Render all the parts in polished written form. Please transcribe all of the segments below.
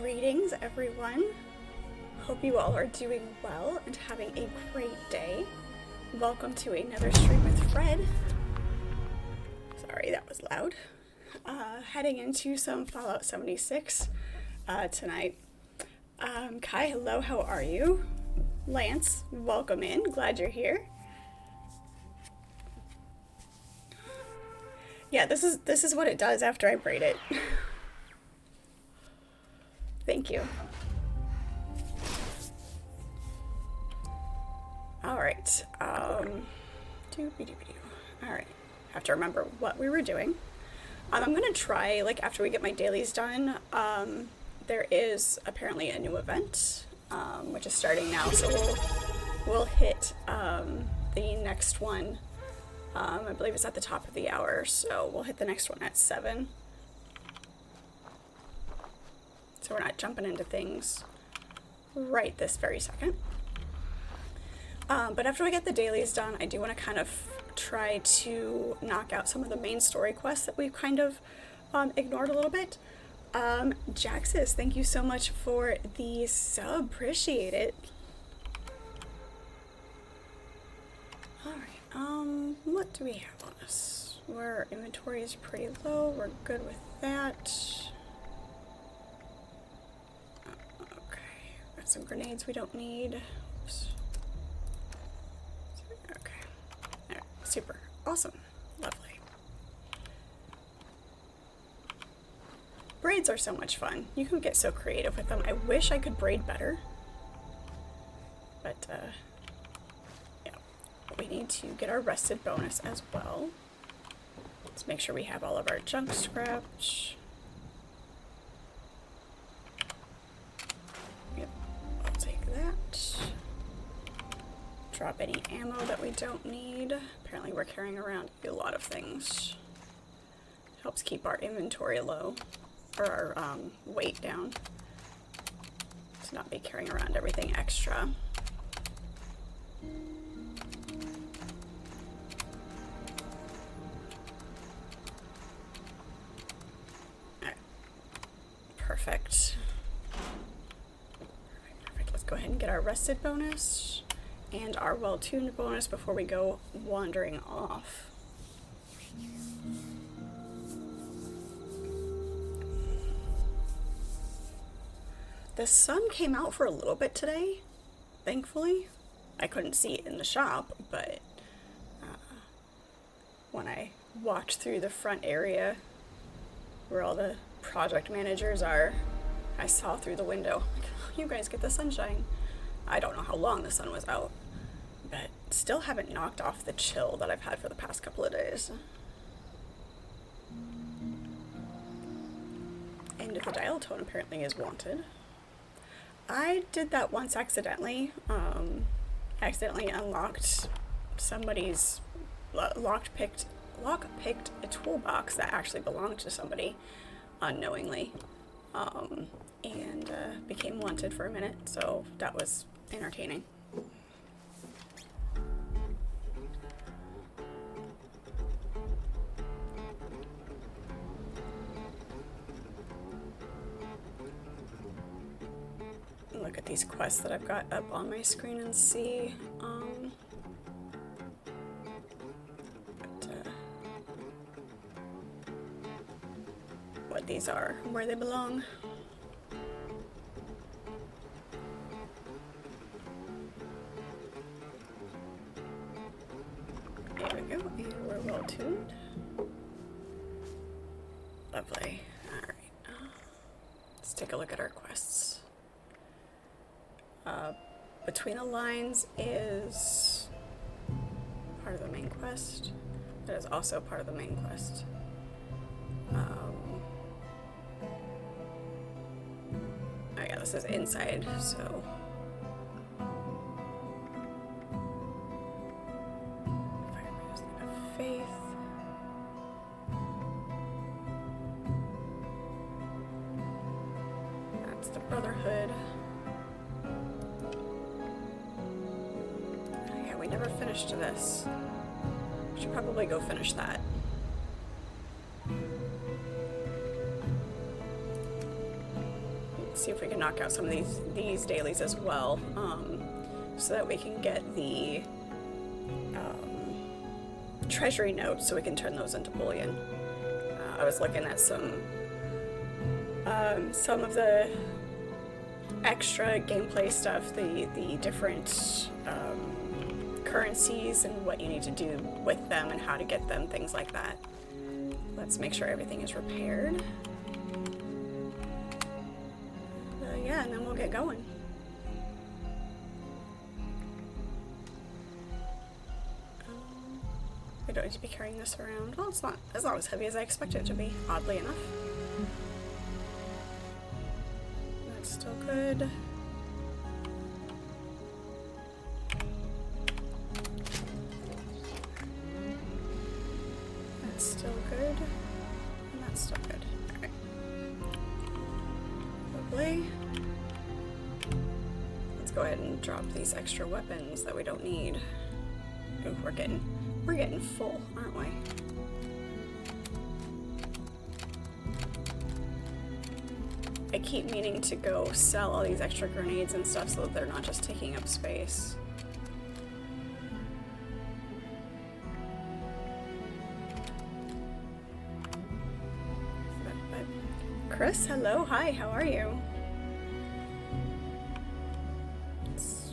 Greetings, everyone. Hope you all are doing well and having a great day. Welcome to another stream with Fred. Sorry, that was loud. Heading into some Fallout 76 tonight. Kai, hello, how are you? Lance, welcome in. Glad you're here. Yeah, this is what it does after I braid it. Thank you. Alright, alright, have to remember what we were doing. I'm gonna try, like, after we get my dailies done, there is apparently a new event, which is starting now, so we'll hit, the next one, I believe it's at the top of the hour, so we'll hit the next one at 7. So we're not jumping into things right this very second. But after we get the dailies done, I do want to kind of try to knock out some of the main story quests that we've kind of ignored a little bit. Jaxis, thank you so much for the sub. Appreciate it. Alright, what do we have on us? Our inventory is pretty low. We're good with that. Some grenades we don't need. Oops. Okay. Alright, super. Awesome. Lovely. Braids are so much fun. You can get so creative with them. I wish I could braid better. But, yeah. We need to get our rested bonus as well. Let's make sure we have all of our junk scraps. That. Drop any ammo that we don't need. Apparently we're carrying around a lot of things. Helps keep our inventory low, or our weight down. To not be carrying around everything extra. Alright. Perfect. Go ahead and get our rested bonus and our well-tuned bonus before we go wandering off. The sun came out for a little bit today, thankfully. I couldn't see it in the shop, but when I walked through the front area where all the project managers are, I saw through the window. You guys get the sunshine. I don't know how long the sun was out, but still haven't knocked off the chill that I've had for the past couple of days. End of the dial tone apparently is wanted. I did that once accidentally. Accidentally unlocked somebody's lock-picked a toolbox that actually belonged to somebody unknowingly. And became wanted for a minute, so that was entertaining. Look at these quests that I've got up on my screen and see what these are, where they belong. And we're well tuned. Lovely. Alright. Let's take a look at our quests. Between the Lines is part of the main quest. That is also part of the main quest. Oh yeah, this is inside, so... Faith. That's the Brotherhood. Oh yeah, we never finished this. We should probably go finish that. see if we can knock out some of these dailies as well, so that we can get the treasury notes so we can turn those into bullion. I was looking at some of the extra gameplay stuff, the different currencies and what you need to do with them and how to get them, things like that. Let's make sure everything is repaired. Yeah, and then we'll get going. I don't need to be carrying this around. Well, it's not as heavy as I expected it to be, oddly enough. That's still good. That's still good. And that's still good. Alright. Lovely. Let's go ahead and drop these extra weapons that we don't need. Ooh, we're getting full, aren't we? I keep meaning to go sell all these extra grenades and stuff so that they're not just taking up space. Chris, hello, hi, how are you?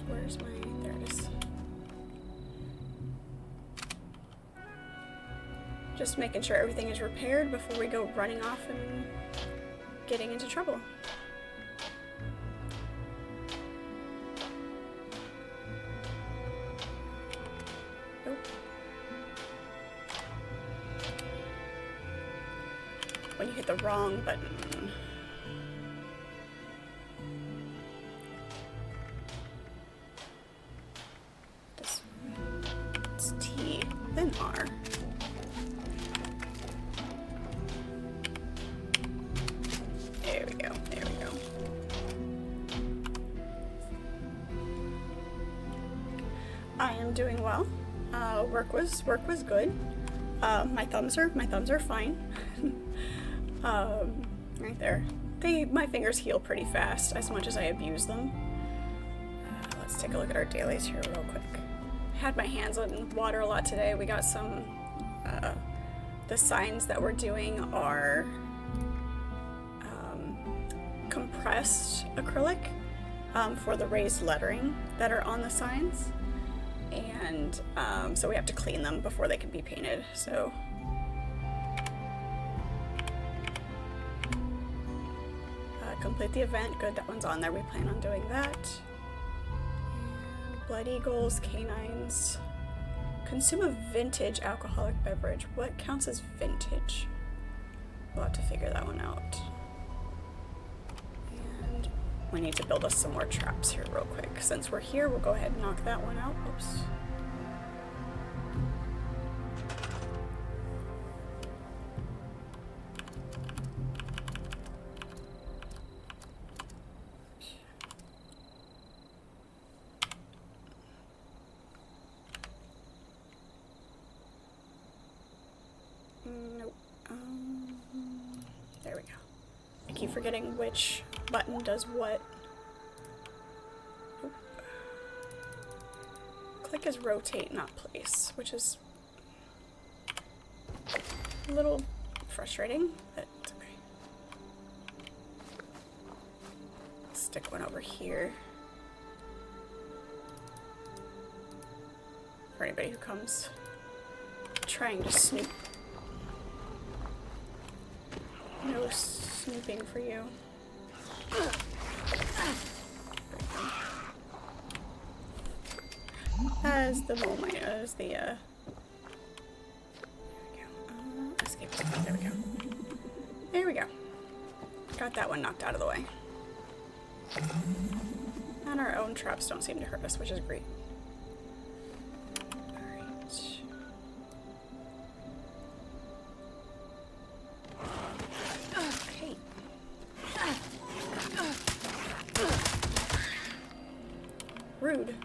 Where's my, there it is. Just making sure everything is repaired before we go running off and getting into trouble. Nope. When you hit the wrong button. It's T, then R. There we go, there we go. I am doing well. Work was good. My thumbs are fine. Right there. My fingers heal pretty fast as much as I abuse them. Let's take a look at our dailies here real quick. Had my hands in water a lot today. We got some, the signs that we're doing are compressed acrylic for the raised lettering that are on the signs. And so we have to clean them before they can be painted. So complete the event. Good, that one's on there. We plan on doing that. Blood eagles, canines. Consume a vintage alcoholic beverage. What counts as vintage? We'll have to figure that one out. And we need to build us some more traps here real quick. Since we're here, we'll go ahead and knock that one out. Oops. Nope. There we go. I keep forgetting which button does what. Oop. Click is rotate, not place, which is a little frustrating, but it's okay. Stick one over here for anybody who comes trying to snoop. No snooping for you. As the moment, as the there we go. Escape. There we go. There we go. Got that one knocked out of the way. And our own traps don't seem to hurt us, which is great. Rude.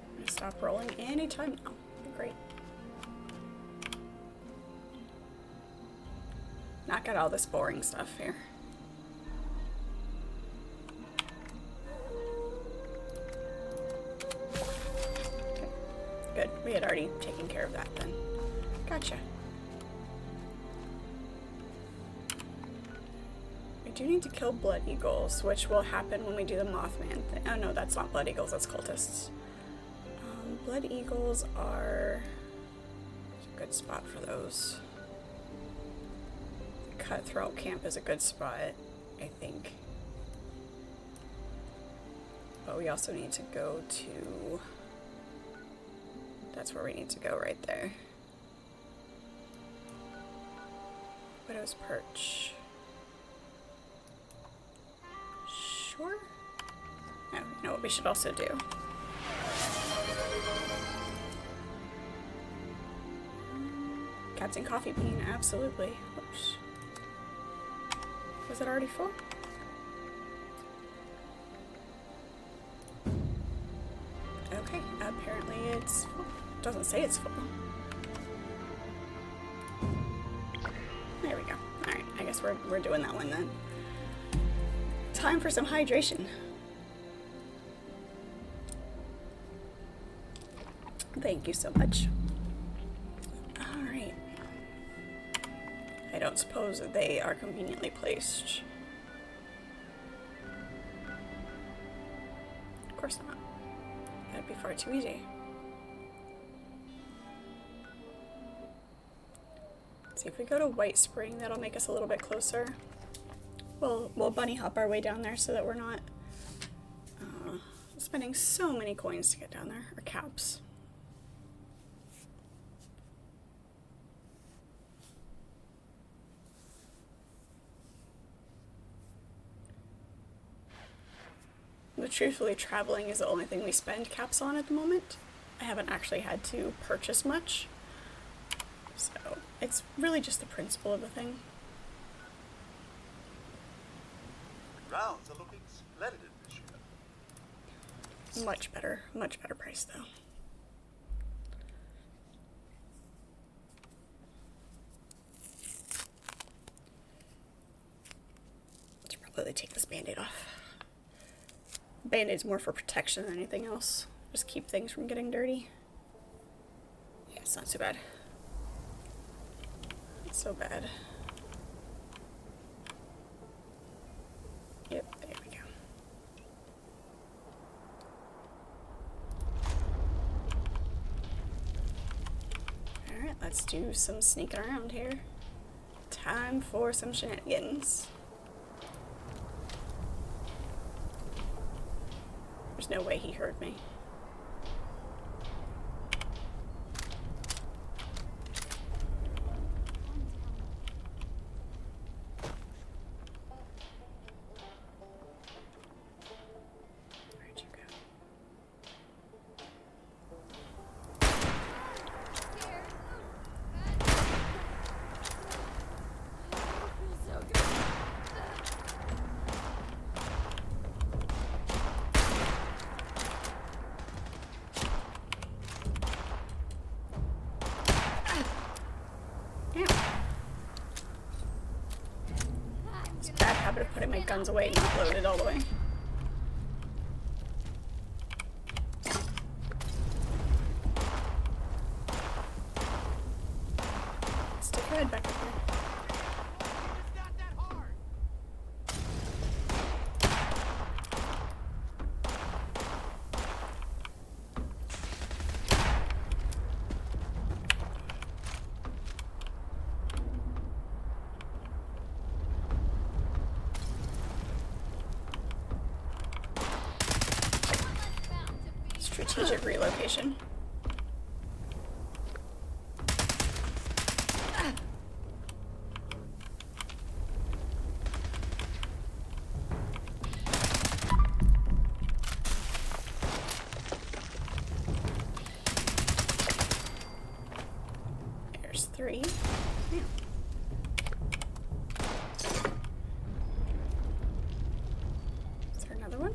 I'm gonna stop rolling anytime now. Great. knock out all this boring stuff here. Okay. Good. We had already taken care of that then. Gotcha. We do need to kill blood eagles, which will happen when we do the Mothman thing. Oh no, that's not blood eagles, that's cultists. Blood eagles are a good spot for those. Cutthroat camp is a good spot, I think. But we also need to go to... That's where we need to go, right there. Widow's Perch. Sure? Oh, you know what we should also do? Captain Coffee Bean, absolutely. Whoops. Was it already full? Okay, apparently it's full. Doesn't say it's full. There we go. Alright, I guess we're doing that one then. Time for some hydration. Thank you so much. Alright. I don't suppose that they are conveniently placed. Of course not. That'd be far too easy. Let's see if we go to White Spring, that'll make us a little bit closer. We'll bunny hop our way down there so that we're not spending so many coins to get down there, or caps. But truthfully, traveling is the only thing we spend caps on at the moment. I haven't actually had to purchase much. So, it's really just the principle of the thing. Rounds are looking splendid this year. Much better price though. Should probably take this band-aid off. Band-aid's more for protection than anything else. Just keep things from getting dirty. Yeah, it's not too bad. Not so bad. Yep, there we go. Alright, let's do some sneaking around here. Time for some shenanigans. There's no way he heard me. Where'd you go? It's a bad habit of putting my guns away and not loaded all the way. Stick your head back up here. Strategic relocation. There's 3. Yeah. Is there another one?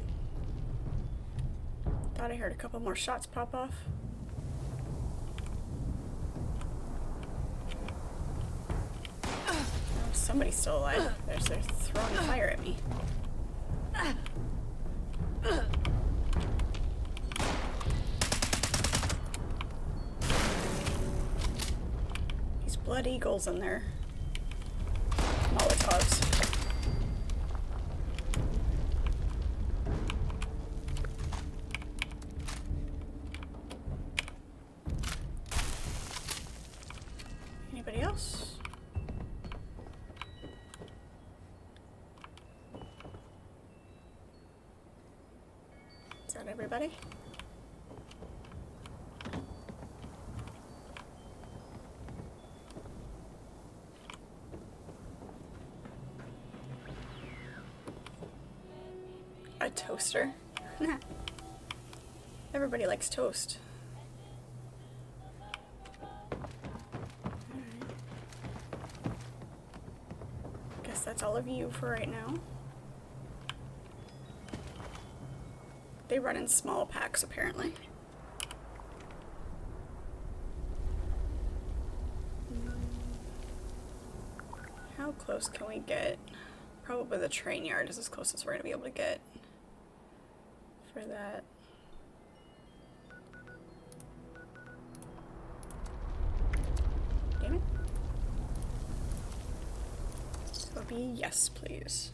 Thought I heard a couple more shots pop off. No somebody's still alive. They're throwing fire at me. These blood eagles in there. Molotovs. Anybody else? Is that everybody? A toaster. Everybody likes toast. Guess that's all of you for right now. They run in small packs, apparently. How close can we get? Probably the train yard is as close as we're gonna be able to get for that. Damn it. It'll be yes, please.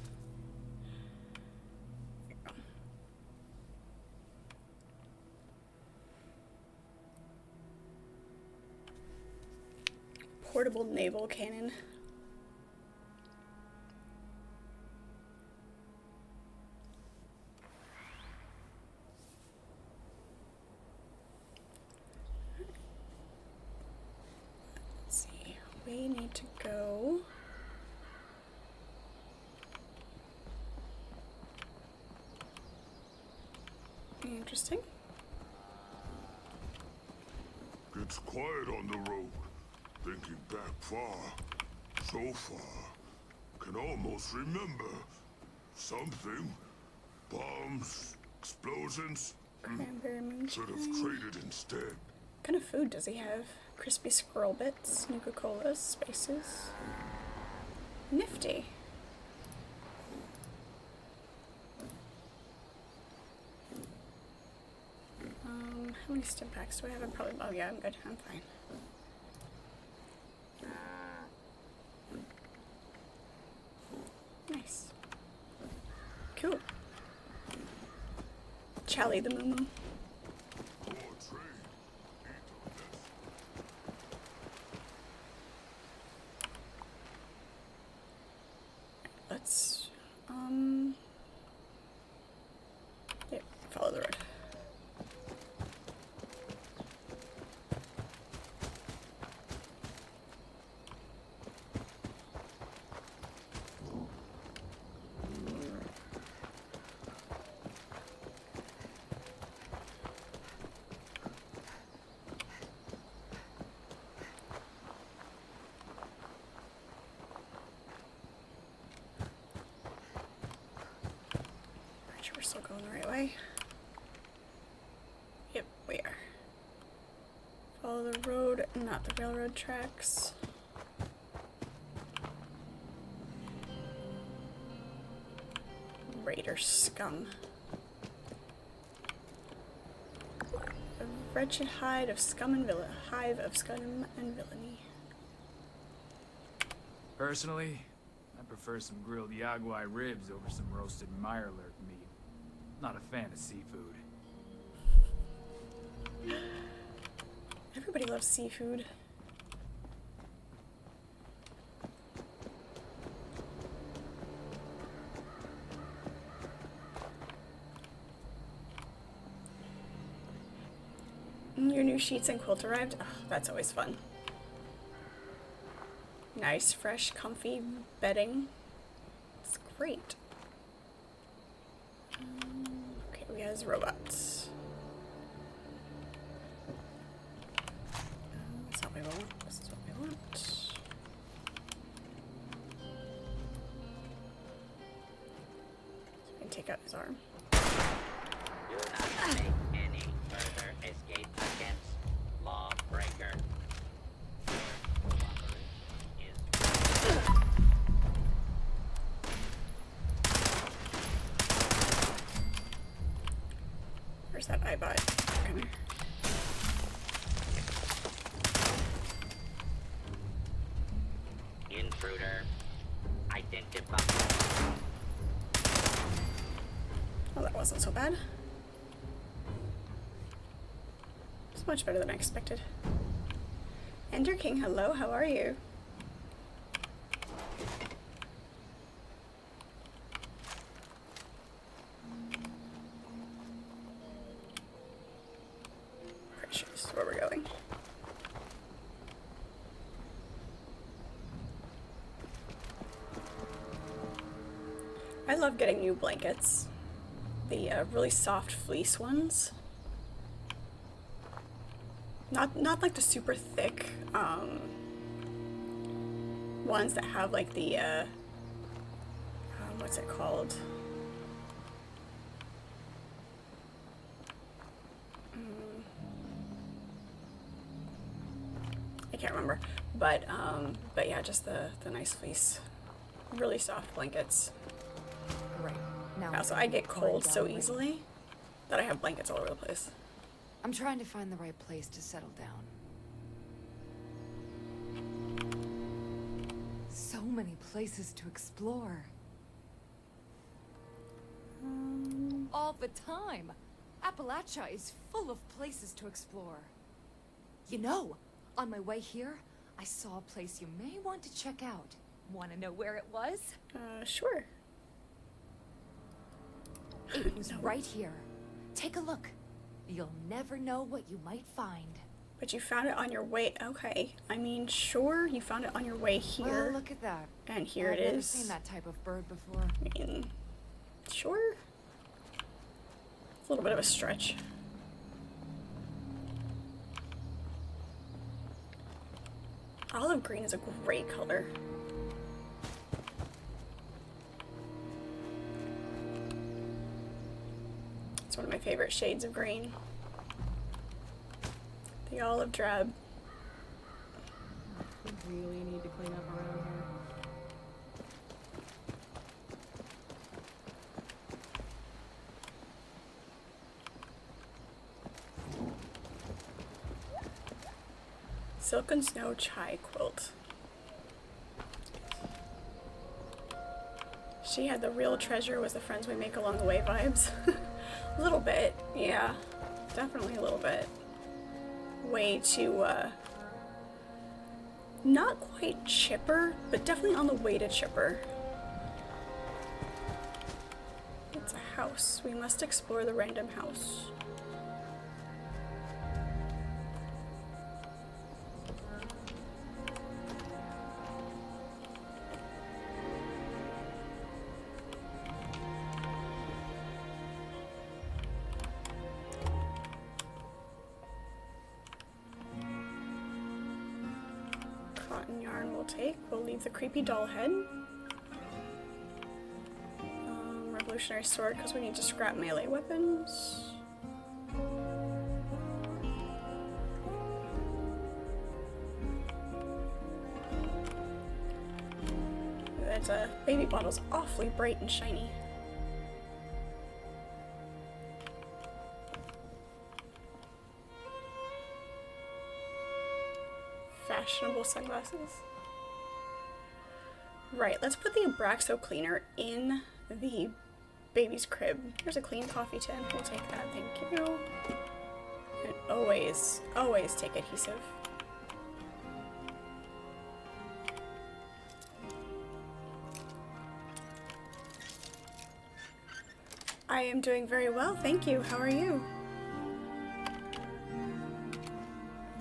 Portable naval cannon. Let's see. We need to go. Interesting. It's quiet on the road. Thinking back far, so far, can almost remember something. Bombs, explosions. Cranberry moonshine. Should have traded instead. What kind of food does he have? Crispy squirrel bits, Nuka-Colas, spices. Nifty. How many stim packs do I have? I'm probably, oh yeah, I'm good. I'm fine. Nice. Cool. Charlie the Moo. Let's, yeah, follow the road. We're still going the right way. Yep, we are. Follow the road, not the railroad tracks. Raider scum. A wretched hive of scum and villainy. Personally, I prefer some grilled yaguai ribs over some roasted mirelurk meat. Not a fan of seafood. Everybody loves seafood. Your new sheets and quilt arrived? Oh, that's always fun. Nice, fresh, comfy bedding. It's great. Okay, we have robots. That's not what we want. This is what we want. So we can take out his arm. Do not make any further escape attempts, lawbreaker. bud. Come here. Intruder. Identified. Well, that wasn't so bad. It's much better than I expected. Ender King, hello, how are you? Pretty sure this is where we're going. I love getting new blankets. The really soft fleece ones. Not like the super thick ones that have like the what's it called? I can't remember, but yeah, just the nice fleece, really soft blankets. Great. Now Also, I'm I get going cold down so the road. easily that I have blankets all over the place. I'm trying to find the right place to settle down. So many places to explore. All the time. Appalachia is full of places to explore. You know, on my way here, I saw a place you may want to check out. Want to know where it was? Sure. It was No. right here. Take a look. You'll never know what you might find. But you found it on your way. Okay. I mean, sure, you found it on your way here. Well, look at that. And here I've it never is. seen that type of bird before. I mean, sure. It's a little bit of a stretch. Olive green is a great color. It's one of my favorite shades of green. The olive drab. We really need to clean up around here. Silk and Snow Chai Quilt. She had the real treasure was the friends we make along the way vibes. A little bit, yeah. Definitely a little bit. Way too, not quite chipper, but definitely on the way to chipper. It's a house. We must explore the random house. Cotton yarn we'll take. We'll leave the creepy doll head. Revolutionary sword because we need to scrap melee weapons. That baby bottle's awfully bright and shiny. Fashionable sunglasses. Right, let's put the Abraxo cleaner in the baby's crib. Here's a clean coffee tin. We'll take that, thank you. And always, always take adhesive. I am doing very well, thank you. How are you?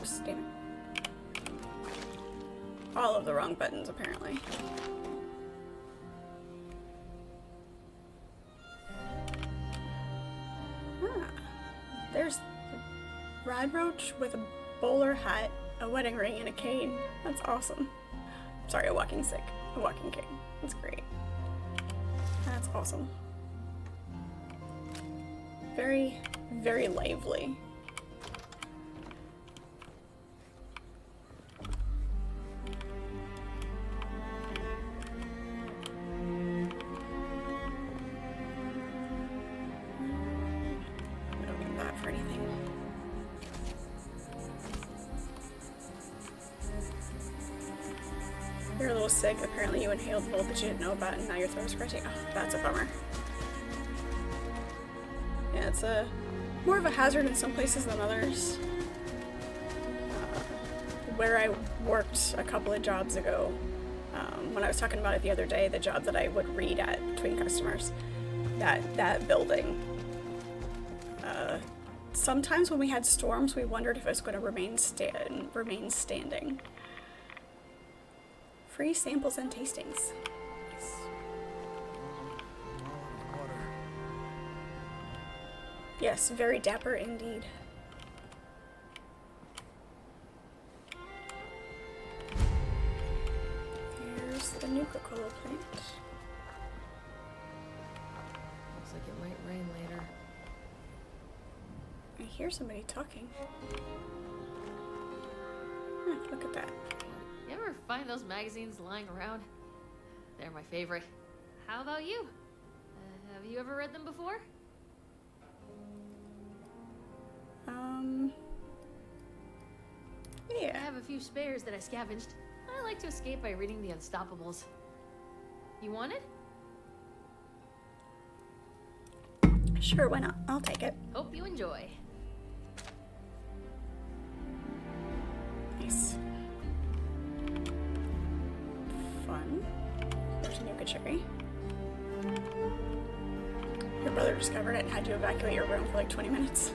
Oops, damn it. All of the wrong buttons, apparently. Ah, there's the rad roach with a bowler hat, a wedding ring, and a cane. That's awesome. Sorry, a walking stick. A walking cane. That's great. That's awesome. Very, very lively. I don't need that for anything. You're a little sick. Apparently you inhaled mold that you didn't know about and now your throat is scratching. Oh, that's a bummer. Yeah, it's more of a hazard in some places than others. Where I worked a couple of jobs ago, when I was talking about it the other day, the job that I would read at between customers, that building, sometimes when we had storms, we wondered if it was going to remain standing. Free samples and tastings. Nice. Yes, very dapper indeed. Here's the new Coca-Cola plant. Looks like it might rain later. I hear somebody talking. Look at that. You ever find those magazines lying around? They're my favorite. How about you? Have you ever read them before? I Yeah. have a few spares that I scavenged. I like to escape by reading The Unstoppables. You want it? Sure, why not? I'll take it. Hope you enjoy. Nice. Fun. There's a new cherry. Your brother discovered it and had you evacuate your room for like 20 minutes.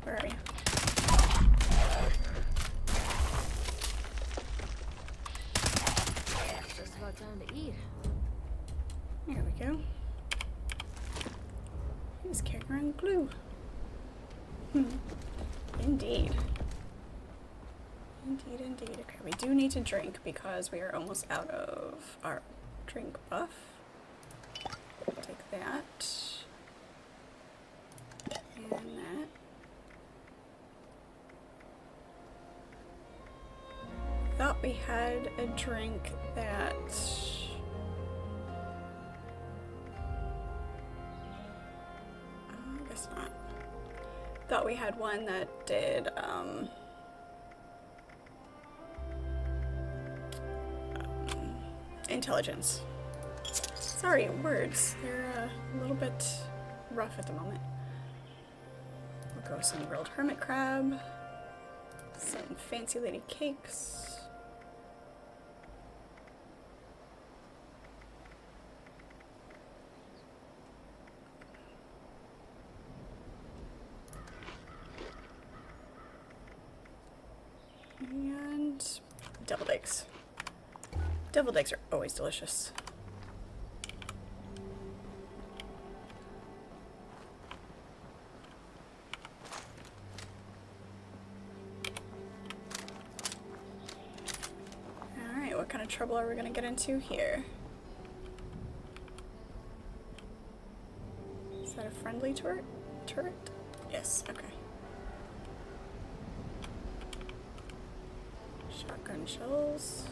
Where are you? It's just about time to eat. There we go. He's carrying around glue. Indeed. Indeed, indeed. Okay, we do need to drink because we are almost out of our drink buff. Take that. And that. Thought we had a drink that... I guess not. Thought we had one that did, intelligence. Sorry, words. They're a little bit rough at the moment. We'll go with some grilled hermit crab, some fancy lady cakes. And deviled eggs. Deviled eggs are always delicious. Alright, what kind of trouble are we gonna get into here? Is that a friendly turret? Yes, okay. Shotgun shells.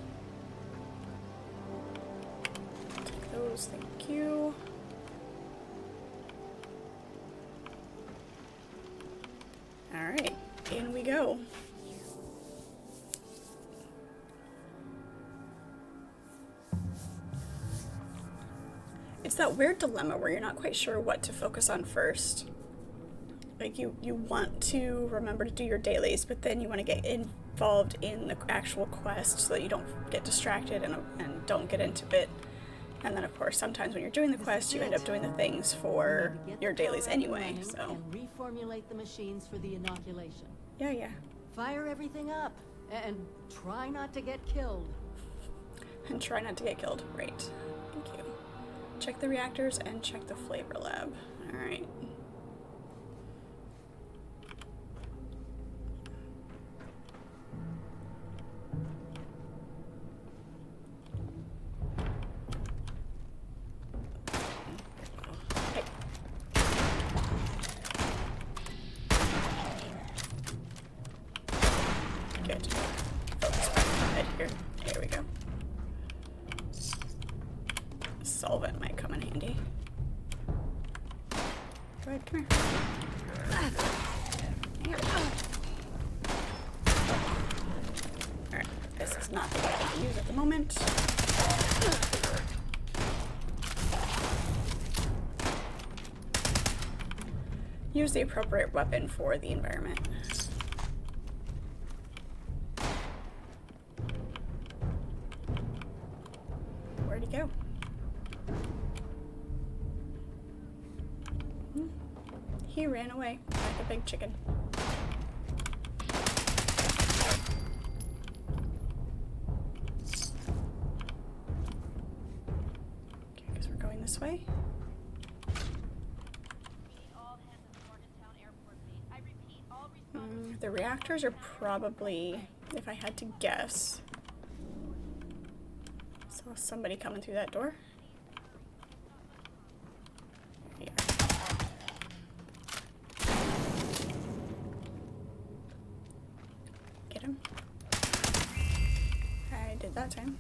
Take those, thank you. Alright, in we go. It's that weird dilemma where you're not quite sure what to focus on first. Like you want to remember to do your dailies, but then you want to get involved in the actual quest so that you don't get distracted and don't get into it. And then of course sometimes when you're doing the quest you end up doing the things for your dailies anyway, so. And reformulate the machines for the inoculation. Yeah. Fire everything up and try not to get killed. And try not to get killed. Right. Thank you. Check the reactors and check the flavor lab. Alright. Good. Focus back on it. here. Here we go. Solvent might come in handy. Go ahead, come here. Alright, this is not the weapon to use at the moment. Use the appropriate weapon for the environment. Where'd he go? He ran away like a big chicken. Okay, I guess we're going this way. The reactors are probably, if I had to guess, saw somebody coming through that door. Yeah. Get him. I did that time.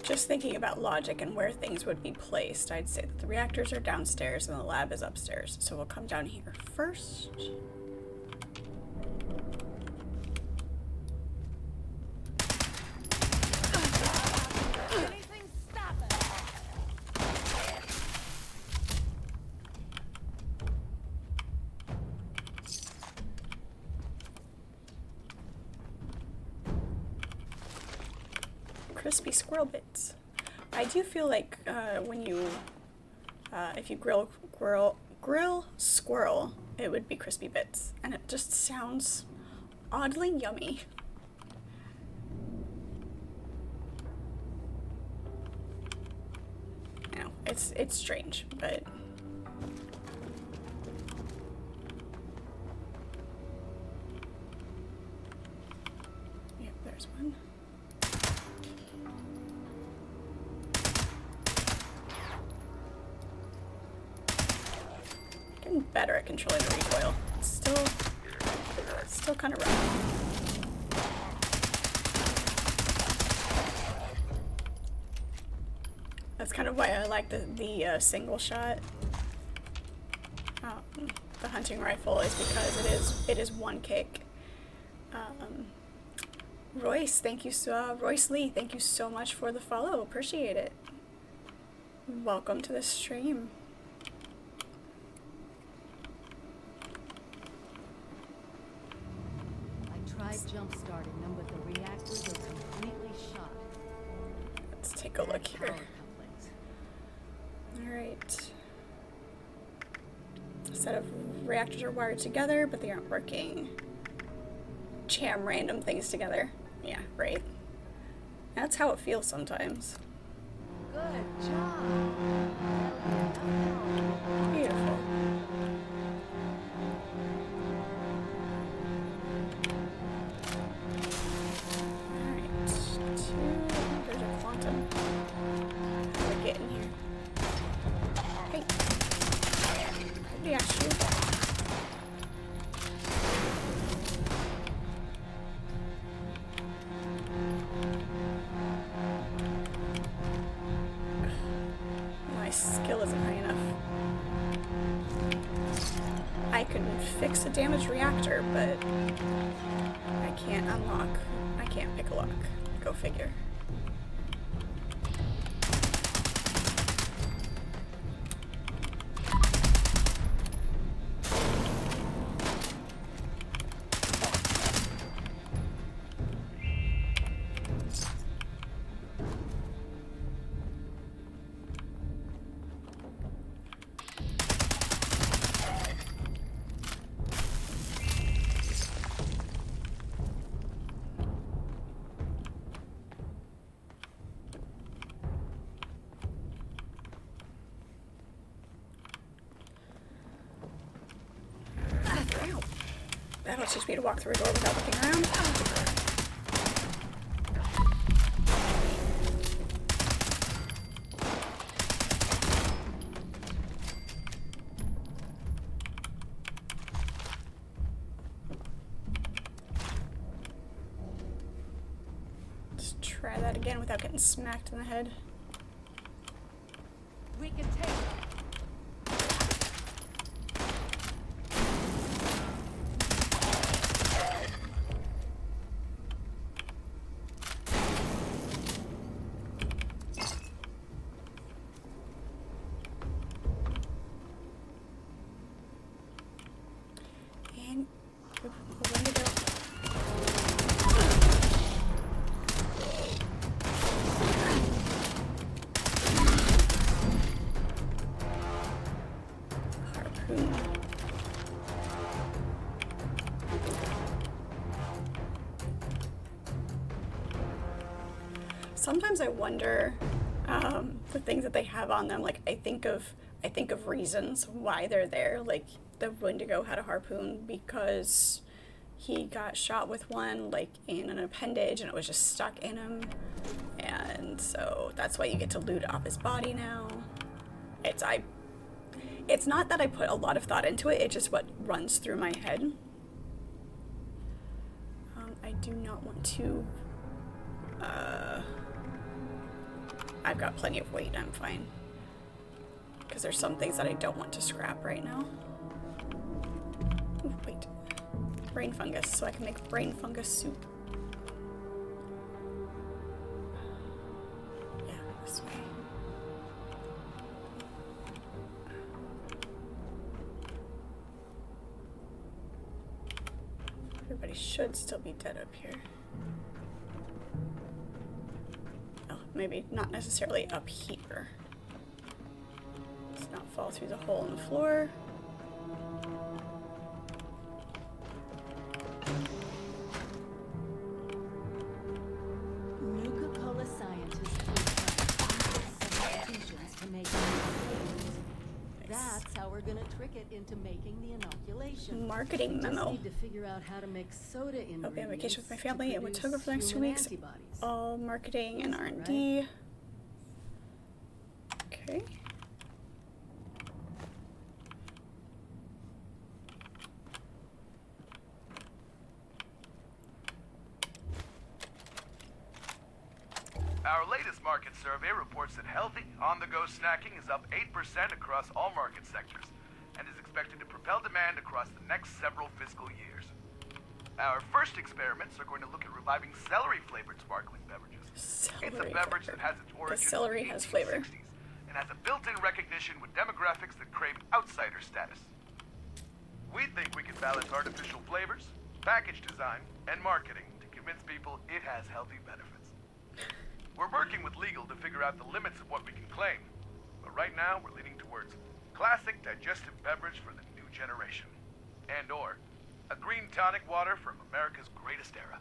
Just thinking about logic and where things would be placed, I'd say that the reactors are downstairs and the lab is upstairs. So we'll come down here first. Crispy squirrel bits. I do feel like when you, if you grill squirrel, it would be crispy bits, and it just sounds oddly yummy. You know, it's strange, but yeah, there's one. Getting better at controlling the recoil. It's still kind of rough. That's kind of why I like the single shot. The hunting rifle is because it is one kick. Royce, thank you Royce Lee, thank you so much for the follow. Appreciate it. Welcome to the stream. Jump starting them, but the reactors are completely shot. Let's take a look here. Alright. A set of reactors are wired together, but they aren't working. Jam random things together. Yeah, right. That's how it feels sometimes. Good job. Beautiful. Fix a damaged reactor, but I can't unlock. I can't pick a lock. Go figure. That'll teach me to walk through a door without looking around. try that again without getting smacked in the head. We can take them. And we're going to go. Harpoon. Sometimes I wonder the things that they have on them. Like I think of reasons why they're there. Like the Wendigo had a harpoon because he got shot with one, like in an appendage, and it was just stuck in him, and so that's why you get to loot off his body now. It's not that I put a lot of thought into it. It's just what runs through my head. I do not want to. I've got plenty of weight. I'm fine. Because there's some things that I don't want to scrap right now. Ooh, wait. Brain fungus, so I can make brain fungus soup. Yeah, this way. Everybody should still be dead up here. Oh, maybe not necessarily up here. Let's not fall through the hole in the floor. Nuka-Cola scientists will substitutions to make inoculation. That's how we're gonna trick it into making the inoculation. Marketing memo. We just need to figure out how to make soda ingredients. I'll be on vacation with my family and Watoga for the next 2 human weeks. antibodies. All marketing and R&D. Okay. Our latest market survey reports that healthy, on-the-go snacking is up 8% across all market sectors and is expected to propel demand across the next several fiscal years. Our first experiments are going to look at reviving celery-flavored sparkling beverages. It's a beverage that has its origins celery in the has flavor. 1860s and has a built-in recognition with demographics that crave outsider status. We think we can balance artificial flavors, package design, and marketing to convince people it has healthy benefits. We're working with legal to figure out the limits of what we can claim, but right now we're leaning towards classic digestive beverage for the new generation, and/or a green tonic water from America's greatest era.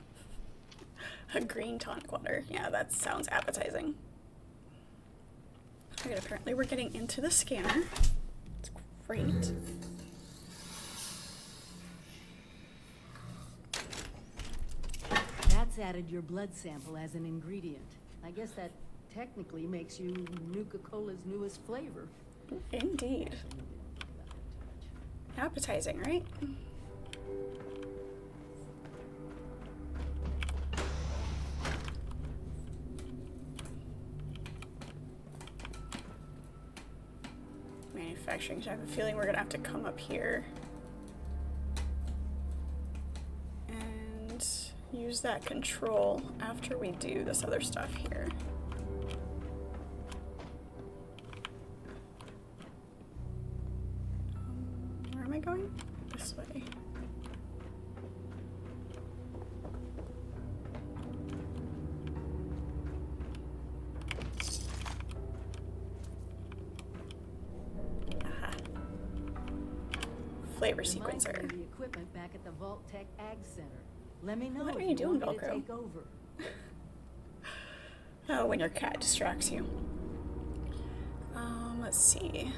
A green tonic water. Yeah, that sounds appetizing. Alright, apparently we're getting into the scanner. It's great. That's added your blood sample as an ingredient. I guess that technically makes you Nuka-Cola's newest flavor. Indeed. Appetizing, right? Manufacturing. So I have a feeling we're gonna have to come up here and use that control after we do this other stuff here. Where am I going? This way. Aha. Flavor There might sequencer. be the equipment back at the Vault Tech Ag Center. Let me know What are if you doing, want me to Velcro? take over. Oh, when your cat distracts you. Let's see.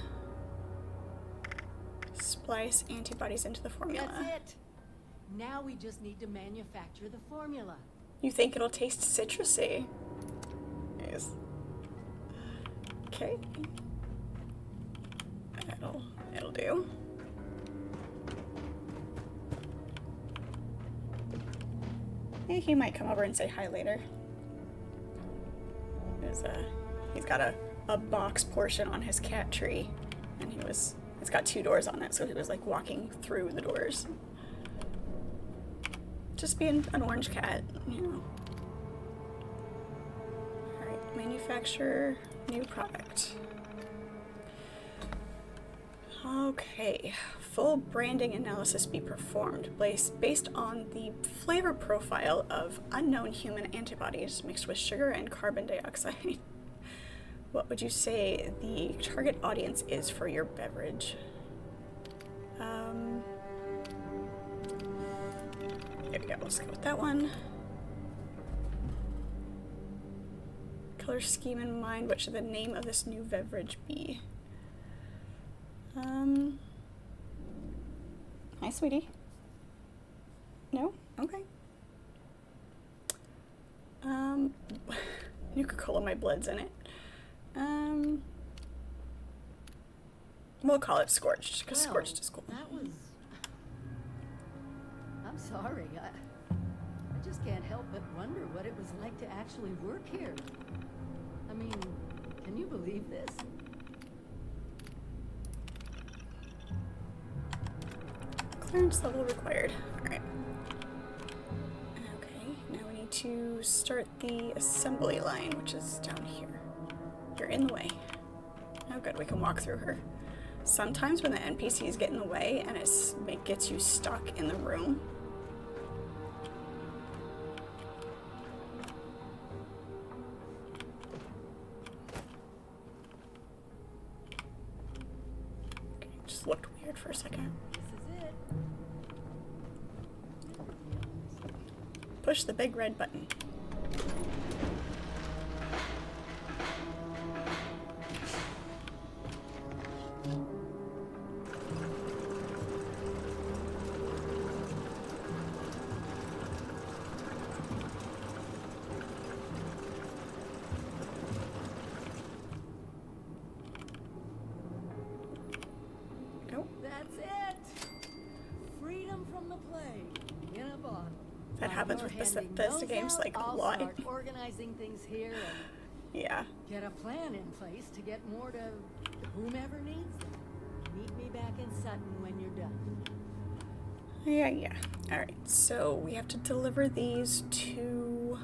Splice antibodies into the formula. That's it. Now we just need to manufacture the formula. You think it'll taste citrusy? Yes. Okay. It'll do. He might come over and say hi later. he's got a box portion on his cat tree, and it's got 2 doors on it, so he was like walking through the doors. Just being an orange cat, you know. Alright, manufacture new product. Okay, full branding analysis be performed based on the flavor profile of unknown human antibodies mixed with sugar and carbon dioxide. What would you say the target audience is for your beverage? There we go, let's go with that one. Color scheme in mind, what should the name of this new beverage be? Hi, sweetie. No? Okay. Nuka-Cola, my blood's in it. We'll call it Scorched, because Scorched is cool. That was... I'm sorry. I just can't help but wonder what it was like to actually work here. I mean, can you believe this? Clearance level required. Alright. Okay, now we need to start the assembly line, which is down here. You're in the way. Oh good, we can walk through her. Sometimes when the NPCs get in the way and it gets you stuck in the room, okay, just looked weird for a second. This is it. Push the big red button. That's it! Freedom from the plague in a bottle. That happens with Bethesda games like a lot. I'll start organizing things here and Yeah. get a plan in place to get more to whomever needs them. Meet me back in Sutton when you're done. Yeah. Alright, so we have to deliver these to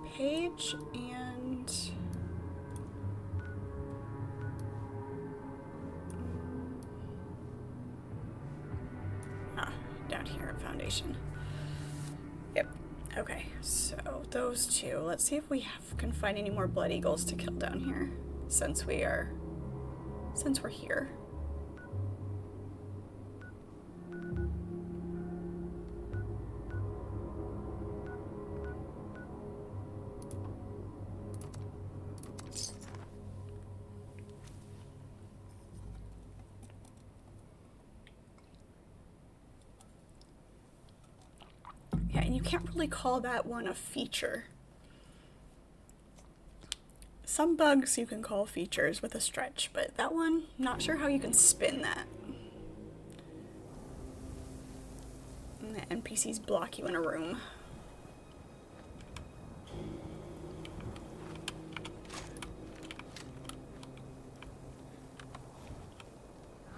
Paige and... down here at Foundation. Yep. Okay, so those 2. Let's see if we can find any more Blood Eagles to kill down here, since we're here. Yeah, and you can't really call that one a feature. Some bugs you can call features with a stretch, but that one, not sure how you can spin that. And the NPCs block you in a room.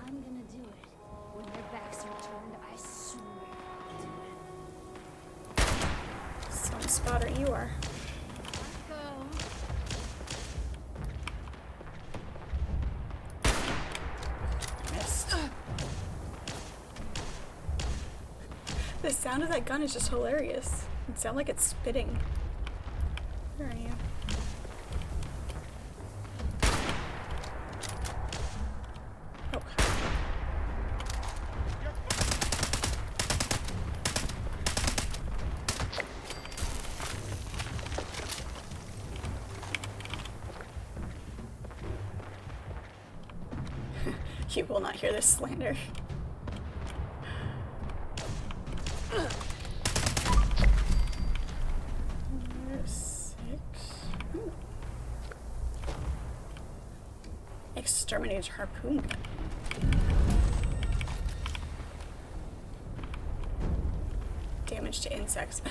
I'm gonna do it. When their backs are turned, I swear I'll do it. Some spotter you are. Missed. The sound of that gun is just hilarious. It sounds like it's spitting. Where are you? Oh. You will not hear this slander. Exterminator's harpoon gun. damage to insects.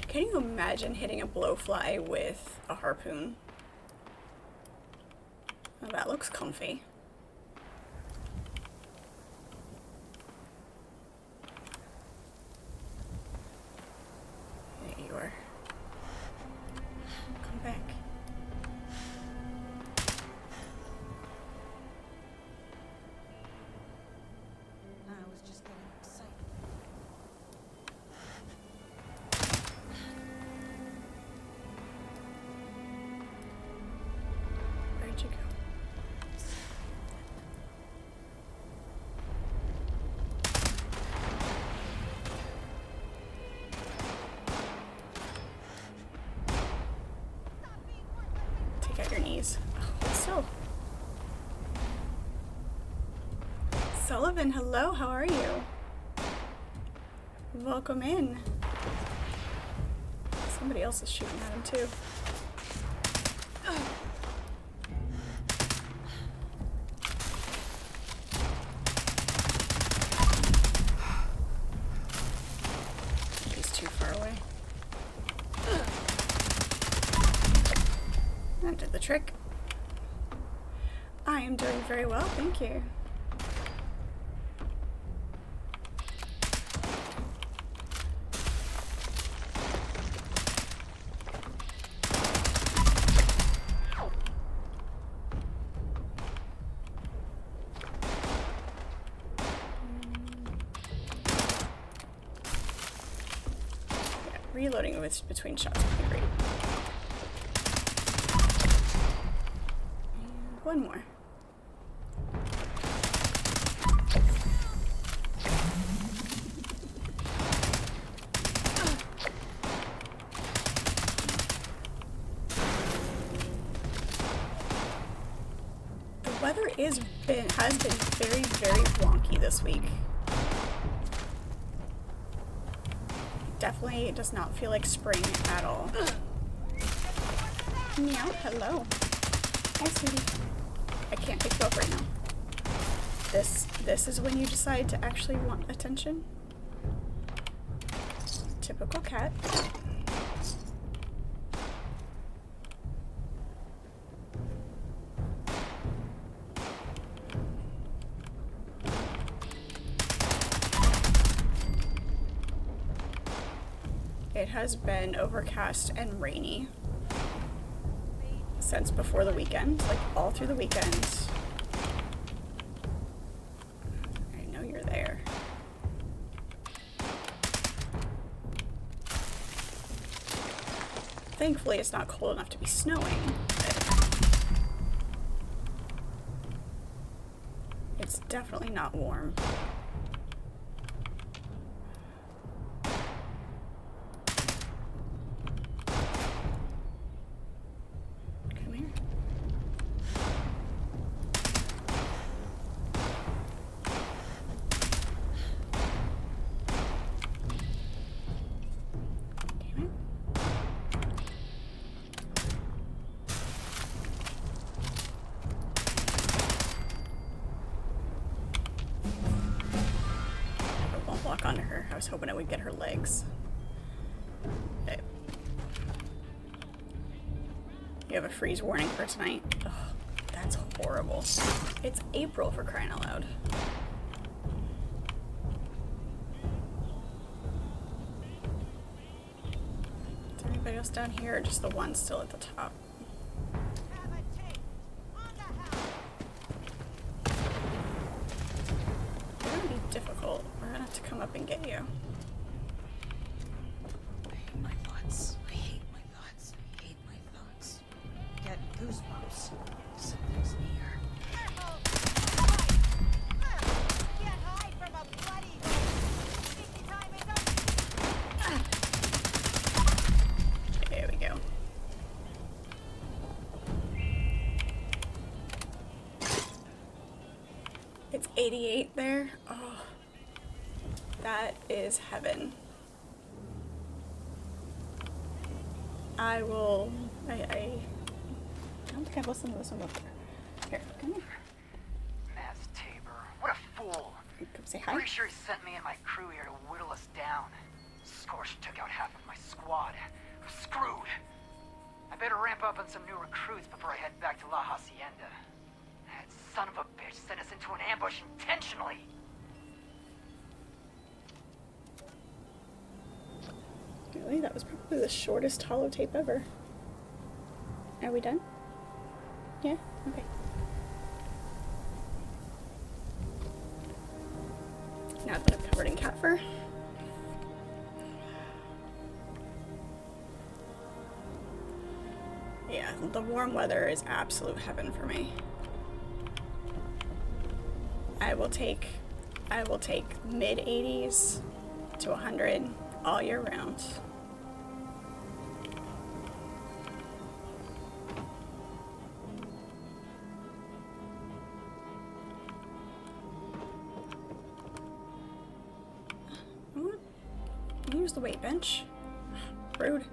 Can you imagine hitting a blowfly with a harpoon? Oh, that looks comfy. There you are. Come back. I was just getting excited. Where'd you go? Take out your knees. Oh, still. Sullivan, hello, how are you? Welcome in. Somebody else is shooting at him too. He's too far away. That did the trick. I am doing very well, thank you. Reloading with between shots would be great. And one more. The weather has been very, very wonky this week. Definitely does not feel like spring at all. Meow, hello. Hi, sweetie. I can't pick you up right now. This is when you decide to actually want attention. Typical cat. It has been overcast and rainy since before the weekend, like all through the weekend. I know you're there. Thankfully, it's not cold enough to be snowing, but it's definitely not warm. Onto her. I was hoping I would get her legs. Okay. You have a freeze warning for tonight. Oh, that's horrible. It's April, for crying out loud. Is there anybody else down here, or just the one still at the top? It's gonna be difficult. We're gonna have to come up and get you. I hate my thoughts. I hate my thoughts. I hate my thoughts. I get goosebumps. Something's near. Can't hide from a bloody sneaky time is up. There we go. It's 88 there. Oh, that is heaven. I don't think I've listened to this one before. Here, come here. Mass Tabor. What a fool. Come say hi. Pretty sure he sent me and my crew here to whittle us down. Scorch took god. We're screwed. I better ramp up on some new recruits before I head back to La Hacienda. That son of a bitch sent us into an ambush intentionally. Really? That was probably the shortest holotape ever. Are we done? Yeah? Okay. Now that I'm covered in cat fur. Yeah, the warm weather is absolute heaven for me. I will take mid 80s to 100 all year round. Use the weight bench. Rude.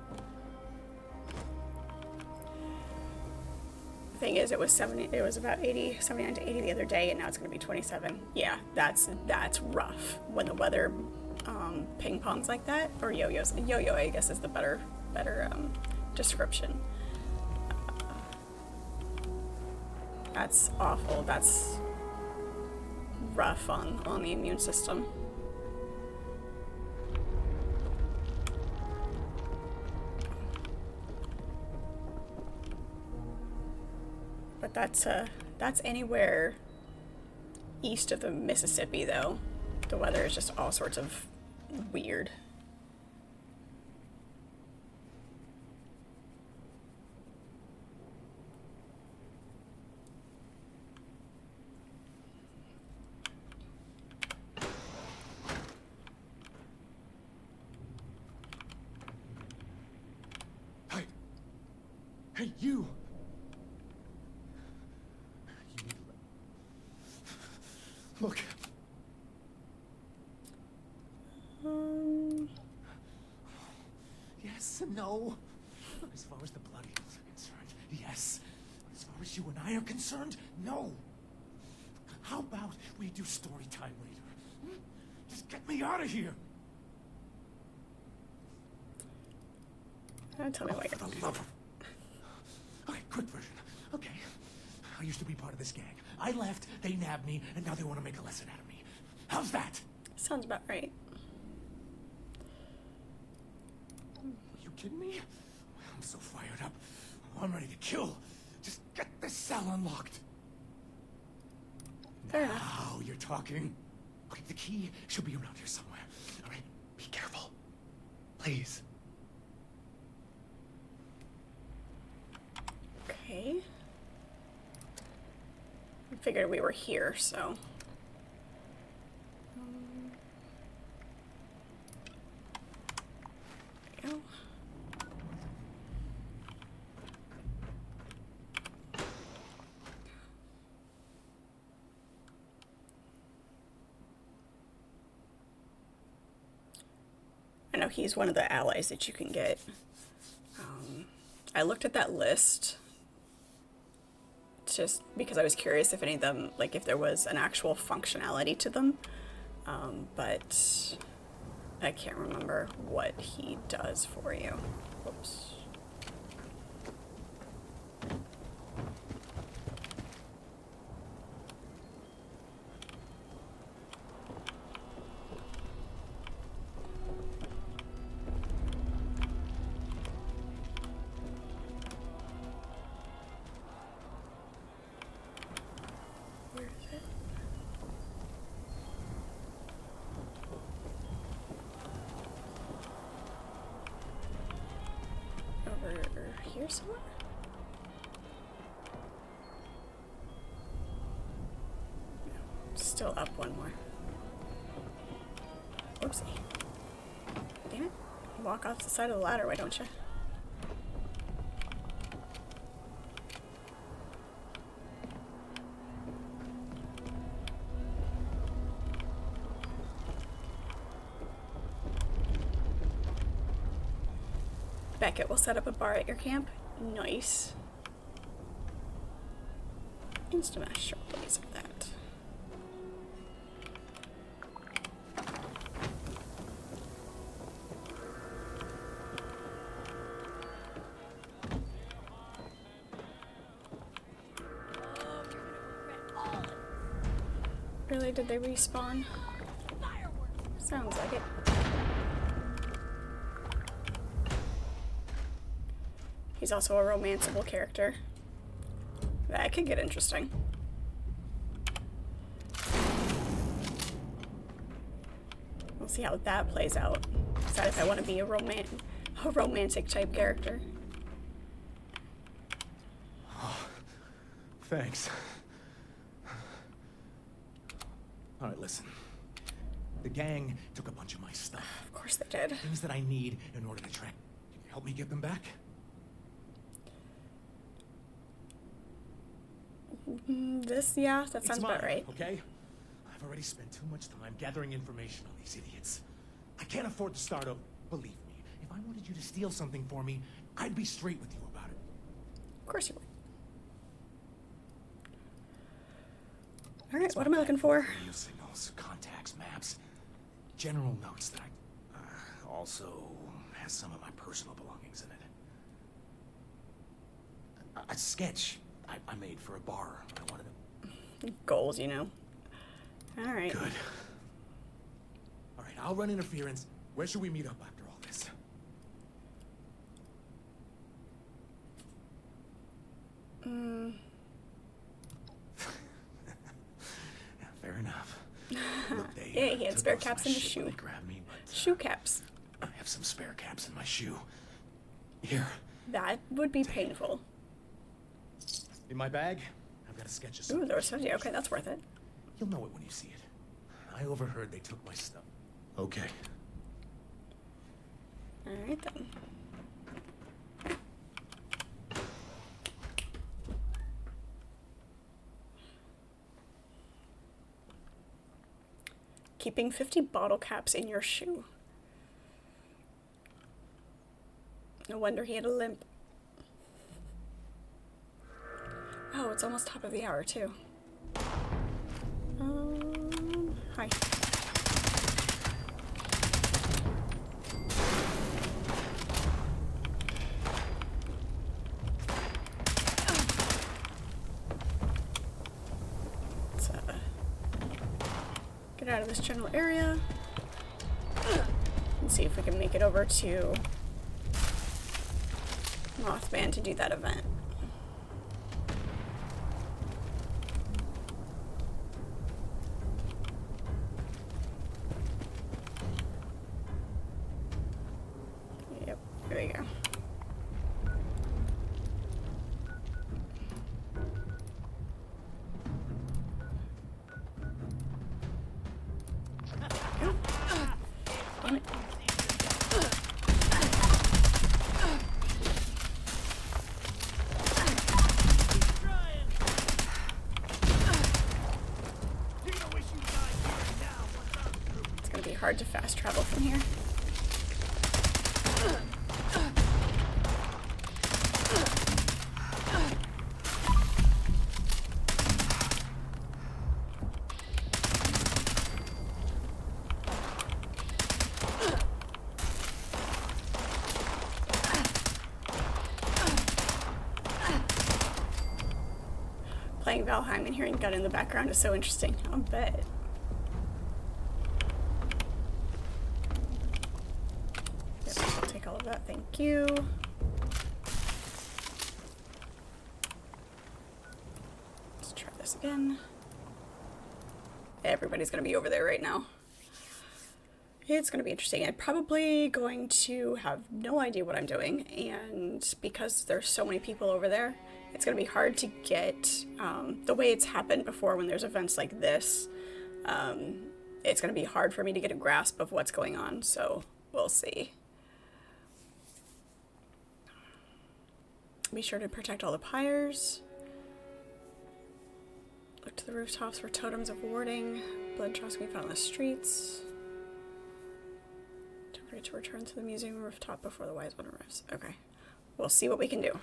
The thing is, it was about 79 to 80 the other day, and now it's going to be 27. Yeah, that's rough when the weather ping pongs like that, or yo-yos. Yo-yo, I guess, is the better description. That's awful. That's rough on the immune system. But that's anywhere east of the Mississippi, though. The weather is just all sorts of weird. Hey, you! Look. Yes and no. As far as the blood hills are concerned, yes. As far as you and I are concerned, no. How about we do story time later? Just get me out of here. Don't tell me what for the love of... Okay, quick version. Okay. I used to be part of this gang. I left, they nabbed me, and now they want to make a lesson out of me. How's that? Sounds about right. Are you kidding me? I'm so fired up. I'm ready to kill. Just get this cell unlocked. Fair enough. Now you're talking. Okay, the key should be around here somewhere. All right, be careful. Please. Okay. I figured we were here, so. There we go. I know he's one of the allies that you can get. I looked at that list just because I was curious if any of them, like if there was an actual functionality to them, but I can't remember what he does for you. Whoops. Here somewhere? No, still up one more. Oopsie. Damn it. Walk off the side of the ladder, why don't you? Beckett will set up a bar at your camp. Nice. Instamash, sure, please of that. Really, did they respawn? Sounds like it. He's also a romanceable character. That could get interesting. We'll see how that plays out. Decide if I want to be a romantic type character. Oh, thanks. All right, listen. The gang took a bunch of my stuff. Of course they did. Things that I need in order to track. Can you help me get them back? Yeah, that sounds about right. Okay? I've already spent too much time gathering information on these idiots. I can't afford to start over. Believe me, if I wanted you to steal something for me, I'd be straight with you about it. Of course you would. Alright, what am I looking for? Radio signals, contacts, maps, general notes that I also has some of my personal belongings in it. A sketch I made for a bar. I wanted to... Goals, you know. Alright. Good. Alright, I'll run interference. Where should we meet up after all this? Fair enough. Look, Yeah, he had spare caps in his shoe. Grab me, but, shoe caps. I have some spare caps in my shoe. Here. That would be painful. In my bag, I've got a sketch of Ooh, something. there was 50. Okay, that's worth it. You'll know it when you see it. I overheard they took my stuff. Okay. Alright then. Keeping 50 bottle caps in your shoe. No wonder he had a limp. Oh, it's almost top of the hour, too. Hi. Let's get out of this general area and see if we can make it over to Mothman to do that event. Yep, there we go. Damn it. It's gonna be hard to fast travel from here. Playing Valheim and hearing gun in the background is so interesting. I'll bet. Yep, I'll take all of that, thank you. Let's try this again. Everybody's gonna be over there right now. It's gonna be interesting. I'm probably going to have no idea what I'm doing, and because there's so many people over there, it's gonna be hard to get, the way it's happened before when there's events like this, it's gonna be hard for me to get a grasp of what's going on, so we'll see. Be sure to protect all the pyres. Look to the rooftops for totems of warding. Blood trails can be found on the streets. Don't forget to return to the museum rooftop before the wise one arrives. Okay. We'll see what we can do.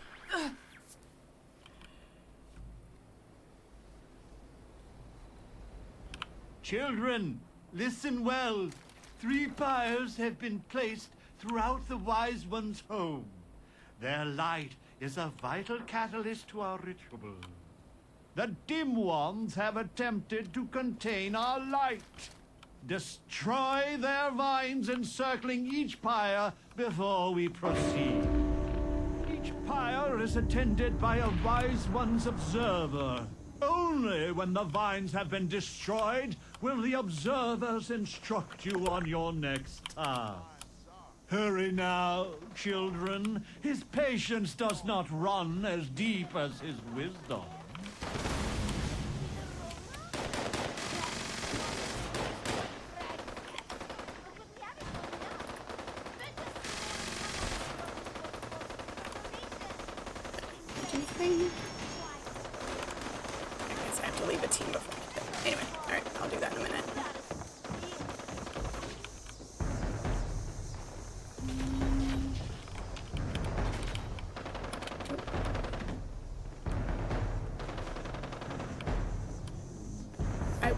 Children, listen well. 3 pyres have been placed throughout the Wise One's home. Their light is a vital catalyst to our ritual. The dim ones have attempted to contain our light. Destroy their vines encircling each pyre before we proceed. Each pyre is attended by a wise one's observer. Only when the vines have been destroyed will the observers instruct you on your next task. Hurry now, children. His patience does not run as deep as his wisdom. Anything? I guess I have to leave a team before. Anyway, alright, I'll do that in a minute.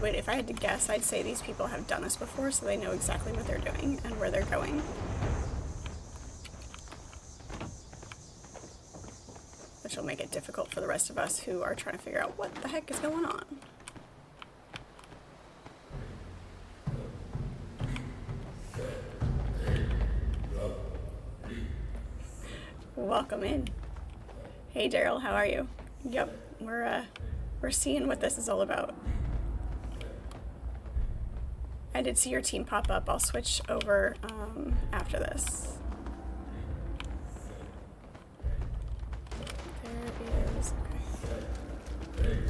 If I had to guess, I'd say these people have done this before, so they know exactly what they're doing and where they're going. Which will make it difficult for the rest of us who are trying to figure out what the heck is going on. Welcome in. Hey Daryl, how are you? Yep, we're seeing what this is all about. I did see your team pop up. I'll switch over after this. There is. Okay.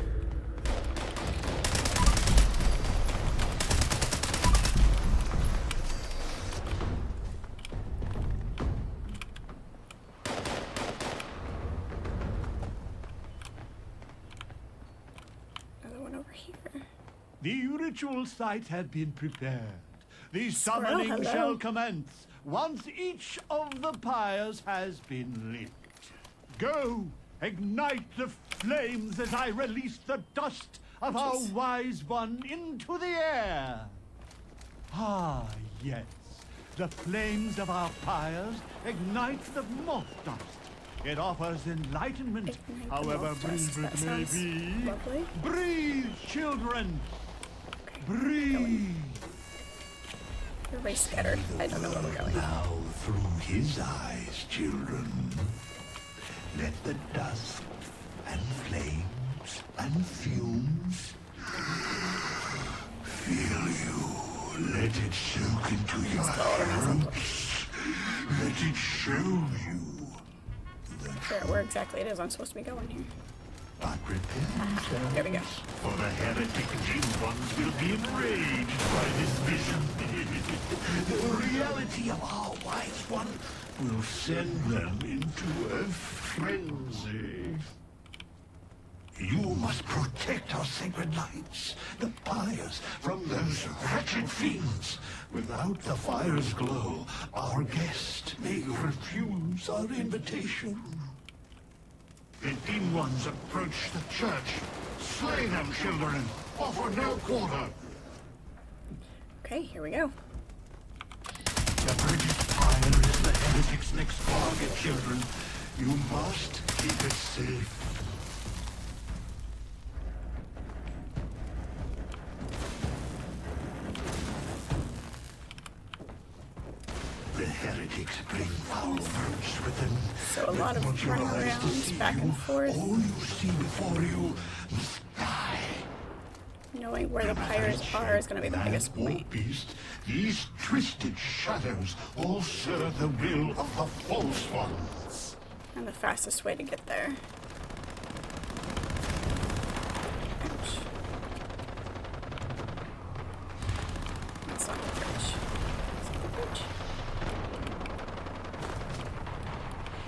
Another one over here. The ritual site has been prepared. The summoning shall commence once each of the pyres has been lit. Go, ignite the flames as I release the dust of our wise one into the air. Ah, yes. The flames of our pyres ignite the moth dust. It offers enlightenment, however brief it may be. Lovely. Breathe, children! Breathe! You're very scattered. I don't know where we're going. Now through his eyes, children. Let the dust and flames and fumes fill you. Let it soak into your roots. Let it show you. Where exactly it is I'm supposed to be going here. But prepare There we go. for the heretic dim ones will be enraged by this vision. The reality of our wise one will send them into a frenzy. You must protect our sacred lights, the pyres, from those wretched fiends. Without the fire's glow, our guest may refuse our invitation. The dim ones approach the church. Slay them, children. Offer no quarter. Okay, here we go. The British fire is the heretic's next target, children. You must keep it safe. The heretics bring foul fruits with them. So a lot of running around, back and forth. All you see before you must die. Knowing where the pirates are is going to be the biggest point. Beast, these twisted shadows all serve the will of the false ones. And the fastest way to get there. Ouch. That's not the bridge. That's not the bridge.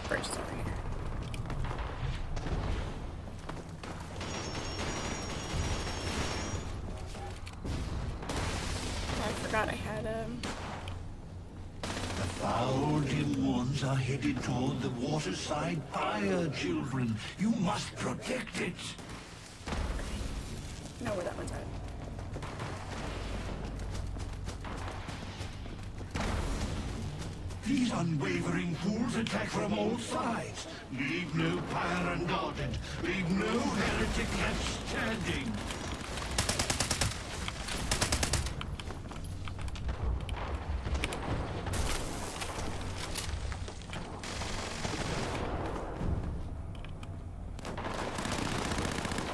The bridge is over here. I forgot I had The foul dim ones are headed toward the waterside pyre, children. You must protect it. know where that one's at. These unwavering fools attack from all sides. Leave no pyre unguarded. Leave no heretic left standing.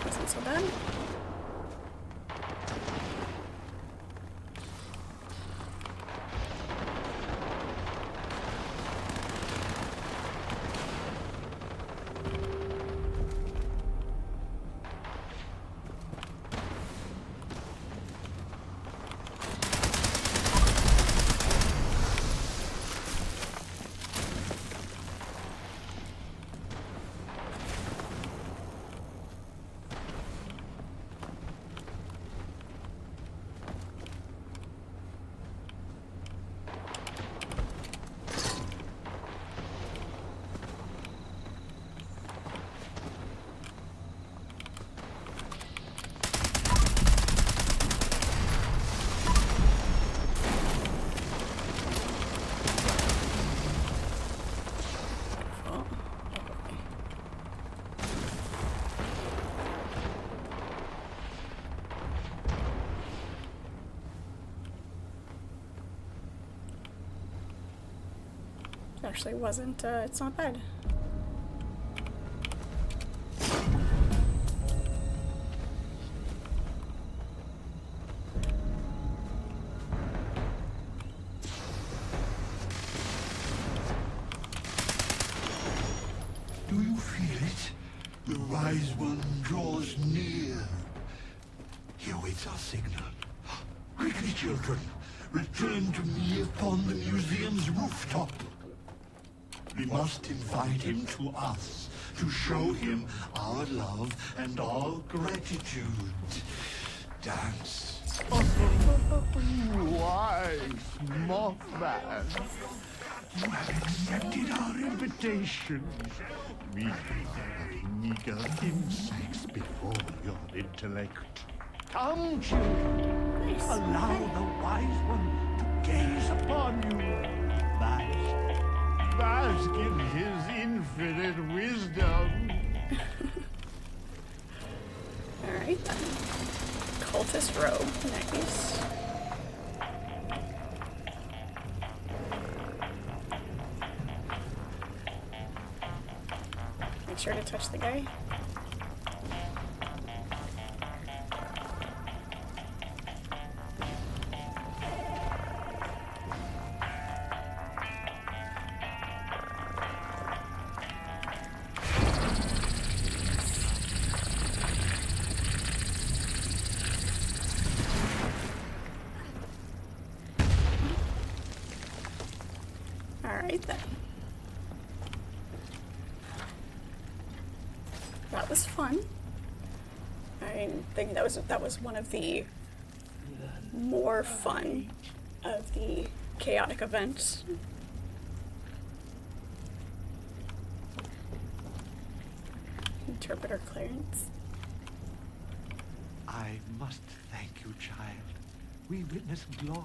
Wasn't so bad. Actually wasn't, it's not bad. Do you feel it? The Wise One draws near. He awaits our signal. Quickly, children, return to me upon the museum's rooftop. We must invite him to us, to show him our love and our gratitude. Dance. Wise Mothman, you have accepted our invitation. We are meager insects before your intellect. Come, children, allow the Wise One to gaze upon you. Bask in his infinite wisdom. Alright then. Cultist robe. Nice. Make sure to touch the guy. Alright then. That was fun. I think that was one of the more fun of the chaotic events. Interpreter clearance. I must thank you, child. We witness glory.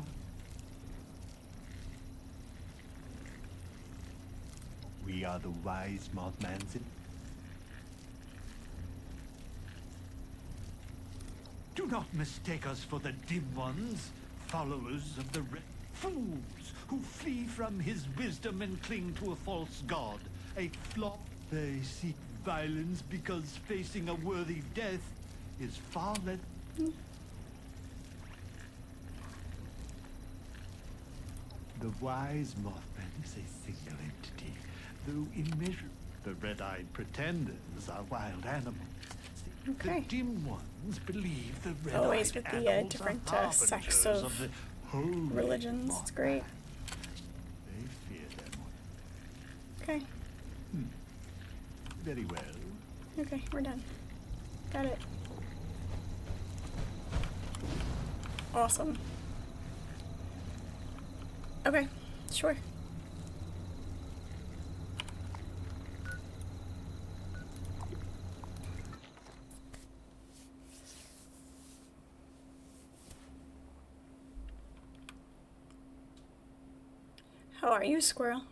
We are the Wise Mothman's. Do not mistake us for the dim ones, followers of the fools who flee from his wisdom and cling to a false god, a flop. They seek violence because facing a worthy death is far less. The Wise Mothman is a single entity, though in measure the red-eyed pretenders are wild animals. Okay. The dim ones believe the red-eyed Always with the animals different are sects harbingers of the holy religions. It's great. They fear them. Okay. Very well. Okay, we're done. Got it. Awesome. Okay, sure. How are you, squirrel?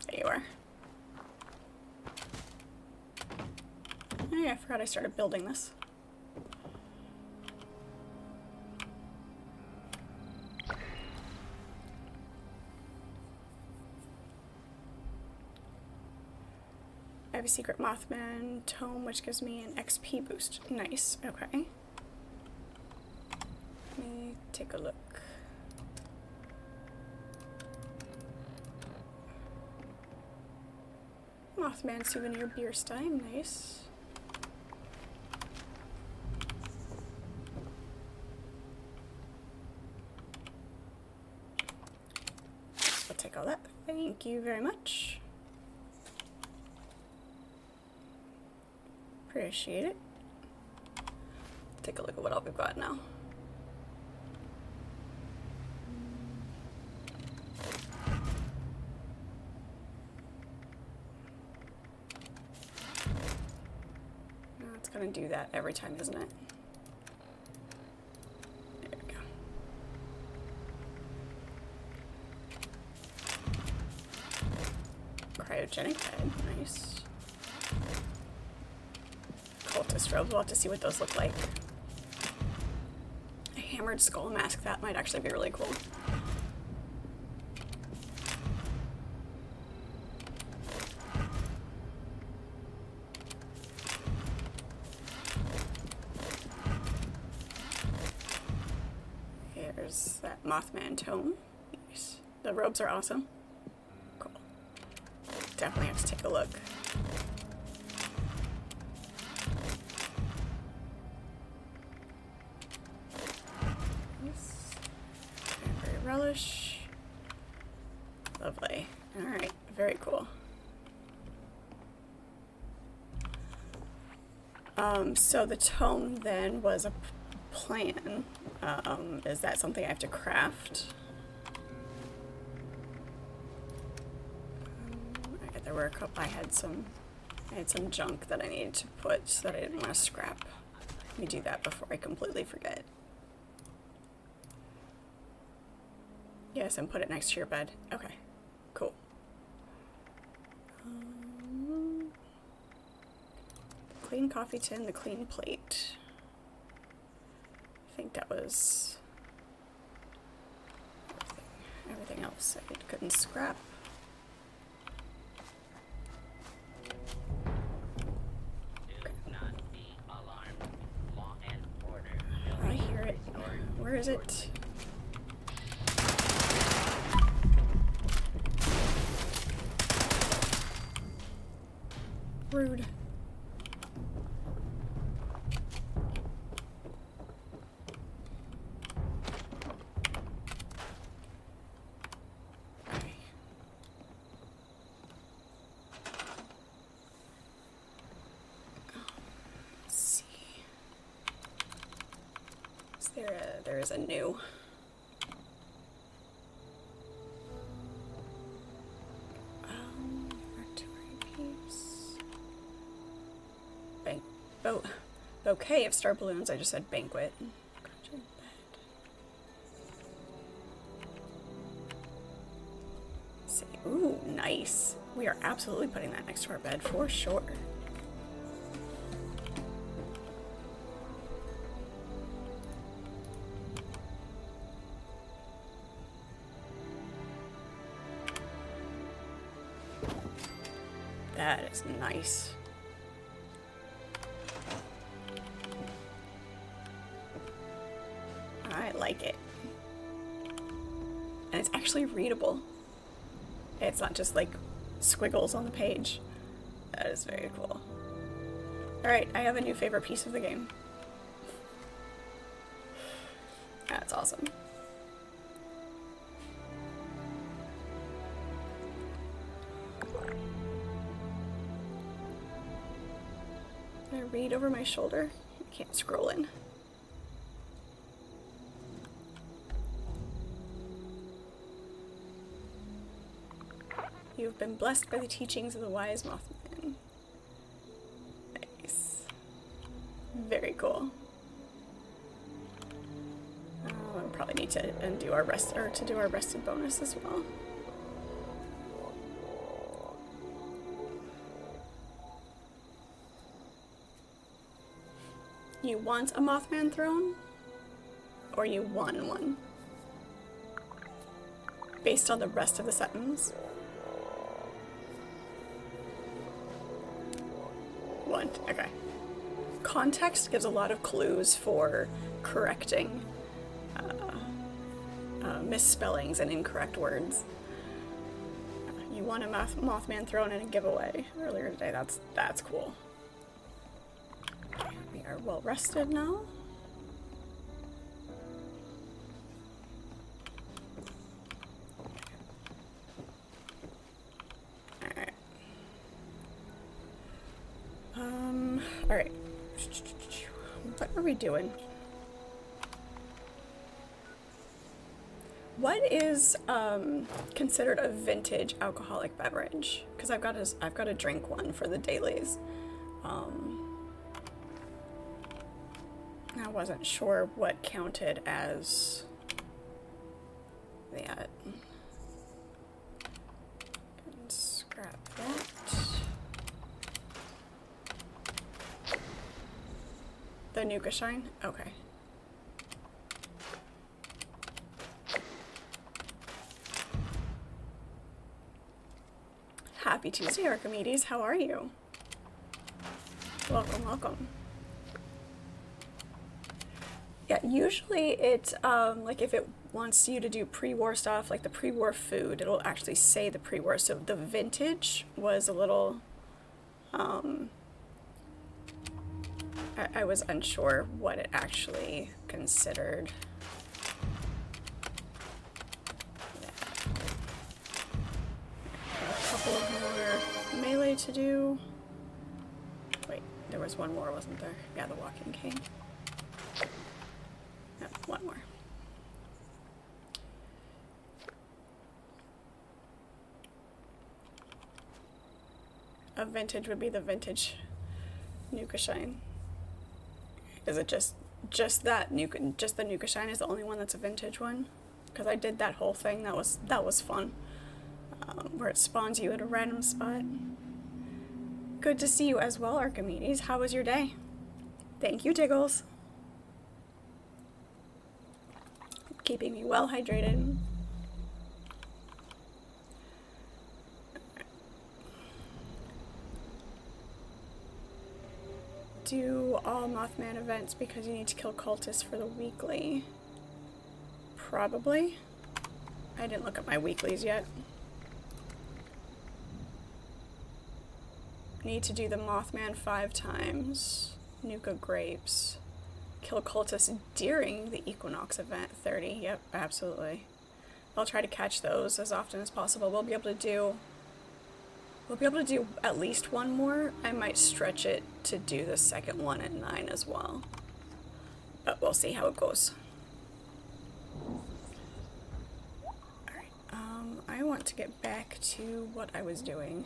There you are. Oh yeah, I forgot I started building this. I have a secret Mothman tome, which gives me an XP boost. Nice. Okay. Let me take a look. Mothman souvenir beer stein. Nice. I'll take all that. Thank you very much. Appreciate it. Take a look at what all we've got now. Oh, it's gonna do that every time, isn't it? There we go. Cryogenic bed, nice. Cultist robes, we'll have to see what those look like. A hammered skull mask, that might actually be really cool. Here's that Mothman tome. Nice. The robes are awesome. Cool. Definitely have to take a look. Relish. Lovely. Alright, very cool. So the tome then was a plan. Is that something I have to craft? There were a couple, I had some junk that I needed to put so that I didn't want to scrap. Let me do that before I completely forget. Yes, and put it next to your bed. Okay, cool. Clean coffee tin, the clean plate. I think that was everything else I couldn't scrap. I hear it. Where is it? Rude. Let's see. There is a new. Bouquet of star balloons. I just said banquet. See. Ooh, nice. We are absolutely putting that next to our bed for sure. That is nice. I like it. And it's actually readable. It's not just like squiggles on the page. That is very cool. Alright, I have a new favorite piece of the game. That's awesome. Can I read over my shoulder? Can't scroll in. You've been blessed by the teachings of the wise Mothman. Nice. Very cool. Oh, I probably need to undo our rest, or to do our rested bonus as well. You want a Mothman throne? Or you won one? Based on the rest of the sentence? Want, okay. Context gives a lot of clues for correcting misspellings and incorrect words. You won a Mothman throne in a giveaway earlier today. That's cool. We are well rested now. Alright. Alright. What are we doing? What is considered a vintage alcoholic beverage? Because I've got to drink one for the dailies. I wasn't sure what counted as that. Scrap that. The Nuka Shine? Okay. Happy Tuesday, Archimedes. How are you? Welcome, welcome. Yeah, usually it, like if it wants you to do pre-war stuff, like the pre-war food, it'll actually say the pre-war. So the vintage was a little, I was unsure what it actually considered. A couple more melee to do. Wait, there was one more, wasn't there? Yeah, the Walking King. No, one more. A vintage would be the vintage Nuka Shine. Is it just that Nuka, just the Nuka Shine is the only one that's a vintage one? Because I did that whole thing. That was fun. Where it spawns you at a random spot. Good to see you as well, Archimedes. How was your day? Thank you, Diggles. Keeping me well hydrated. Do all Mothman events because you need to kill cultists for the weekly. Probably. I didn't look at my weeklies yet. Need to do the Mothman 5 times. Nuka grapes. Kill cultists during the Equinox event 30. Yep, absolutely. I'll try to catch those as often as possible. We'll be able to do at least one more. I might stretch it to do the second one at 9 as well. But we'll see how it goes. Alright, I want to get back to what I was doing.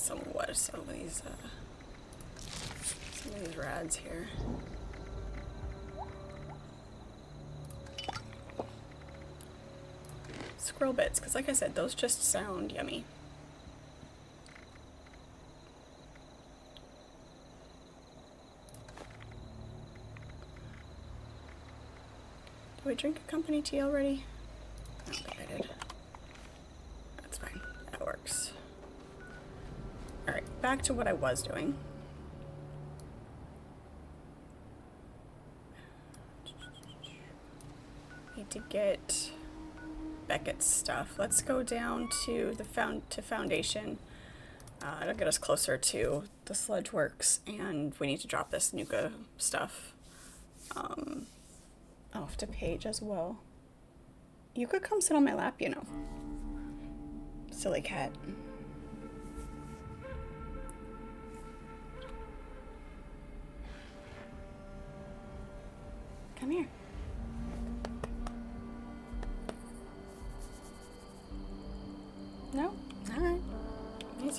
Some of these rads here. Squirrel bits, because like I said, those just sound yummy. Do I drink a company tea already? I don't think I did. That's fine. That works. Alright, back to what I was doing. Need to get Beckett's stuff. Let's go down to the foundation. It'll get us closer to the Sludge Works, and we need to drop this Nuka stuff off to Paige as well. You could come sit on my lap, you know. Silly cat.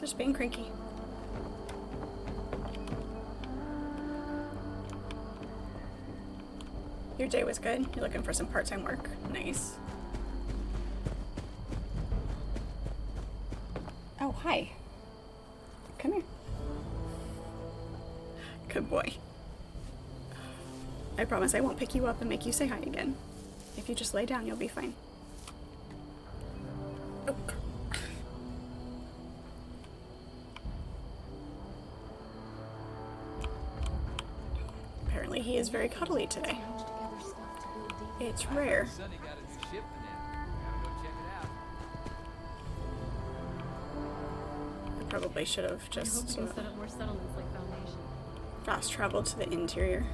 Just being cranky. Your day was good? You're looking for some part-time work? Nice. Oh, hi. Come here. Good boy. I promise I won't pick you up and make you say hi again. If you just lay down, you'll be fine. Oh. Apparently he is very cuddly today. It's rare. I probably should have just set up more settlements like Foundation. fast traveled to the interior.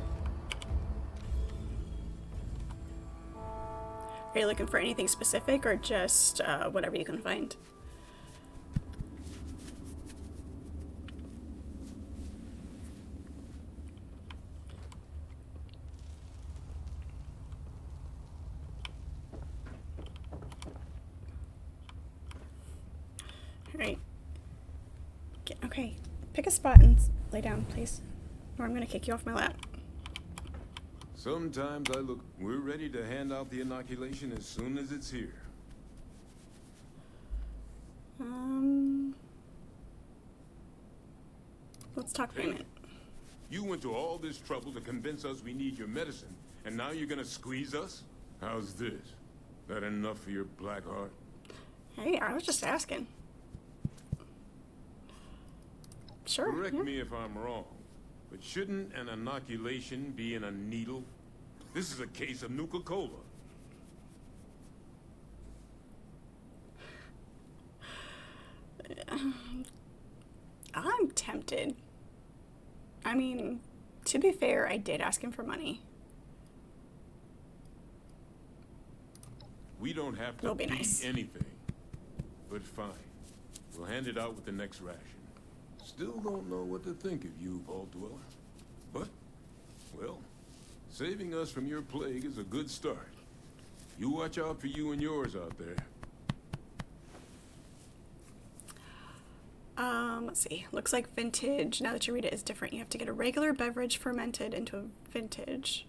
Are you looking for anything specific or just whatever you can find? Alright. Okay, pick a spot and lay down, please. Or I'm gonna kick you off my lap. Sometimes I look... We're ready to hand out the inoculation as soon as it's here. Let's talk payment. You went to all this trouble to convince us we need your medicine, and now you're gonna squeeze us? How's this? That enough for your black heart? Hey, I was just asking. Sure. Correct yeah. me if I'm wrong, but shouldn't an inoculation be in a needle? This is a case of Nuka-Cola. I'm tempted. I mean, to be fair, I did ask him for money. We don't have to be anything, but fine. We'll hand it out with the next ration. Still don't know what to think of you, Vault Dweller. But, well, saving us from your plague is a good start. You watch out for you and yours out there. Let's see. Looks like vintage. Now that you read it, is different. You have to get a regular beverage fermented into a vintage.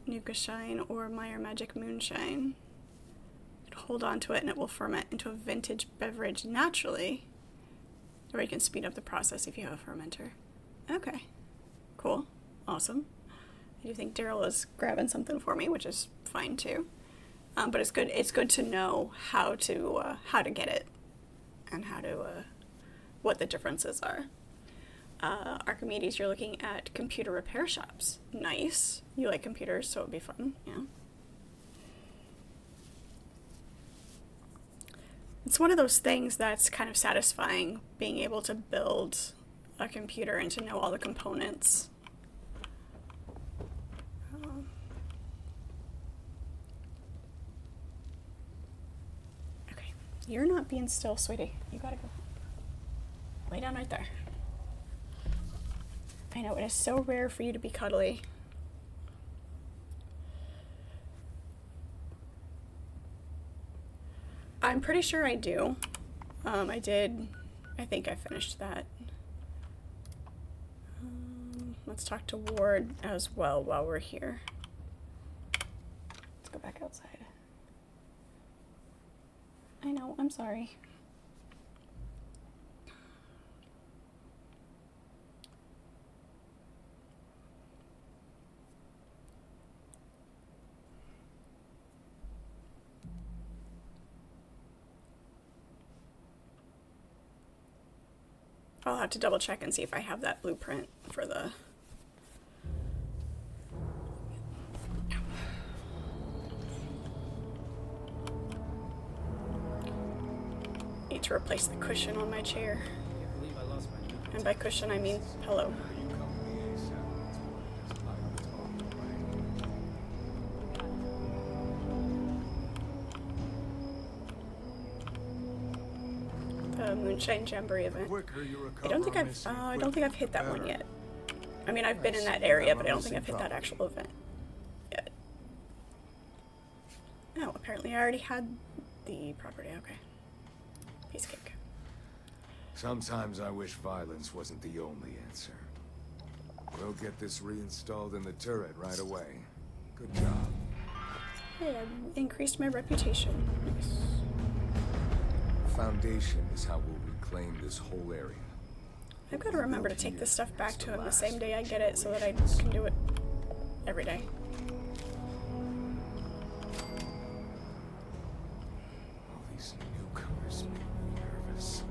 Nuka Shine or Meyer Magic Moonshine. Hold on to it and it will ferment into a vintage beverage naturally. Or you can speed up the process if you have a fermenter. Okay. Cool. Awesome. I do think Daryl is grabbing something for me, which is fine too. But it's good to know how to get it and how to what the differences are. Archimedes, you're looking at computer repair shops. Nice. You like computers, so it'd be fun. Yeah. It's one of those things that's kind of satisfying, being able to build a computer and to know all the components. Okay, you're not being still, sweetie. You gotta go. Lay down right there. I know, it is so rare for you to be cuddly. I'm pretty sure I do. I did. I think I finished that. Let's talk to Ward as well while we're here. Let's go back outside. I know, I'm sorry. I'll have to double check and see if I have that blueprint for the... Need to replace the cushion on my chair. And by cushion I mean pillow. Moonshine Jamboree event. I don't think I've hit that one yet. I mean, I've been in that area, but I don't think I've hit that actual event yet. Oh, apparently I already had the property. Okay. Piece of cake. Sometimes I wish violence wasn't the only answer. We'll get this reinstalled in the turret right away. Good job. Hey, I increased my reputation. Nice. Foundation is how we'll reclaim this whole area. I've got to remember to take this stuff back to him the same day I get it so that I can do it every day. All these newcomers make me nervous.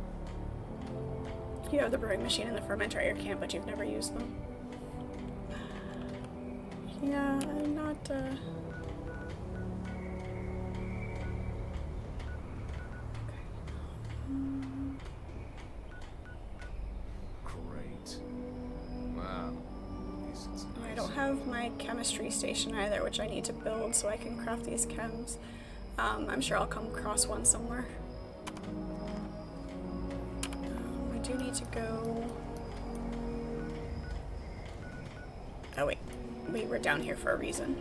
You have the brewing machine and the fermenter at your camp, but you've never used them. Yeah, I'm not, Great. Wow. I don't have my chemistry station either, which I need to build so I can craft these chems. I'm sure I'll come across one somewhere. I do need to go... Oh wait, we were down here for a reason.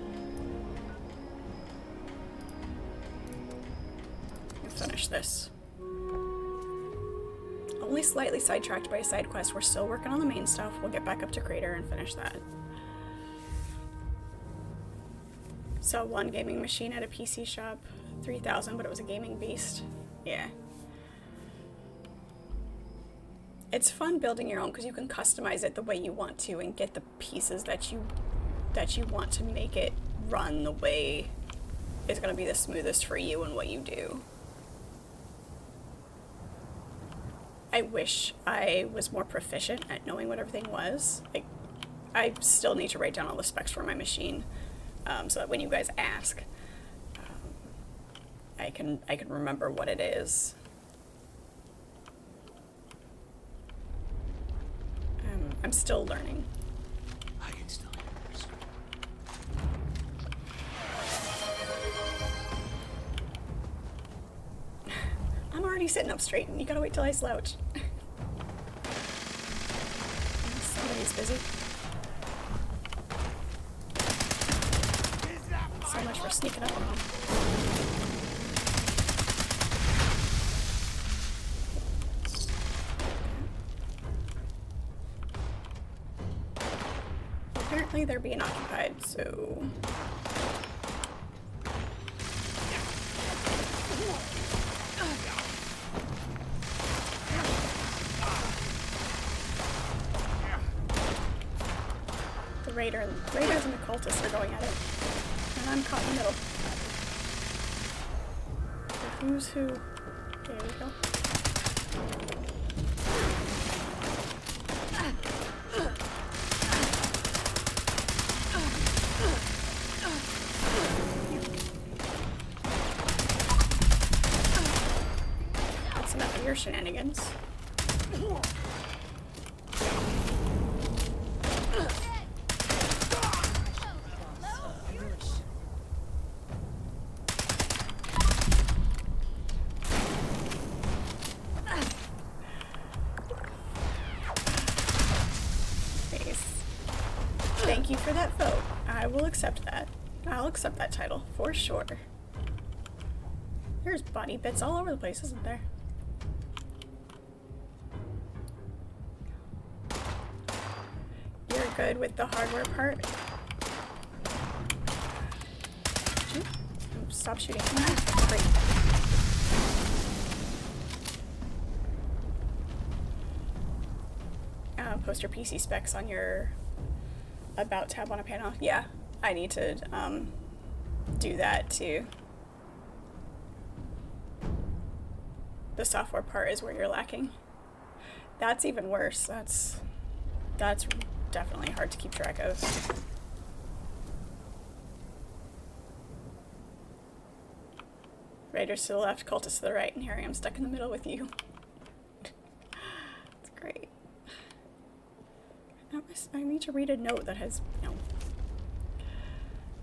Let's finish this. Only slightly sidetracked by a side quest. We're still working on the main stuff. We'll get back up to Crater and finish that. So one gaming machine at a PC shop, 3,000, but it was a gaming beast. Yeah. It's fun building your own because you can customize it the way you want to and get the pieces that you want to make it run the way is going to be the smoothest for you and what you do. I wish I was more proficient at knowing what everything was. Like, I still need to write down all the specs for my machine, so that when you guys ask, I can remember what it is. I'm still learning. I can still hear yours. I'm already sitting up straight, and you gotta wait till I slouch. Somebody's busy. So much for sneaking up on them. Apparently they're being occupied, so... The raiders and the cultists are going at it, and I'm caught in the middle. So who's who? There we go. That's enough of your shenanigans. Thank you for that vote. I will accept that. I'll accept that title, for sure. There's body bits all over the place, isn't there? You're good with the hardware part? Stop shooting. Great. Post your PC specs on your About tab on a panel. Yeah, I need to do that too. The software part is where you're lacking. That's even worse. That's definitely hard to keep track of. Raiders to the left, cultists to the right, and here I am stuck in the middle with you. It's great. I need to read a note that has, you know,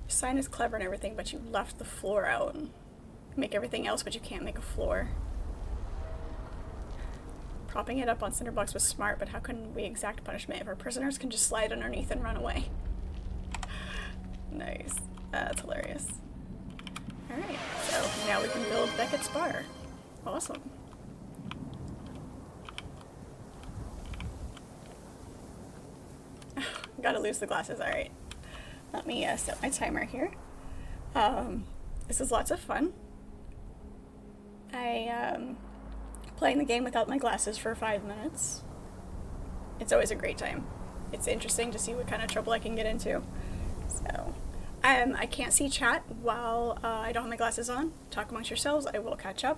sign is clever and everything, but you left the floor out. And make everything else, but you can't make a floor. Propping it up on cinder blocks was smart, but how can we exact punishment if our prisoners can just slide underneath and run away? Nice. That's hilarious. Alright, so now we can build Beckett's bar. Awesome. Gotta lose the glasses, alright. Let me set my timer here. This is lots of fun. Playing the game without my glasses for 5 minutes. It's always a great time. It's interesting to see what kind of trouble I can get into. So, I can't see chat while I don't have my glasses on. Talk amongst yourselves, I will catch up.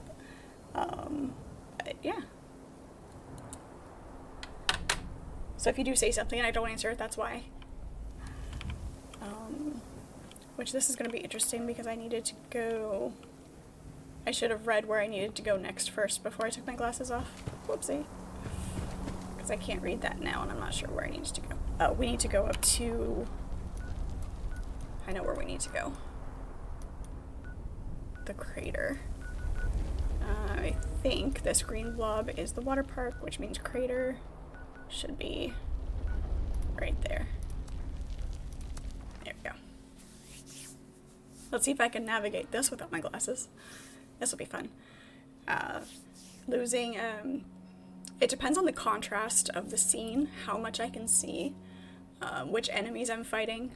Yeah. So if you do say something and I don't answer it, that's why. Which this is going to be interesting because I needed to go... I should have read where I needed to go next first before I took my glasses off. Whoopsie. Because I can't read that now and I'm not sure where I need to go. Oh, we need to go up to... I know where we need to go. The crater. I think this green blob is the water park, which means crater should be right there. There we go. Let's see if I can navigate this without my glasses. This will be fun. Losing, it depends on the contrast of the scene, how much I can see, which enemies I'm fighting.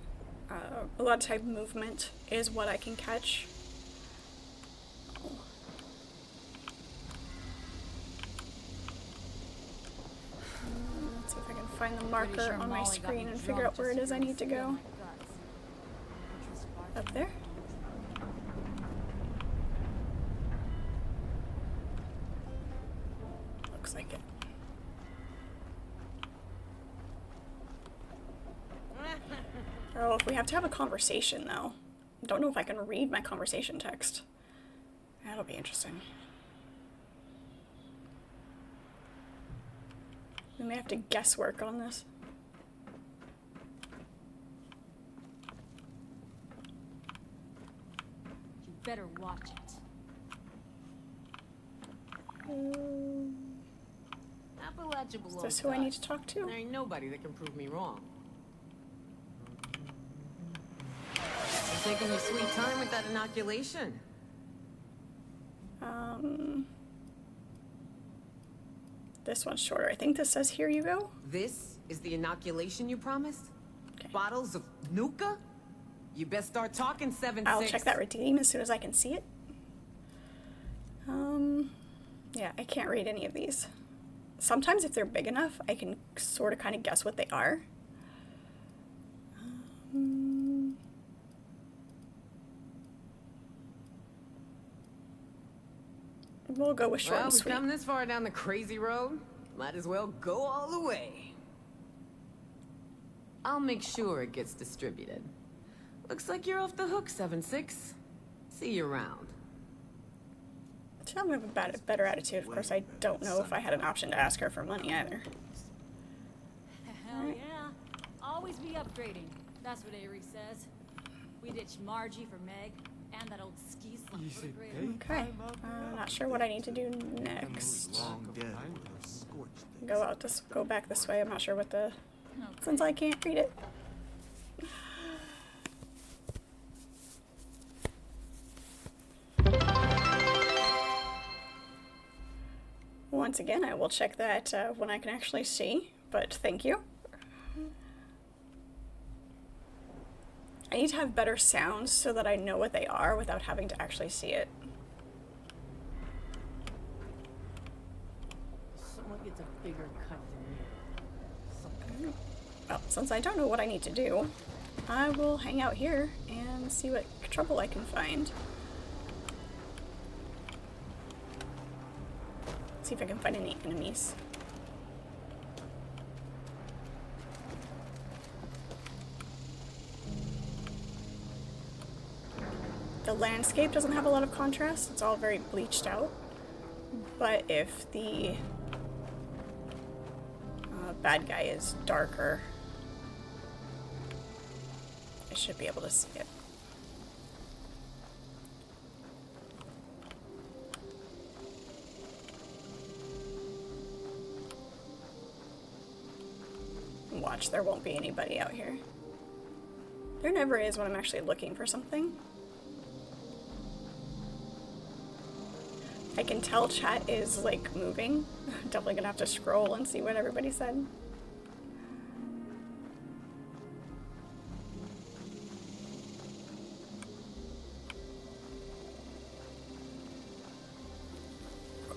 A lot of type movement is what I can catch. Let's see if I can find the marker on my screen and figure out where it is I need to go. Up there? Looks like it. Oh, if we have to have a conversation though. I don't know if I can read my conversation text. That'll be interesting. We may have to guesswork on this. You better watch it. Appalachia belongs Is this who I need to talk to? There ain't nobody that can prove me wrong. You taking your sweet time with that inoculation? This one's shorter. I think this says here you go. This is the inoculation you promised? Okay. Bottles of Nuka? You best start talking 7-6. I'll check that redeem as soon as I can see it. Yeah, I can't read any of these. Sometimes if they're big enough, I can sort of kind of guess what they are. We'll go with short and sweet. Well, we've come this far down the crazy road. Might as well go all the way. I'll make sure it gets distributed. Looks like you're off the hook, 7-6. See you around. I'm gonna have a better attitude. Of course, I don't know if I had an option to ask her for money either. Hell yeah. Always be upgrading. That's what Avery says. We ditched Margie for Meg, and that old ski slump for the greater. Okay. Not sure what I need to do next. Go back this way. I'm not sure what the... Since I can't read it. Once again, I will check that when I can actually see, but thank you. I need to have better sounds so that I know what they are without having to actually see it. Someone gets a bigger cut than me. Well, since I don't know what I need to do, I will hang out here and see what trouble I can find. See if I can find any enemies. The landscape doesn't have a lot of contrast. It's all very bleached out. But if the bad guy is darker, I should be able to see it. Watch, there won't be anybody out here. There never is when I'm actually looking for something. I can tell chat is like moving. Definitely gonna have to scroll and see what everybody said.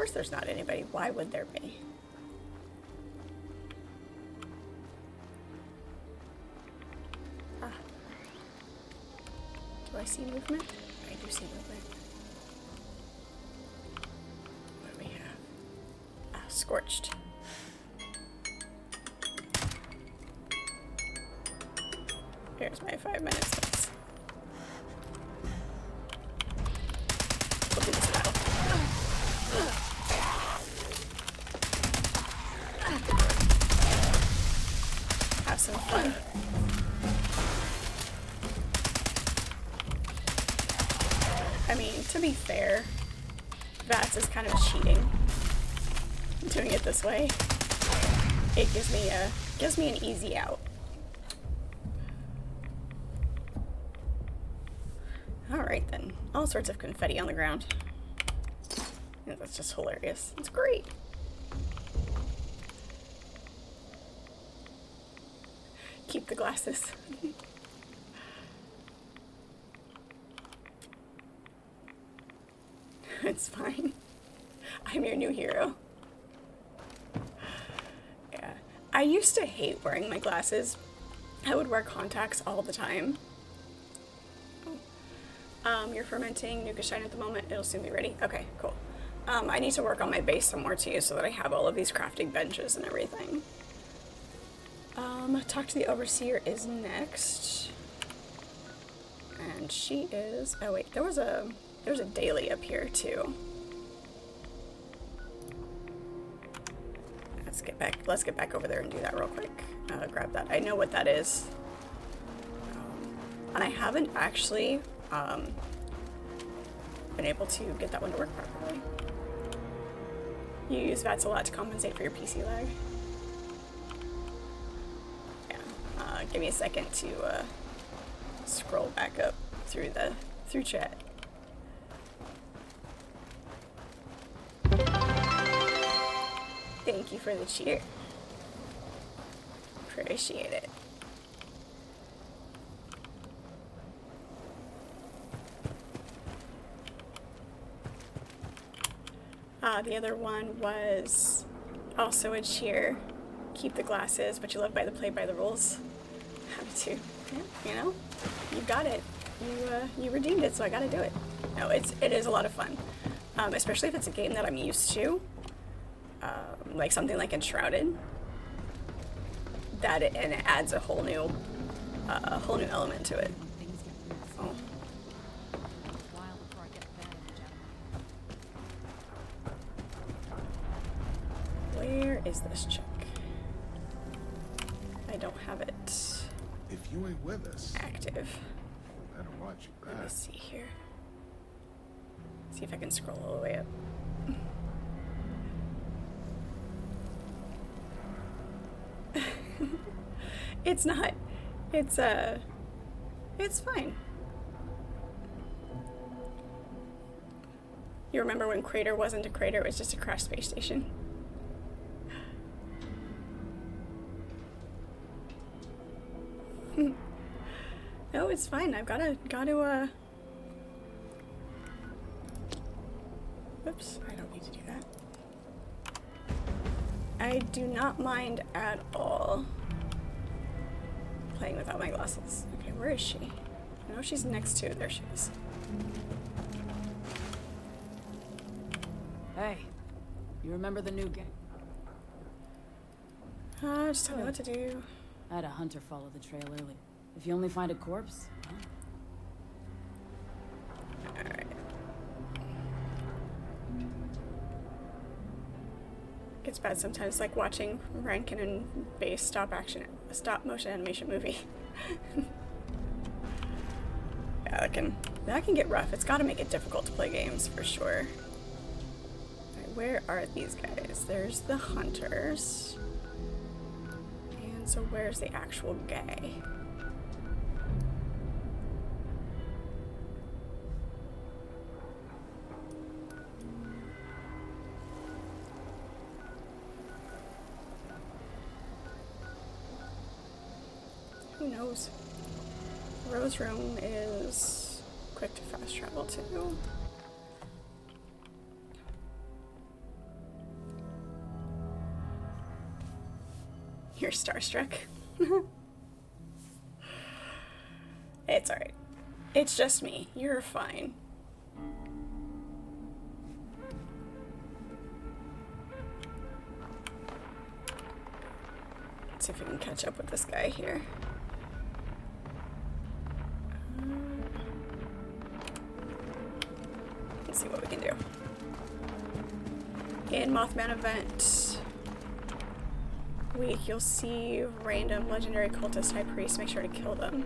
course there's not anybody. Why would there be? Ah. Do I see movement? I do see movement. What do we have? Ah, scorched. Here's my 5 minutes. We'll do this battle. Have some fun. I mean, to be fair, VATS is kind of cheating. Doing it this way. It gives me an easy out. Alright then. All sorts of confetti on the ground. Yeah, that's just hilarious. It's great. Keep the glasses. It's fine. I'm your new hero. Yeah. I used to hate wearing my glasses. I would wear contacts all the time. You're fermenting Nuka Shine at the moment. It'll soon be ready. Okay, cool. I need to work on my base some more too, so that I have all of these crafting benches and everything. Talk to the Overseer is next. And she is... Oh wait, there was a daily up here too. Let's get back over there and do that real quick. Grab that. I know what that is. And I haven't actually been able to get that one to work properly. You use VATS a lot to compensate for your PC lag. Yeah. Give me a second to scroll back up through chat. Thank you for the cheer. Appreciate it. The other one was also a cheer. Keep the glasses, but you live by the play by the rules. Happy to. Yeah, you know, you got it. You redeemed it, so I gotta do it. No, it is a lot of fun. Especially if it's a game that I'm used to. Like something like Enshrouded. And it adds a whole new element to it. Oh. Where is this chick? I don't have it. If you ain't with us, active. Better watch your back. Let me see here. See if I can scroll all the way up. It's not. It's fine. You remember when Crater wasn't a crater, it was just a crashed space station? No, it's fine. I've gotta, whoops, I don't need to do that. I do not mind at all playing without my glasses. Okay, where is she? I know she's next to, there she is. Hey, you remember the new game? Just tell me what to do. I had a hunter follow the trail earlier. If you only find a corpse, Alright. Gets bad sometimes, like watching Rankin and Base stop motion animation movie. Yeah, that can get rough. It's gotta make it difficult to play games for sure. Alright, where are these guys? There's the hunters. And so where's the actual guy? Who knows? Rose Room is quick to fast travel too. You're starstruck. It's alright. It's just me. You're fine. Let's see if we can catch up with this guy here. Let's see what we can do. In Mothman event week, you'll see random legendary cultist high priest. Make sure to kill them.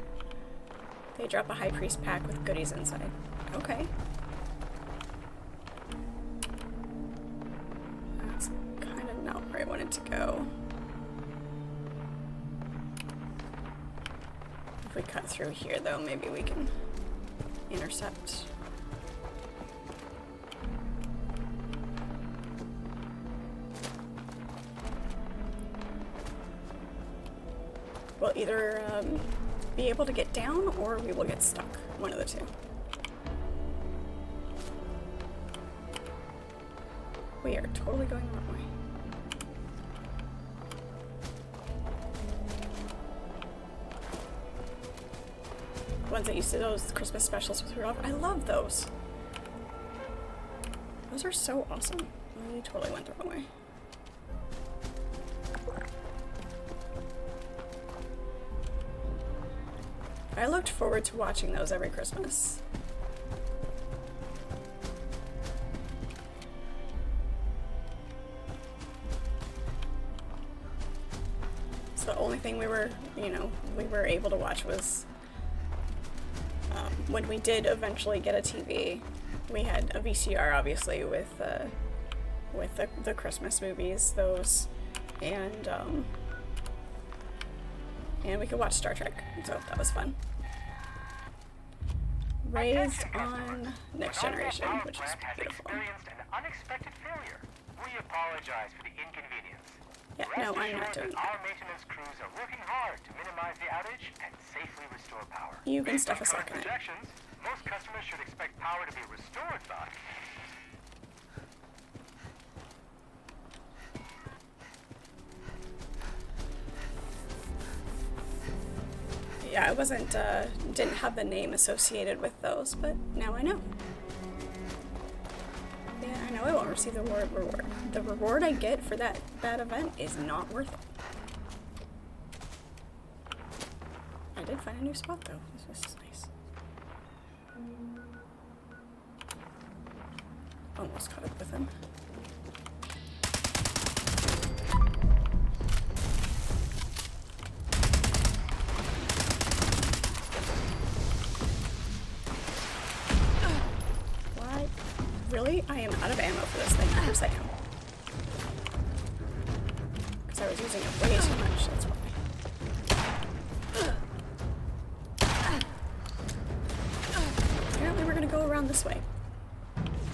They drop a high priest pack with goodies inside. Okay. That's kind of not where I wanted to go. If we cut through here, though, maybe we can intercept. We'll either be able to get down or we will get stuck. One of the two. We are totally going the wrong way. Ones that used to those Christmas specials with Rudolph. I love those. Those are so awesome. We totally went the wrong way. I looked forward to watching those every Christmas. So the only thing we were, we were able to watch was when we did eventually get a TV. We had a VCR, obviously, with the Christmas movies, those, and we could watch Star Trek, so that was fun. Raised on Next Generation, which is beautiful. Experienced an unexpected failure. We apologize for the inconvenience. Yeah, no, I'm not doing that. Our maintenance crews are working hard to minimize the outage and safely restore power. You can stuff a sock in it. Projections, most customers should expect power to be restored by. Yeah, I didn't have the name associated with those, but now I know. Yeah, I know I won't receive the reward. The reward I get for that event is not worth it. I did find a new spot though. This is nice. Almost caught up with him. Really? I am out of ammo for this thing. Of course I am. Because I was using it way too much, that's why. Apparently we're gonna go around this way.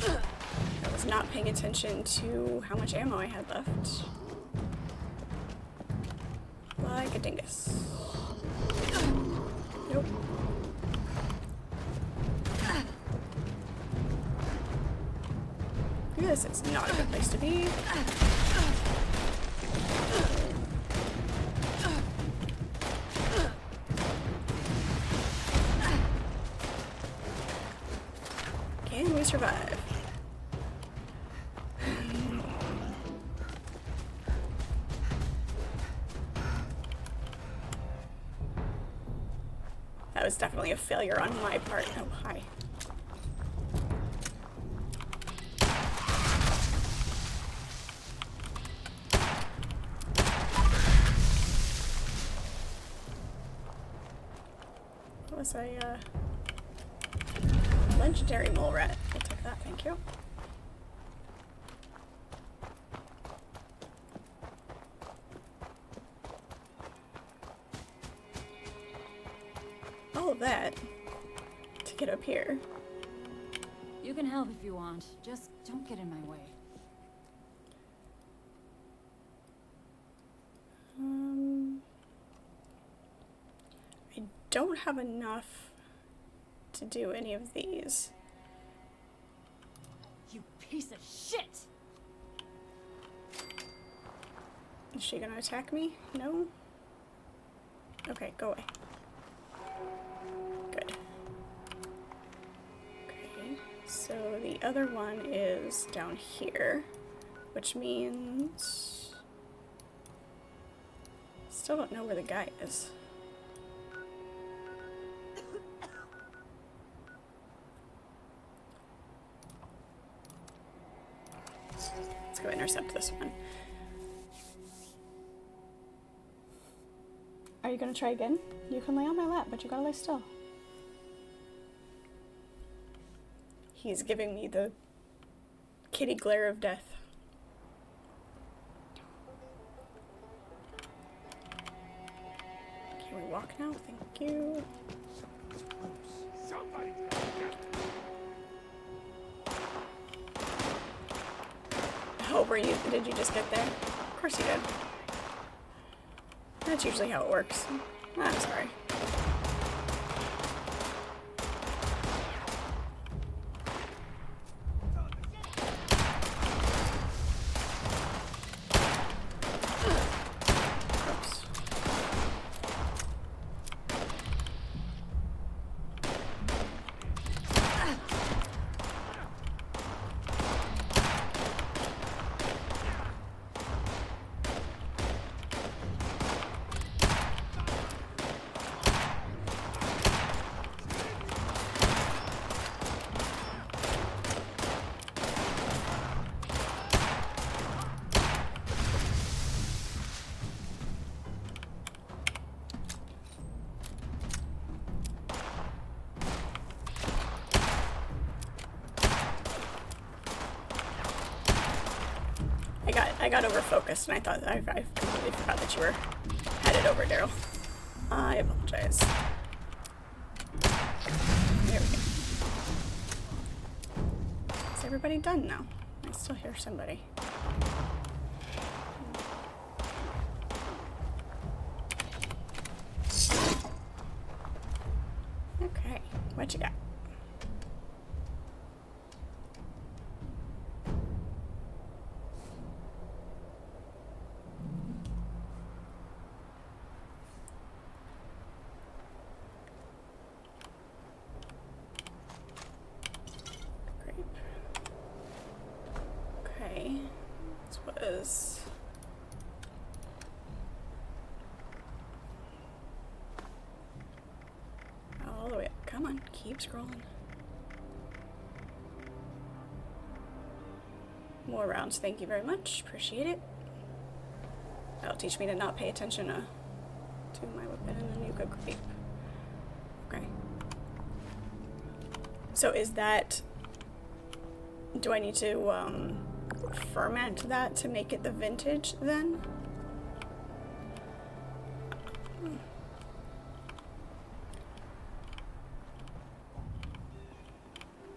I was not paying attention to how much ammo I had left. Like a dingus. Nope. This is not a good place to be. Can we survive? That was definitely a failure on my part. Oh, hi. Was a legendary mole rat. I'll take that, thank you. All of that to get up here. You can help if you want. Just don't get in my way. I don't have enough to do any of these. You piece of shit! Is she gonna attack me? No? Okay, go away. Good. Okay, so the other one is down here, which means... Still don't know where the guy is. Let's go intercept this one. Are you gonna try again? You can lay on my lap, but you gotta lay still. He's giving me the kitty glare of death. Can we walk now? Thank you. Oh, did you just get there? Of course you did. That's usually how it works. I'm sorry. I got over focused and I thought I completely forgot that you were headed over, Daryl. I apologize. There we go. Is everybody done now? I still hear somebody. Okay, what you got? All the way up. Come on, keep scrolling. More rounds, thank you very much. Appreciate it. That'll teach me to not pay attention to my weapon and the Nuka grape. Okay. So is that... Do I need to ferment that to make it the vintage then?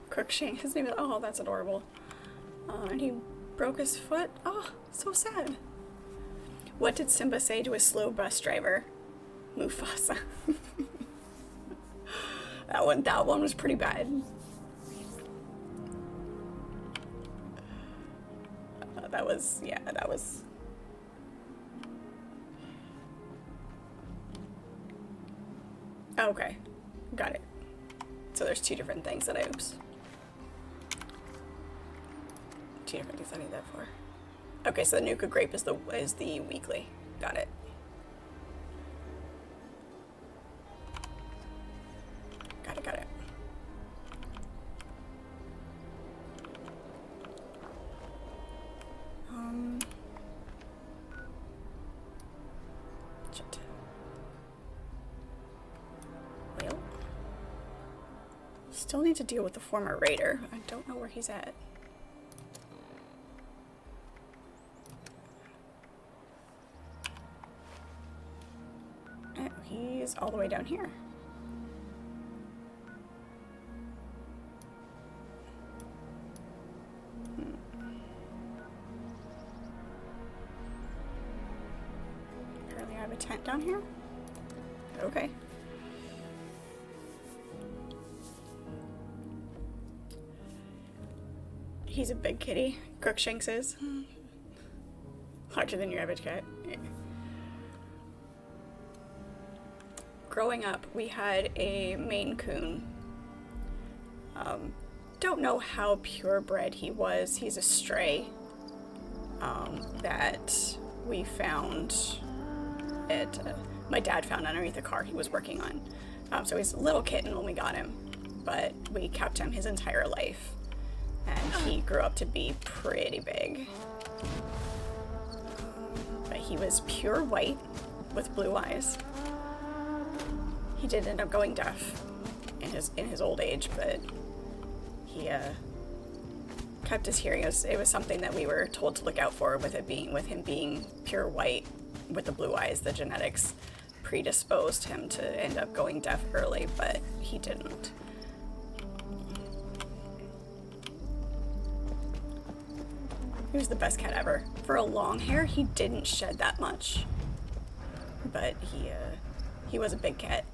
Crookshank, his name is... Oh, that's adorable. And he broke his foot. Oh, so sad. What did Simba say to a slow bus driver? Mufasa. That one was pretty bad. That was... Oh, okay. Got it. So there's two different things that I... Oops. Two different things I need that for. Okay, so the Nuka grape is the weekly. Got it. Got it. Shit. Well, still need to deal with the former raider. I don't know where he's at. He's all the way down here. Apparently I have a tent down here. Okay. He's a big kitty. Crookshanks is. Larger than your average cat. Growing up, we had a Maine Coon. Don't know how purebred he was. He's a stray that we found my dad found underneath a car he was working on. So he's a little kitten when we got him, but we kept him his entire life. And he grew up to be pretty big. But he was pure white with blue eyes. He did end up going deaf in his old age, but he kept his hearing. It was something that we were told to look out for with him being pure white with the blue eyes. The genetics predisposed him to end up going deaf early, but he didn't. He was the best cat ever. For a long hair, he didn't shed that much, but he was a big cat.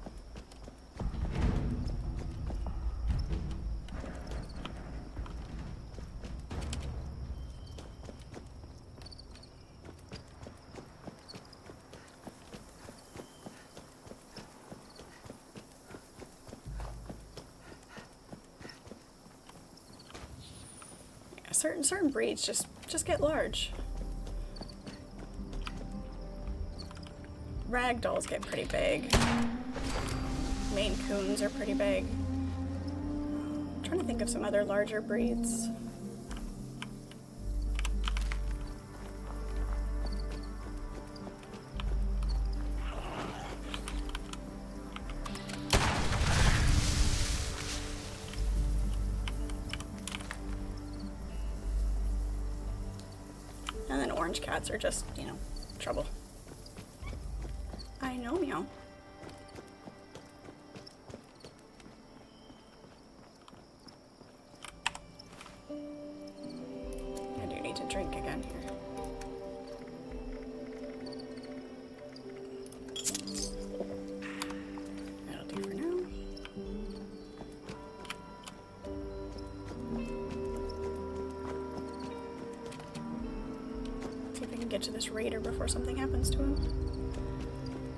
Certain breeds just get large. Ragdolls get pretty big. Maine Coons are pretty big. I'm trying to think of some other larger breeds. And then orange cats are just, trouble. I know, meow. I do need to drink again here. That'll do for now. See if I can get to this raider before something happens to him.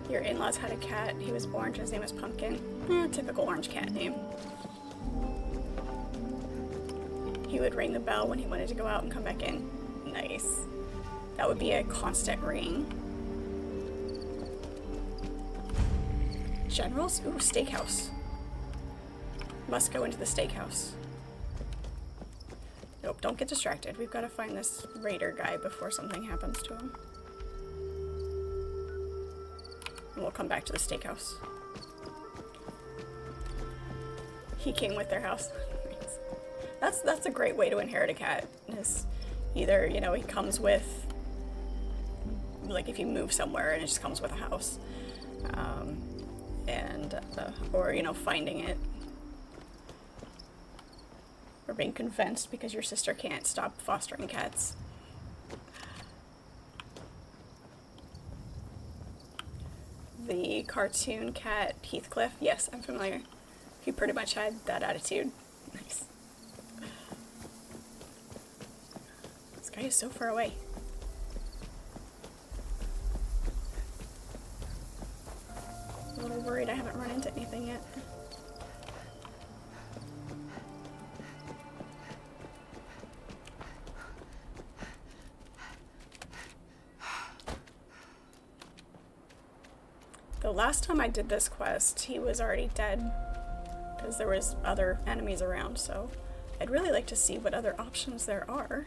Your in-laws had a cat. He was orange. His name was Pumpkin. Typical orange cat name. He would ring the bell when he wanted to go out and come back in. Nice. That would be a constant ring. Generals? Ooh, steakhouse. Must go into the steakhouse. Nope, don't get distracted. We've got to find this raider guy before something happens to him. And we'll come back to the steakhouse. He came with their house. That's a great way to inherit a cat. Is either, he comes with, like if you move somewhere and it just comes with a house. Or finding it. Or being convinced because your sister can't stop fostering cats. The cartoon cat Heathcliff, yes, I'm familiar. He pretty much had that attitude. Nice. This guy is so far away. A little worried I haven't run into anything yet. The last time I did this quest, he was already dead because there was other enemies around, so I'd really like to see what other options there are.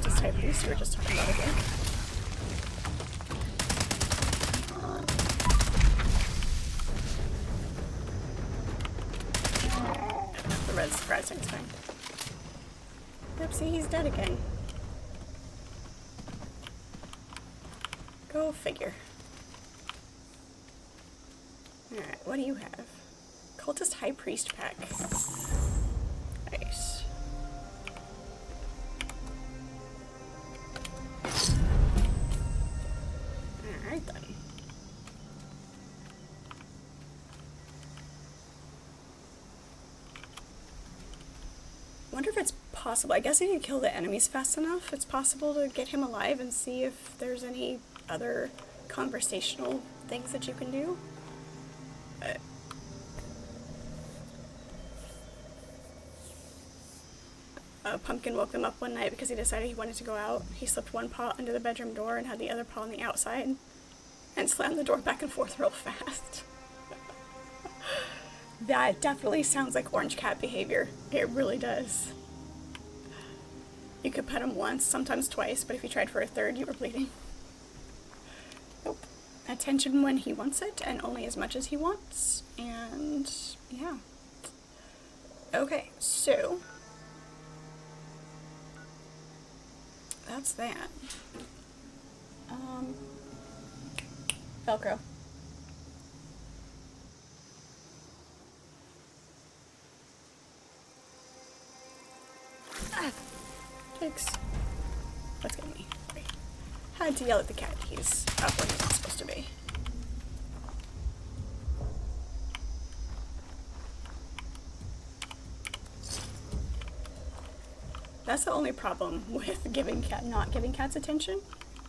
cultist type priest we were just talking about again. The red thing's fine. Yep, see, he's dead again. Go figure. Alright, what do you have? Cultist High Priest pack. Nice. Alright then. Wonder if it's possible. I guess if you kill the enemies fast enough, it's possible to get him alive and see if there's any other conversational things that you can do. But Pumpkin woke them up one night because he decided he wanted to go out. He slipped one paw under the bedroom door and had the other paw on the outside and slammed the door back and forth real fast. That definitely sounds like orange cat behavior. It really does. You could pet him once, sometimes twice, but if you tried for a third, you were bleeding. Nope. Attention when he wants it, and only as much as he wants. And yeah. Okay, so that's that. Velcro. Takes. What's getting me? Sorry. Had to yell at the cat. He's up where he's not supposed to be. That's the only problem with not giving cats attention,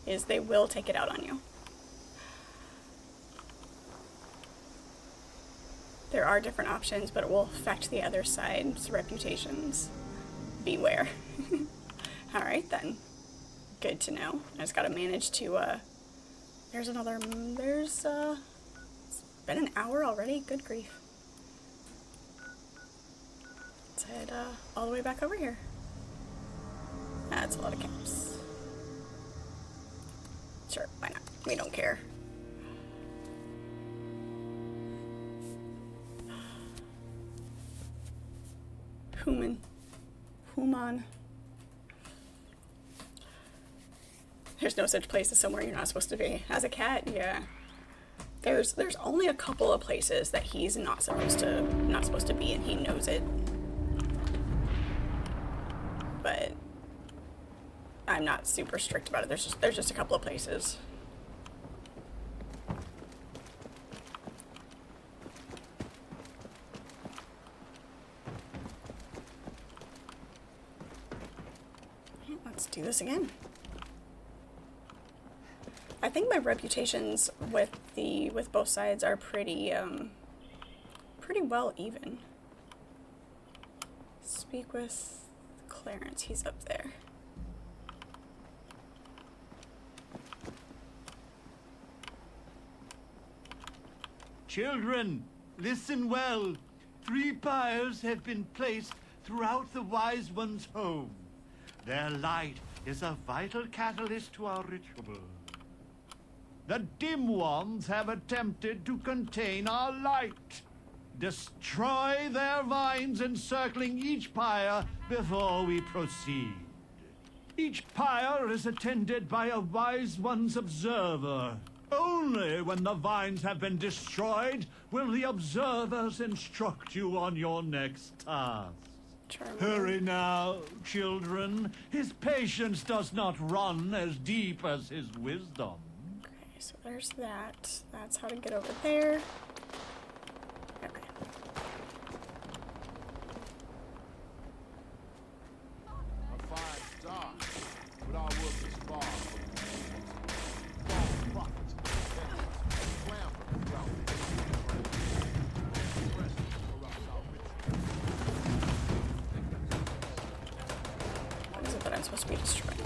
is they will take it out on you. There are different options, but it will affect the other side's reputations. Beware. Alright then. Good to know. I just gotta manage to, it's been an hour already? Good grief. Let's head, all the way back over here. That's a lot of camps. Sure, why not? We don't care. Human. There's no such place as somewhere you're not supposed to be. As a cat, yeah. There's only a couple of places that he's not supposed to be, and he knows it. But I'm not super strict about it. There's just a couple of places. Let's do this again. I think my reputations with both sides are pretty well even. Speak with Clarence. He's up there. Children, listen well. 3 pyres have been placed throughout the Wise One's home. Their light is a vital catalyst to our ritual. The dim ones have attempted to contain our light. Destroy their vines encircling each pyre before we proceed. Each pyre is attended by a Wise One's observer. Only when the vines have been destroyed will the observers instruct you on your next task. Hurry now, children. His patience does not run as deep as his wisdom. Okay, so there's that. That's how to get over there. Okay. A 5-star, but our work is far from What is it that I'm supposed to be destroying?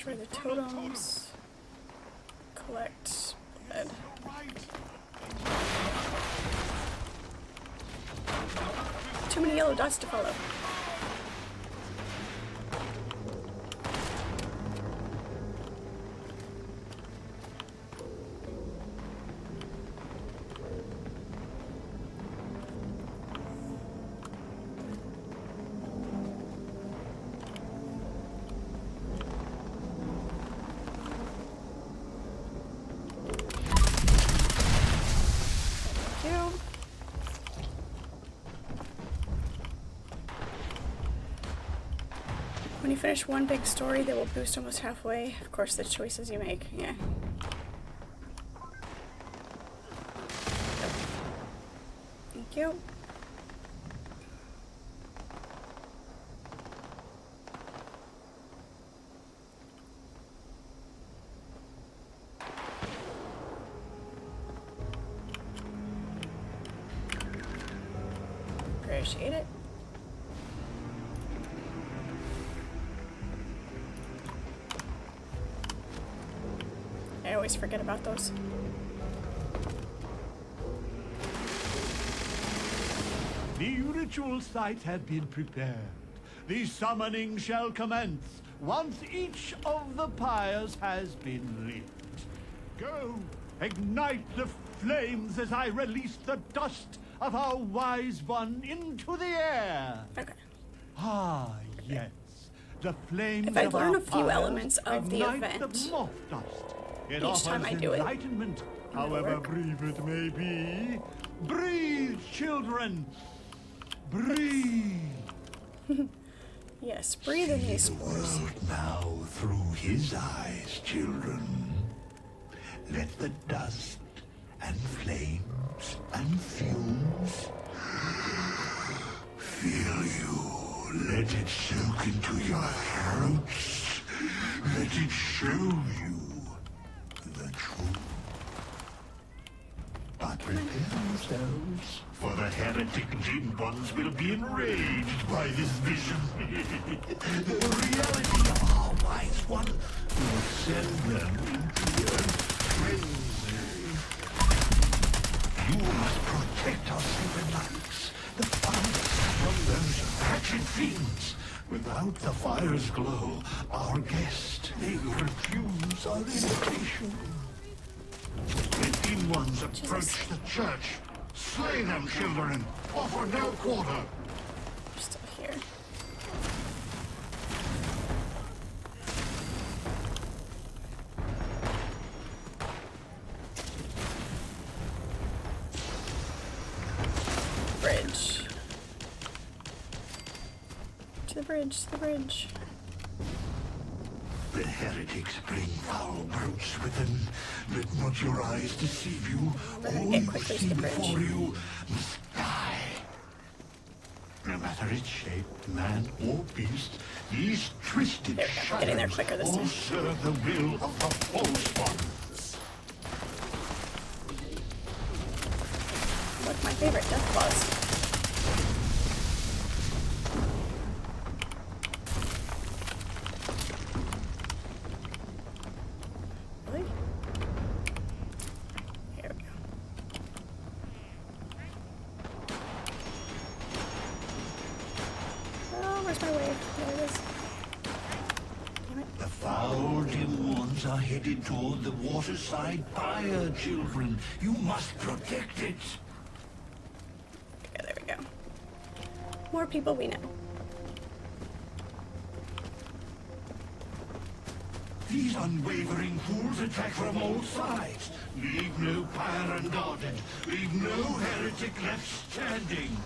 Destroy the totems. Collect blood. Too many yellow dots to follow. When you finish one big story, they will boost almost halfway. Of course, the choices you make, yeah. Thank you. Appreciate it. I always forget about those. The ritual site has been prepared. The summoning shall commence once each of the pyres has been lit. Go, ignite the flames as I release the dust of our wise one into the air. Okay. Ah, yes. The flames If I of learn our a few pyres elements of the ignite event, the moth dust. It each time I do it, enlightenment, however brief it may be. Breathe, children. Breathe. Yes, breathe in these spores. See the world now through his eyes, children. Let the dust and flames and fumes fill you. Let it soak into your throats. Let it show you the truth. But prepare yourselves, for the heretic Jinn ones will be enraged by this vision. The reality of our wise one will send them into a frenzy. You must protect our sacred lights, the fires from those wretched fiends. Without the fire's glow, our guest may refuse our invitation. The Jinn ones approach the church. Slay them, children. Offer no quarter. We're still here. Bridge. To the bridge, to the bridge. The heretics bring foul brutes with them. Let not your eyes deceive you. All you see before you must die. No matter its shape, man or beast, these twisted shadows all serve the will of the false ones. Look, my favorite, Death Claws. Headed toward the waterside pyre, children. You must protect it. Okay, there we go. More people we know. These unwavering fools attack from all sides. Leave no pyre unguarded. Leave no heretic left standing.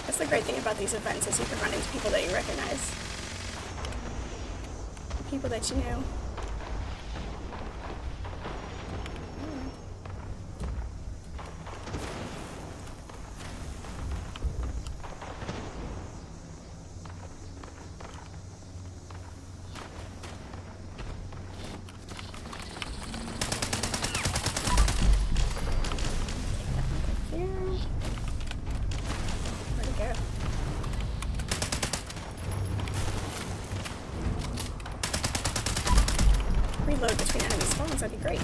That's the great thing about these events is you can run into people that you recognize. People that you know. reload between enemy spawns, that'd be great.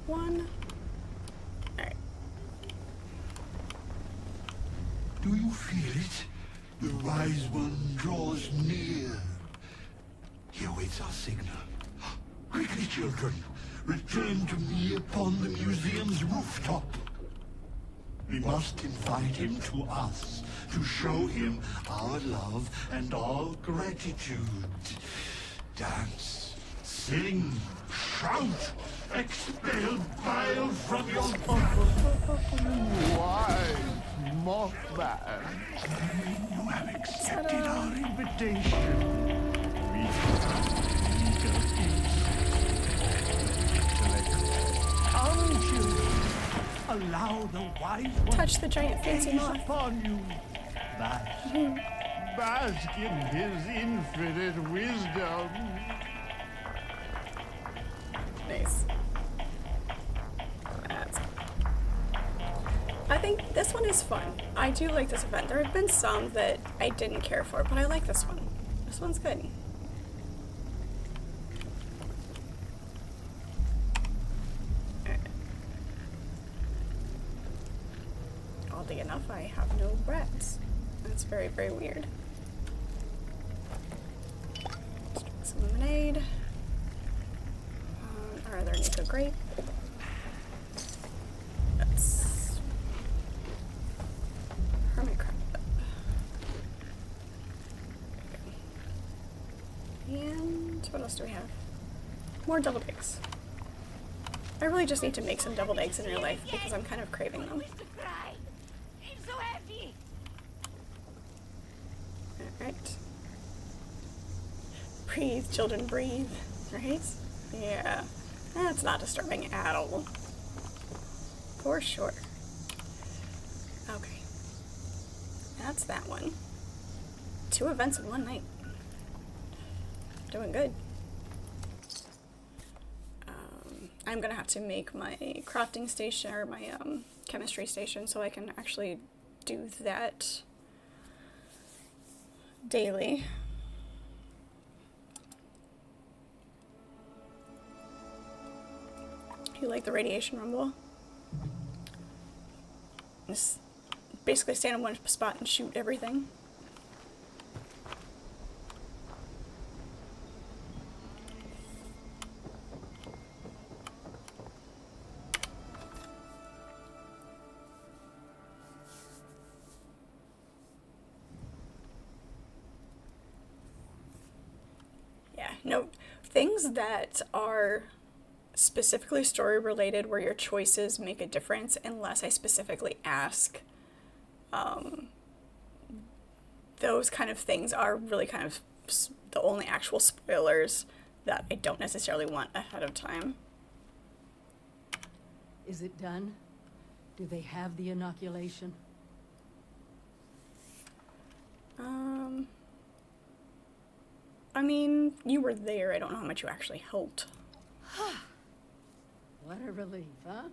One. Alright. Do you feel it? The Wise One draws near. He awaits our signal. Quickly, children. Return to me upon the museum's rooftop. We must invite him to us, to show him our love and our gratitude. Dance, sing, shout, expel bile from your Why, Mothman? You have accepted our invitation. We come, children. Allow the Wise One touch the giant fancy moth upon you. Bask in his infinite wisdom. Nice. I think this one is fun. I do like this event. There have been some that I didn't care for, but I like this one. This one's good. Oddly enough, I have no rats. That's very, very weird. Let's drink some lemonade. Our other Nika grape. That's hermit crab. And what else do we have? More deviled eggs. I really just need to make some deviled eggs in real life because I'm kind of craving them. Alright. Breathe, children, breathe. Right? Yeah. That's not disturbing at all. For sure. Okay. That's that one. 2 events in one night. Doing good. I'm gonna have to make my crafting station, or my chemistry station, so I can actually do that daily. You like the radiation rumble? Just basically stand in one spot and shoot everything. Yeah, no, things that are specifically story related where your choices make a difference, unless I specifically ask, those kind of things are really kind of the only actual spoilers that I don't necessarily want ahead of time. Is it done? Do they have the inoculation? I mean, you were there. I don't know how much you actually helped. What a relief, huh?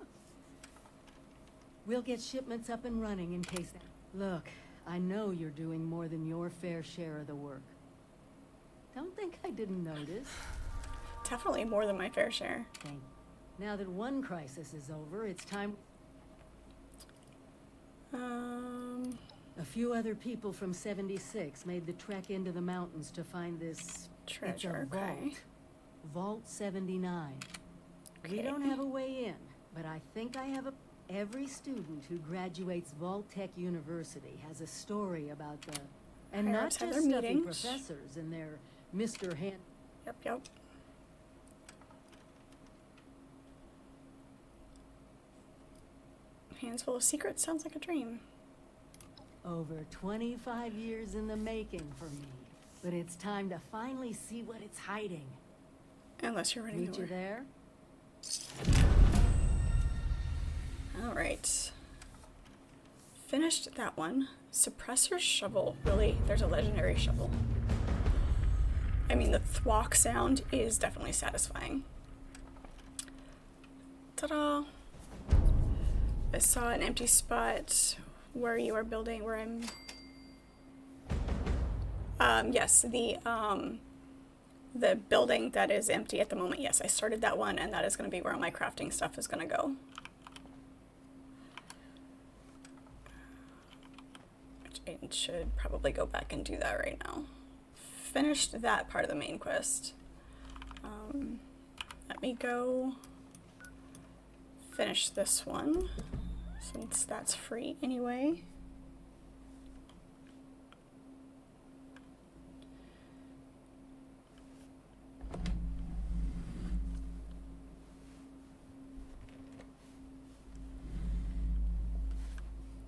We'll get shipments up and running in case... Look, I know you're doing more than your fair share of the work. Don't think I didn't notice. Definitely more than my fair share. Okay. Now that one crisis is over, it's time... A few other people from 76 made the trek into the mountains to find this... treasure, it's a vault. okay. Vault 79. We don't have a way in, but I think I have a... Every student who graduates Vault-Tec University has a story about the... And Higher not ups have just their stuffy meetings. professors and their Mr. Hand... Yep. Hands full of secrets sounds like a dream. Over 25 years in the making for me. But it's time to finally see what it's hiding. Unless you're running Meet you there? Alright. Finished that one. Suppressor shovel. Really? There's a legendary shovel. I mean, the thwack sound is definitely satisfying. Ta-da! I saw an empty spot where you are building, where I'm... yes, the building that is empty at the moment. Yes, I started that one, and that is going to be where all my crafting stuff is going to go. Which I should probably go back and do that right now. Finished that part of the main quest. Let me go finish this one, since that's free anyway.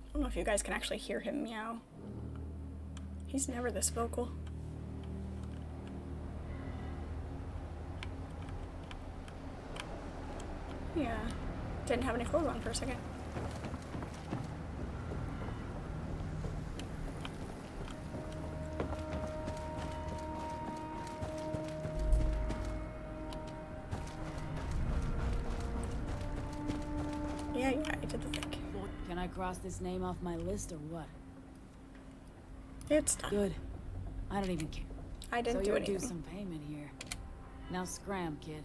I don't know if you guys can actually hear him meow. He's never this vocal. Yeah, didn't have any clothes on for a second. Yeah, I did the thing. Can I cross this name off my list or what? It's done. Good. I don't even care. I didn't so do you'll anything. do some payment here. Now scram, kid.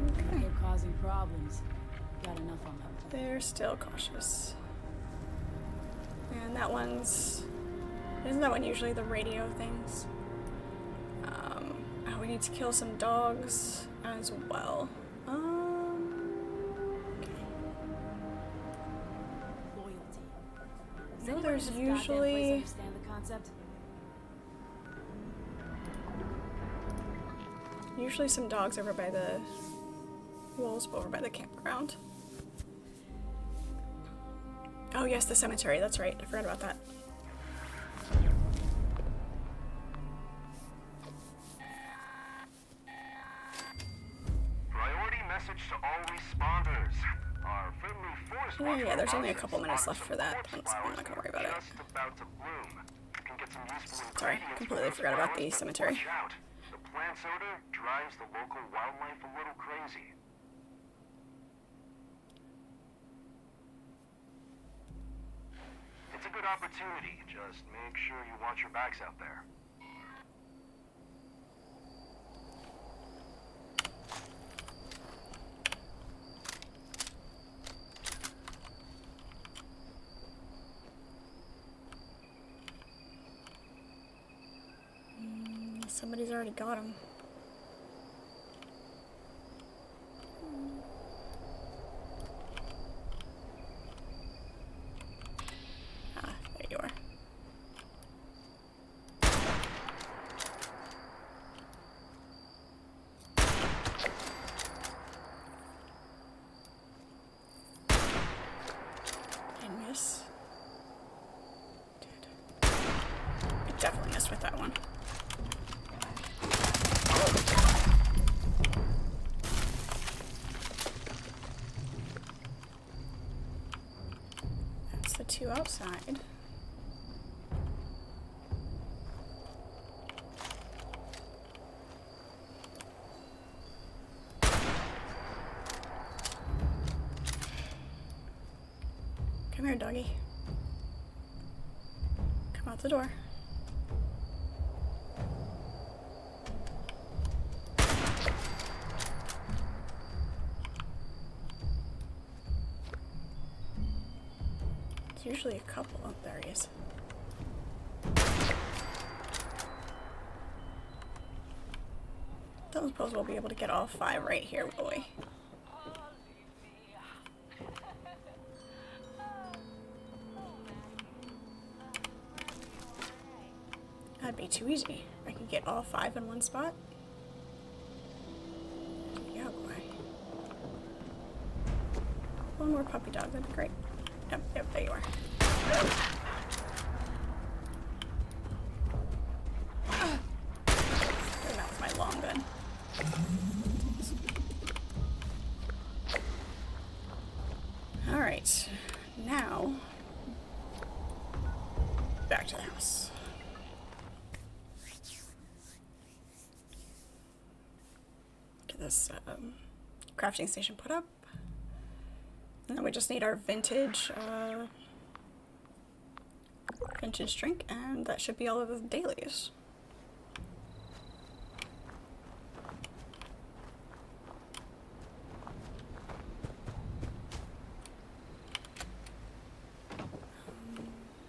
Okay. They're causing problems. Got enough on them. They're still cautious. And that one's... Isn't that one usually the radio things? Oh, we need to kill some dogs as well. Okay. Loyalty. I know there's usually... Understand the concept? Usually some dogs over by the wolves, over by the campground. Oh yes, the cemetery, that's right. I forgot about that. Priority message to all responders. Our friendly forest Yeah, there's only a couple minutes left for that. I'm not gonna worry about it. just about to bloom. You can get some useful Sorry, ingredients completely for forgot about the flowers, but cemetery. watch out. The plant's odor drives the local wildlife a little crazy. It's a good opportunity. Just make sure you watch your backs out there. Somebody's already got him. Ah, there you are. I miss. Dude. I definitely missed with that one. That's the two outside. Come here, doggy. Come out the door. It's usually a couple. Oh, there he is. Don't suppose we'll be able to get all 5 right here, will we? That'd be too easy. I could get all 5 in one spot. Yeah, boy. One more puppy dog, that'd be great. Yep, there you are. That was my long gun. Alright, now back to the house. Get this crafting station put up. And then we just need our vintage drink, and that should be all of the dailies.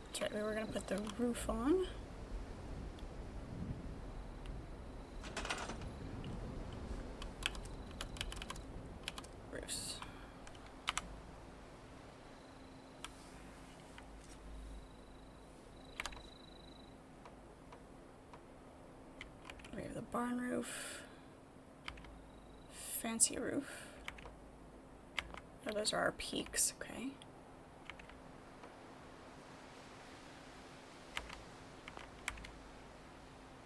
That's right, we were gonna put the roof on. Roofs. We have the barn roof. Fancy roof. Oh, those are our peaks, okay.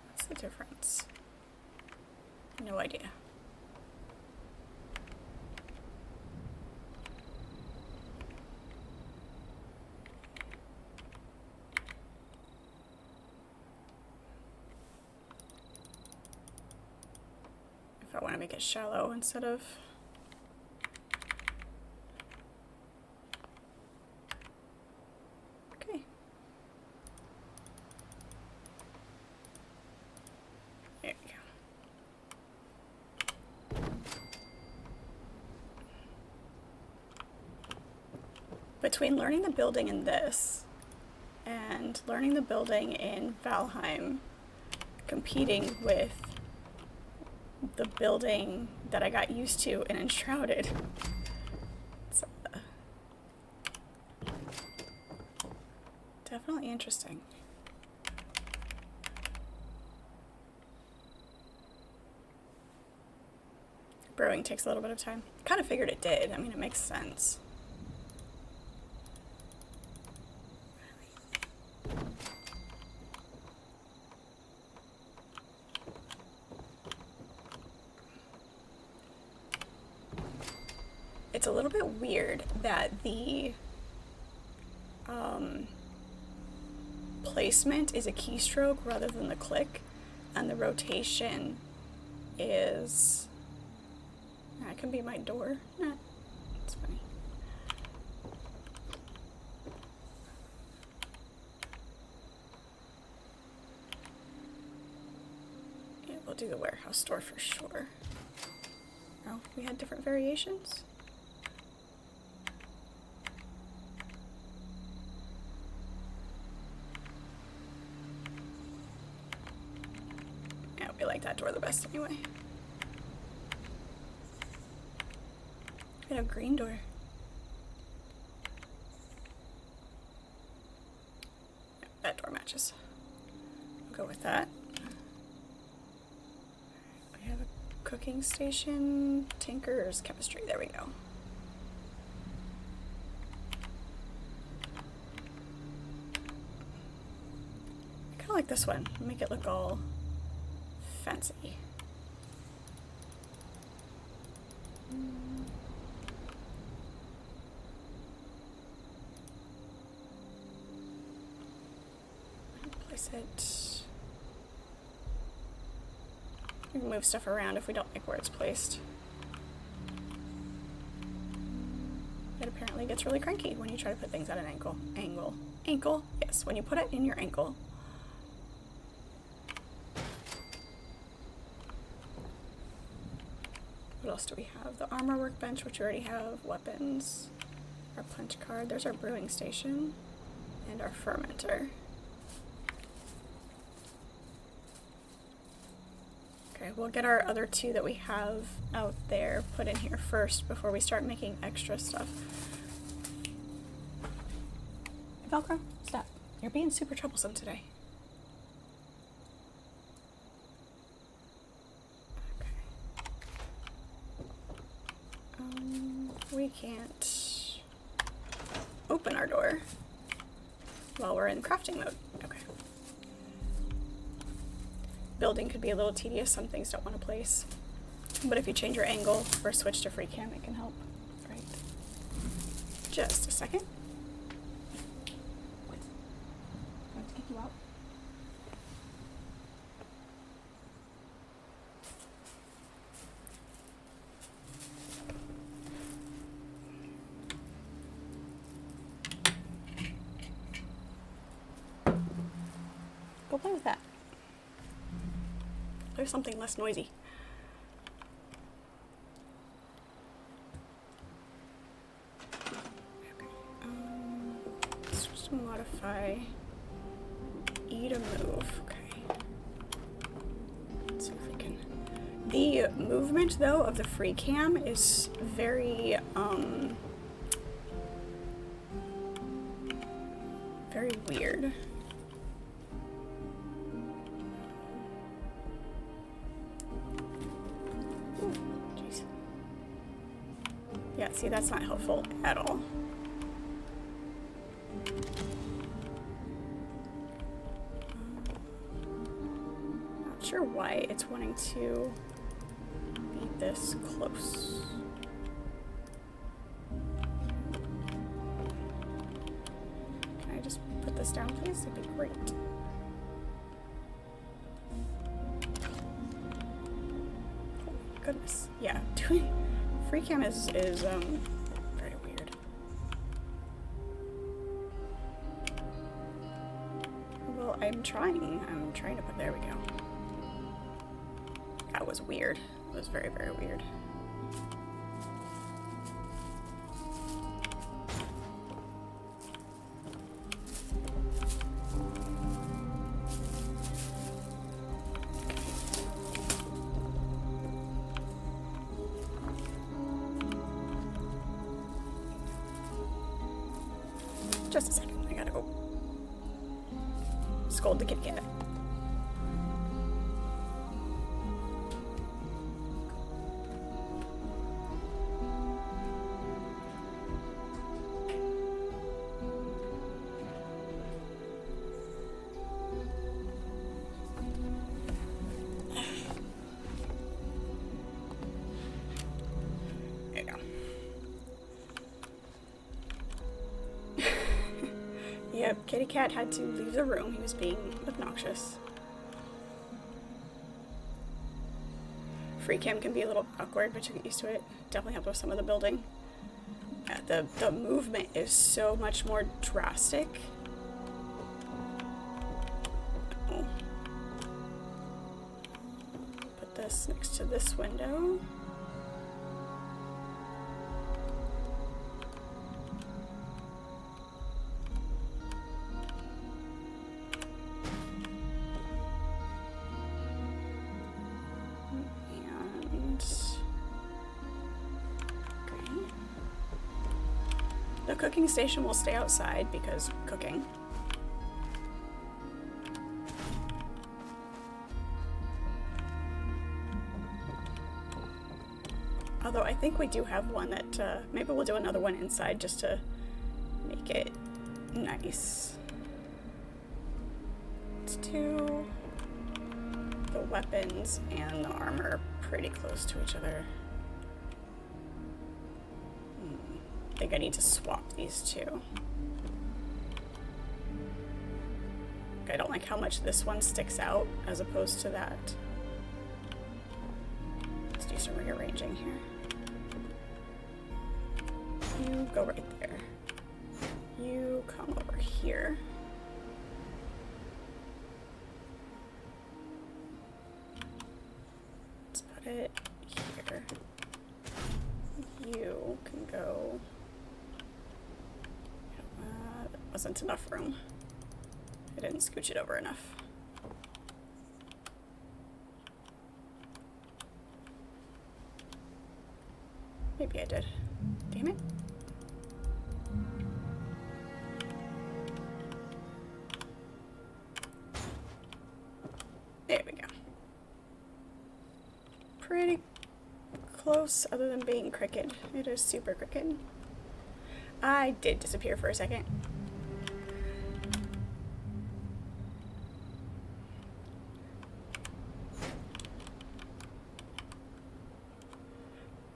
What's the difference? No idea. If I want to make it shallow instead of... Okay. There we go. Between learning the building in this and learning the building in Valheim, competing with the building that I got used to in Enshrouded, it's definitely interesting. Brewing takes a little bit of time. Kind of figured it did. I mean, it makes sense. It's a little bit weird that the placement is a keystroke rather than the click, and the rotation is... That can be my door. Nah, it's funny. Yeah, we'll do the warehouse store for sure. Oh, we had different variations? Yeah, we like that door the best anyway. We got a green door. Yeah, that door matches. We'll go with that. We have a cooking station, Tinker's chemistry. There we go. I kind of like this one. Make it look all fancy. Place it. We can move stuff around if we don't like where it's placed. It apparently gets really cranky when you try to put things at an angle. Ankle? Yes, when you put it in your ankle. What else do we have? The armor workbench, which we already have. Weapons. Our punch card. There's our brewing station. And our fermenter. Okay, we'll get our other two that we have out there put in here first before we start making extra stuff. Velcro, stop. You're being super troublesome today. We can't open our door while we're in crafting mode. Okay. Building could be a little tedious. Some things don't want to place. But if you change your angle or switch to free cam, it can help. Right. Just a second. What? Do I have to kick you out? Go play with that. There's something less noisy. Let's just modify E to move. Okay. Let's see if we can. The movement, though, of the free cam is very, very weird. Jeez. Yeah, see, that's not helpful at all. Not sure why it's wanting to be this close. Can I just put this down, please? That'd be great. Goodness. Yeah, doing free cam is very weird. Well, I'm trying to put, there we go. That was weird. It was very, very weird. Just a second, I gotta go scold the kitty cat. There you go. Yep, kitty cat had to leave the room. He was being obnoxious. Free cam can be a little awkward, but you get used to it. Definitely helped with some of the building. Yeah, the movement is so much more drastic. Oh. Put this next to this window. The cooking station will stay outside because cooking. Although I think we do have one that, maybe we'll do another one inside just to make it nice. Let's do the weapons and the armor pretty close to each other. I think I need to swap these two. I don't like how much this one sticks out as opposed to that. Let's do some rearranging here. You go right there. You come over here. Let's put it here. You can go. That wasn't enough room. I didn't scooch it over enough. Maybe I did. Damn it. There we go. Pretty close other than being crooked. It is super crooked. I did disappear for a second.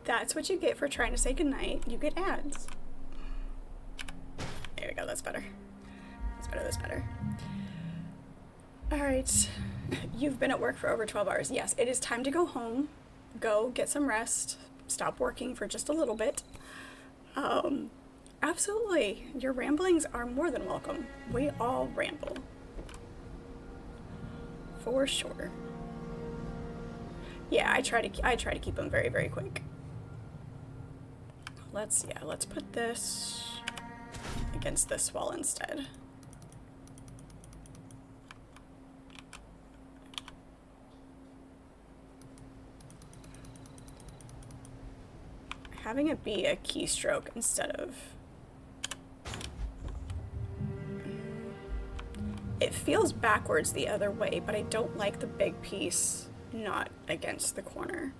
That's what you get for trying to say goodnight. You get ads. There we go, that's better. That's better, that's better. Alright. You've been at work for over 12 hours. Yes, it is time to go home. Go get some rest. Stop working for just a little bit. Absolutely. Your ramblings are more than welcome. We all ramble. For sure. Yeah, I try to keep them very, very quick. Let's put this against this wall instead. Having it be a keystroke instead of... It feels backwards the other way, but I don't like the big piece not against the corner.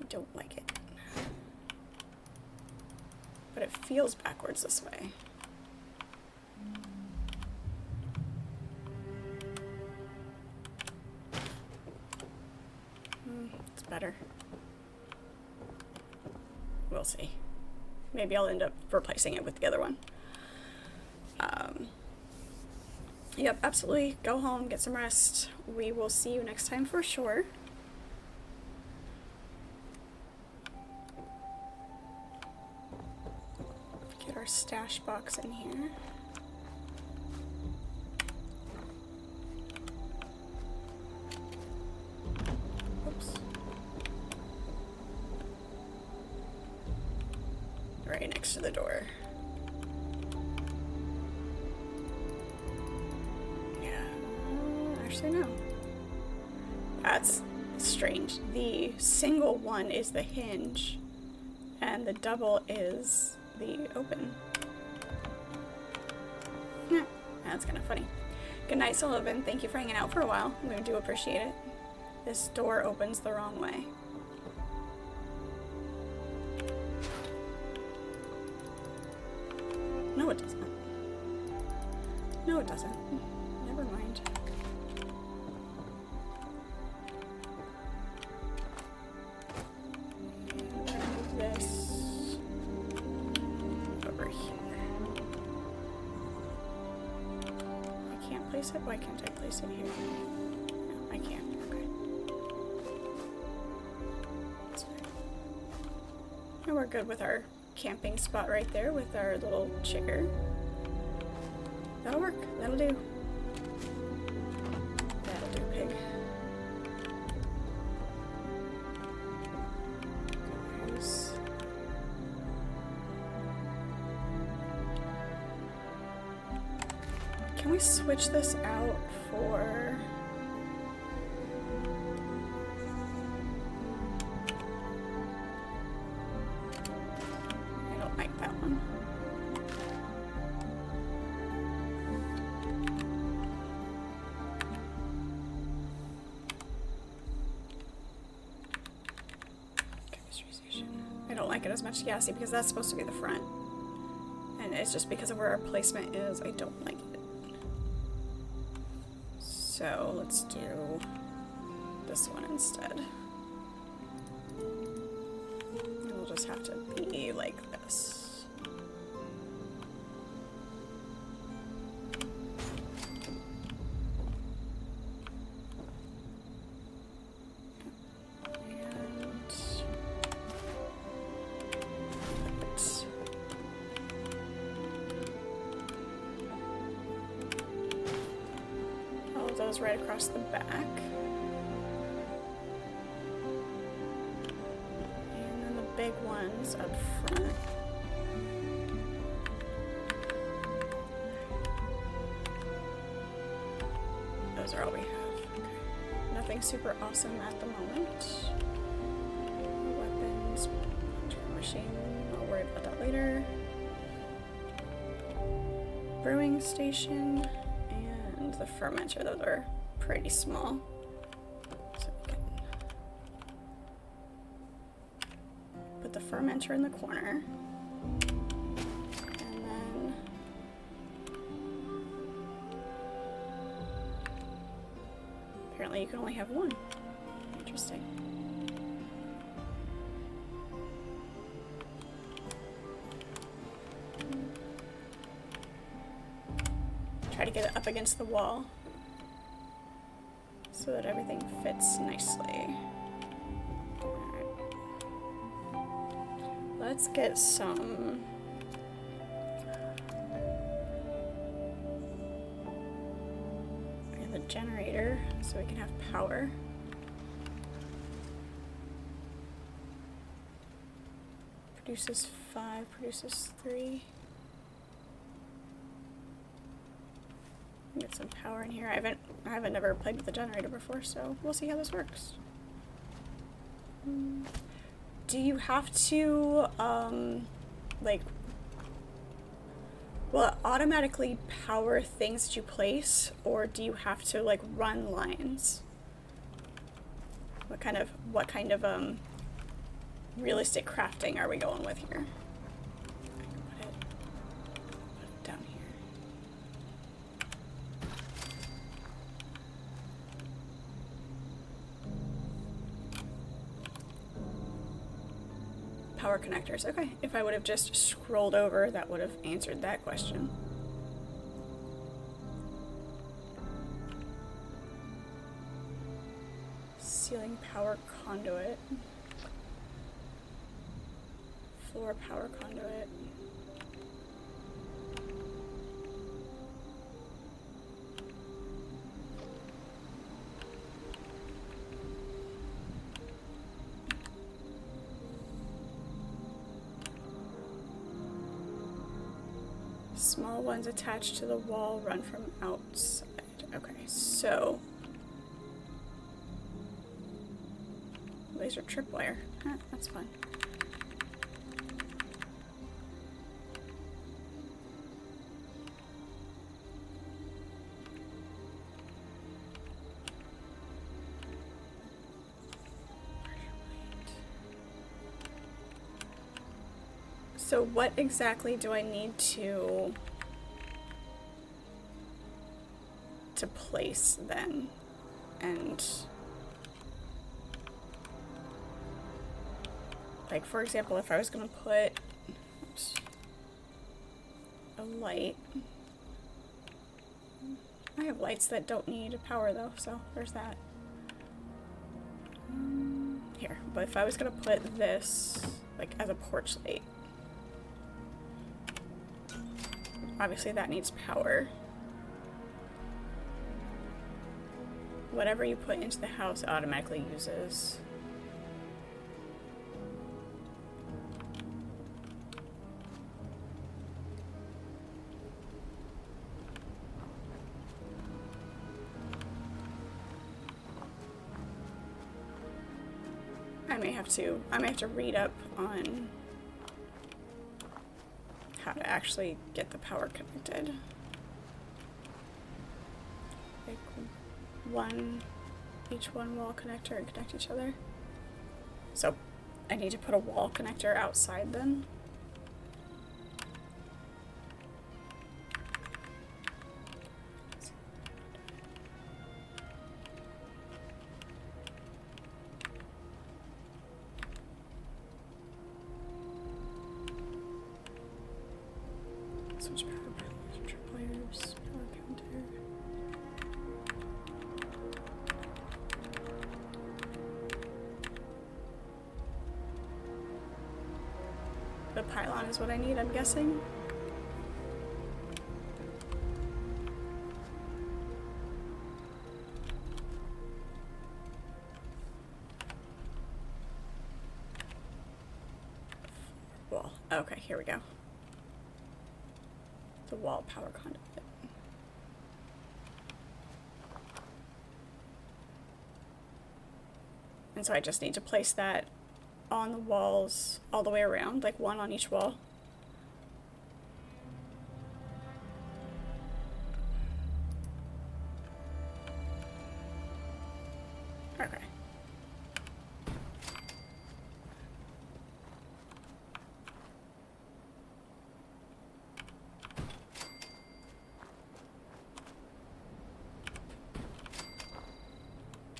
I don't like it. But it feels backwards this way. It's better. We'll see. Maybe I'll end up replacing it with the other one. Yep, absolutely. Go home, get some rest. We will see you next time for sure. Get our stash box in here. Oops. Right next to the door. Actually, no. That's strange. The single one is the hinge, and the double is the open. Yeah, that's kind of funny. Good night, Sullivan. Thank you for hanging out for a while. We do appreciate it. This door opens the wrong way. No, it doesn't. No, it doesn't. Never mind. This over here. I can't place it? Why can't I place it here? No, I can't. Okay. That's fine. And we're good with our camping spot right there with our little chair. That'll work. That'll do. That'll do, pig. There's... Can we switch this out for... I don't like that one. I don't like it as much, yeah, see, because that's supposed to be the front. And it's just because of where our placement is, I don't like it. So let's do this one instead. It'll just have to be like this. Those right across the back. And then the big ones up front. Those are all we have. Okay. Nothing super awesome at the moment. Weapons, machine, I'll worry about that later. Brewing station. The fermenter, those are pretty small. So we can the fermenter in the corner. And then apparently you can only have one. Interesting. Try to get it up against the wall so that everything fits nicely. Alright. Let's get some the generator so we can have power. Produces 5, produces 3. Get some power in here. I haven't never played with the generator before, so we'll see how this works. Do you have to like, will it automatically power things that you place, or do you have to like run lines? What kind of realistic crafting are we going with here? I can put it down here. Power connectors. Okay, if I would have just scrolled over, that would have answered that question. Ceiling power conduit. Floor power conduit. Small ones attached to the wall run from outside. Okay, so laser tripwire. Huh, that's fun. So what exactly do I need to place then? And like, for example, if I was gonna put a light, I have lights that don't need power though, so there's that. Here, but if I was gonna put this like as a porch light, obviously that needs power. Whatever you put into the house automatically uses. I may have to read up on how to actually get the power connected. Like each one wall connector and connect each other. So I need to put a wall connector outside then. Switch power panels, tripwires, power counter. The pylon is what I need, I'm guessing. Wall. Okay, here we go. The wall power conduit. And so I just need to place that on the walls all the way around, like one on each wall. Okay.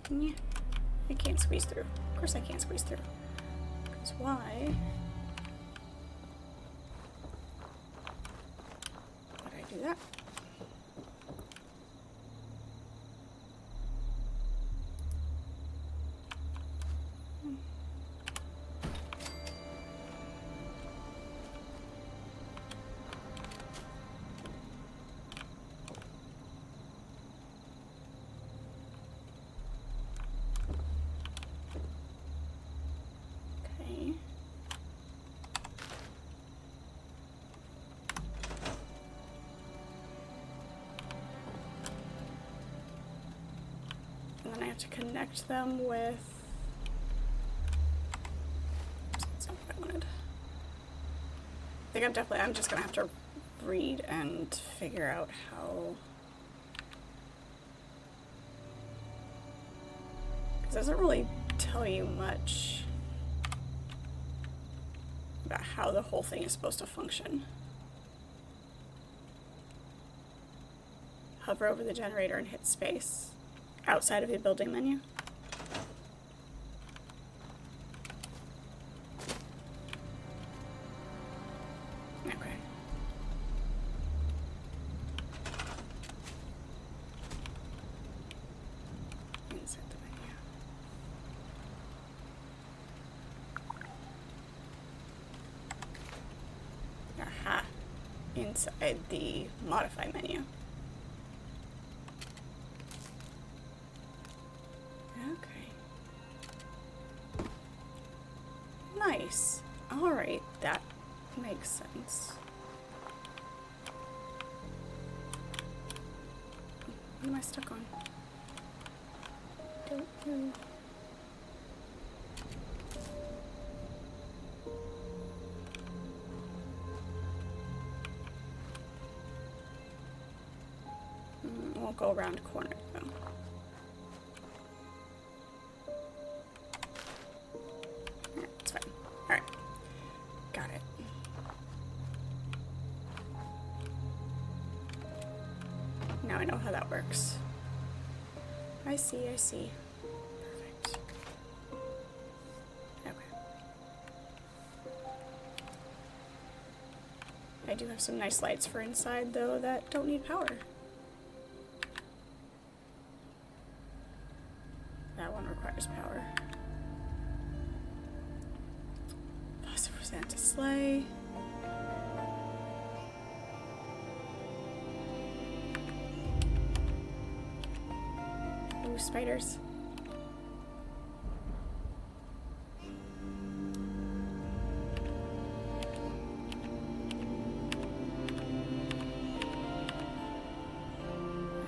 Yeah, I can't squeeze through. Of course I can't squeeze through. Because why would I do that? Okay. And then I have to connect them with... That's not what I wanted. I think I'm just gonna have to read and figure out how... Because it doesn't really tell you much about how the whole thing is supposed to function. Hover over the generator and hit space outside of the building menu. Okay. Insert the menu. Aha. Inside the modify menu. Okay. Nice. Alright, that makes sense. What am I stuck on? Don't know. Won't go around corner though. Yeah, it's fine. Alright. Got it. Now I know how that works. I see, I see. Perfect. Okay. I do have some nice lights for inside though that don't need power. That one requires power. Phosphorus anti-slay. Ooh, spiders.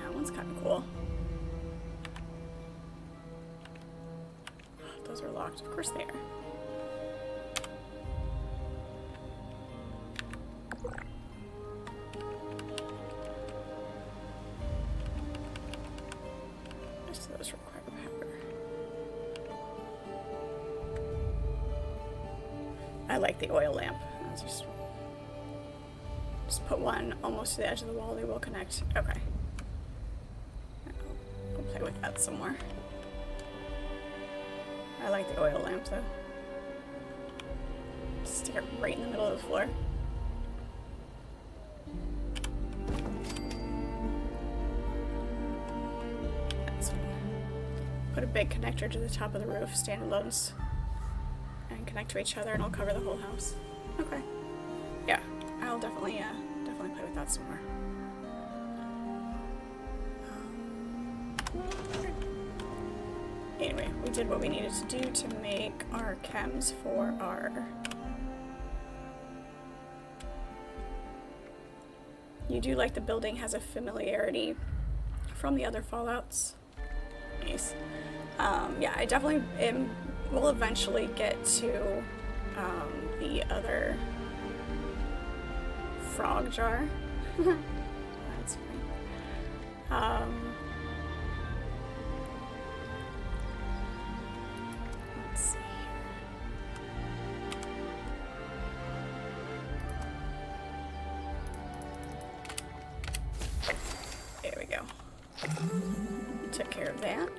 That one's kind of cool. Those are locked. Of course they are. Most of those require power. I like the oil lamp. I'll just put one almost to the edge of the wall. They will connect. Okay. I'll play with that some more. I like the oil lamp though. Stick it right in the middle of the floor. That's fine. Put a big connector to the top of the roof, standalones, and connect to each other, and I'll cover the whole house. Okay. Yeah, I'll definitely play with that some more. Anyway, we did what we needed to do to make our chems for our... You do like the building has a familiarity from the other Fallouts. Nice. Yeah, I definitely will eventually get to the other frog jar. That's funny. Let's see here. There we go. Took care of that.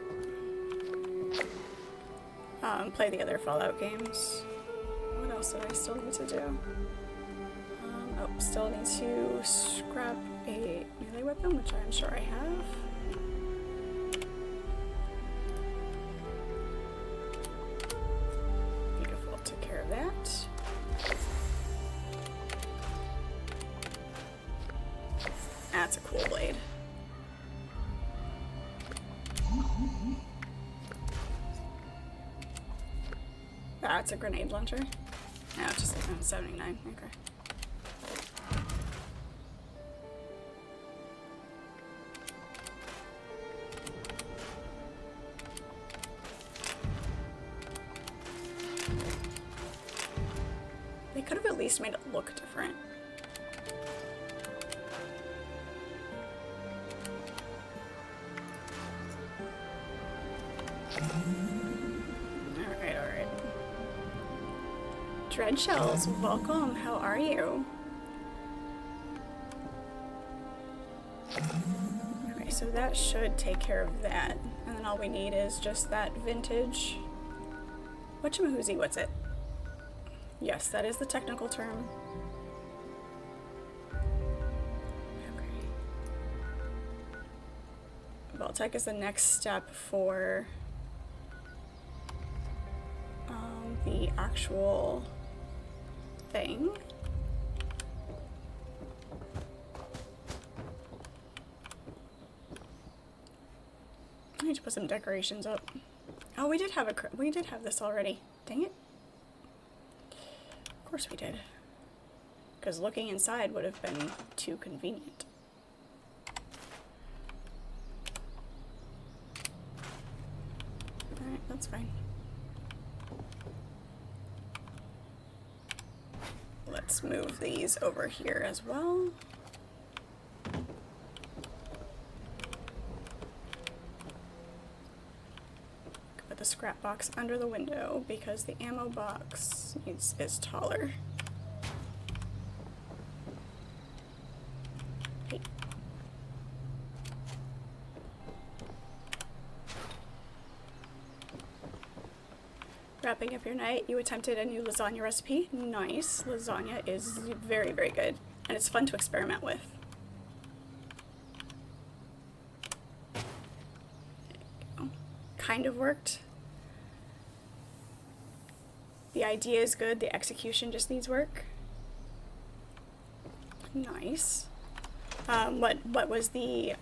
play the other Fallout games. What else do I still need to do? Oh, still need to scrap a melee weapon, which I'm sure I have. Beautiful, took care of that. That's a cool blade. That's a grenade launcher. No, it's just 79. Okay. They could have at least made it look different. Alright. Dread Shells, welcome. How are you? Okay, so that should take care of that. And then all we need is just that vintage. Whatchamahoozy, what's it? Yes, that is the technical term. Okay. Vault-Tec is the next step for the actual thing. I need to put some decorations up. Oh, we did have this already. Dang it. Of course we did. Because looking inside would have been too convenient. Alright, that's fine. Let's move these over here as well. Put the scrap box under the window because the ammo box is taller. Hey. Wrapping up your night, you attempted a new lasagna recipe. Nice. Lasagna is very, very good, and it's fun to experiment with. There you go. Kind of worked. The idea is good, the execution just needs work. Nice. What was the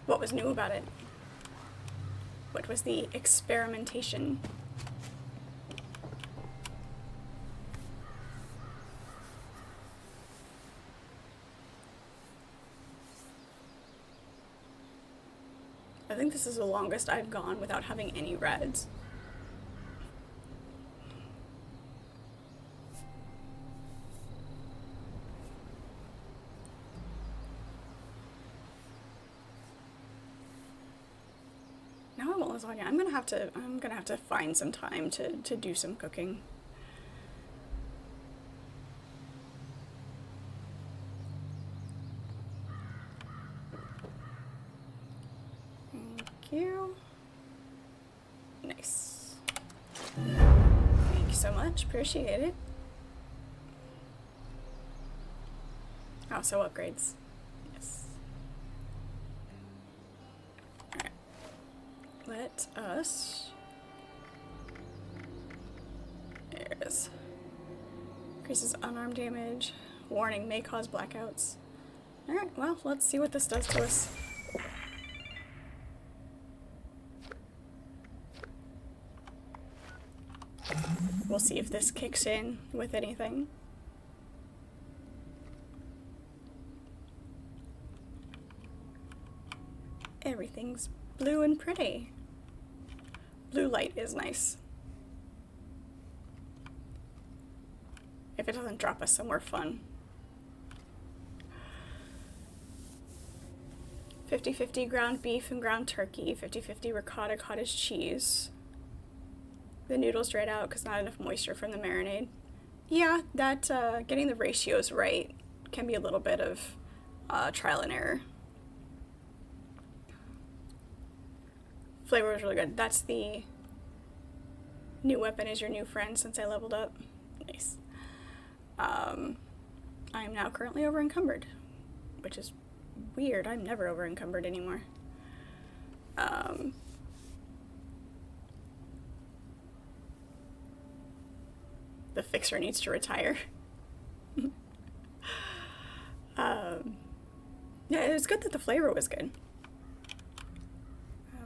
what was new about it? What was the experimentation? I think this is the longest I've gone without having any reds. Now I want lasagna. I'm gonna have to find some time to do some cooking. Thank you. Nice. Thank you so much. Appreciate it. Oh, so upgrades. Yes. Alright. Let us... There it is. Increases unarmed damage. Warning, may cause blackouts. Alright, well, let's see what this does to us. We'll see if this kicks in with anything. Everything's blue and pretty. Blue light is nice. If it doesn't drop us somewhere fun. 50-50 ground beef and ground turkey. 50-50 ricotta cottage cheese. The noodles dried out because not enough moisture from the marinade. Yeah, that getting the ratios right can be a little bit of trial and error. Flavor is really good. That's the New weapon is your new friend since I leveled up. Nice. I am now currently over encumbered, which is weird. I'm never over encumbered anymore. The fixer needs to retire. Yeah, it was good that the flavor was good.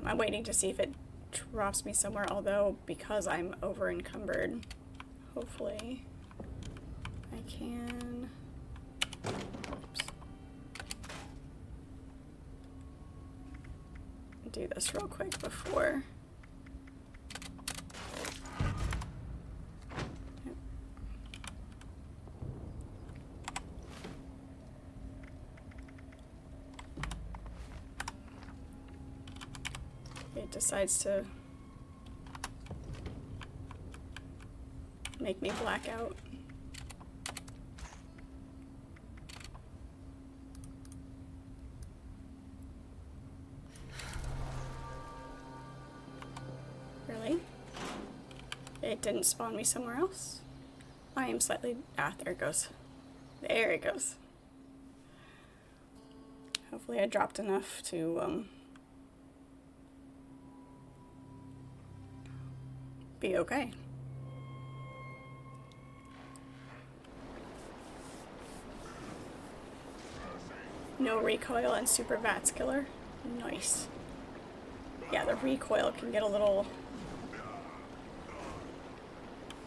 I'm waiting to see if it drops me somewhere, although because I'm over encumbered, hopefully I can. Oops. Do this real quick before. It decides to make me black out. Really? It didn't spawn me somewhere else? I am slightly... Ah, there it goes. There it goes. Hopefully I dropped enough to, be okay. No recoil and super VATS killer. Nice. Yeah, the recoil can get a little...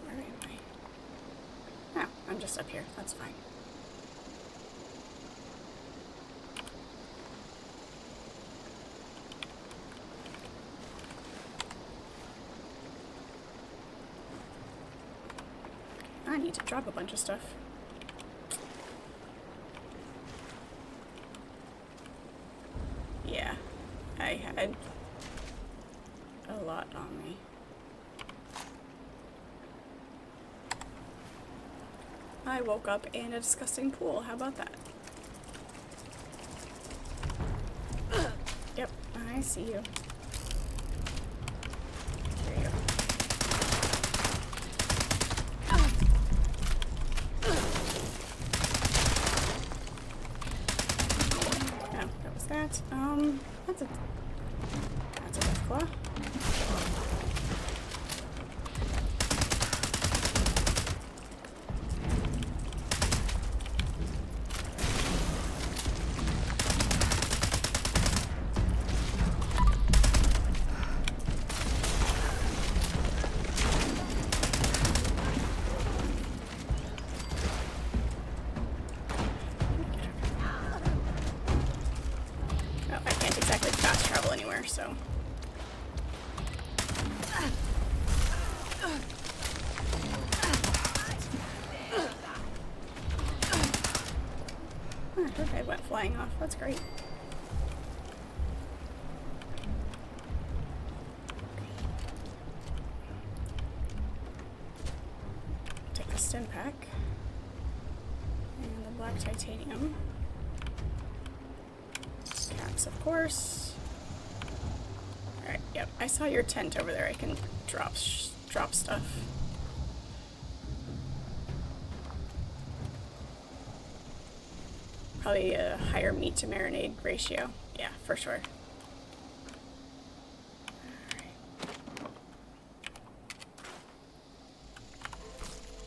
Where am I? Oh, I'm just up here. That's fine. I need to drop a bunch of stuff. Yeah, I had a lot on me. I woke up in a disgusting pool. How about that? Yep, I see you. There you go. That's a death claw. So I heard I went flying off. That's great. Take the stim pack and the black titanium caps, of course. Alright, yep. I saw your tent over there. I can drop stuff. Probably a higher meat to marinade ratio. Yeah, for sure. Alright.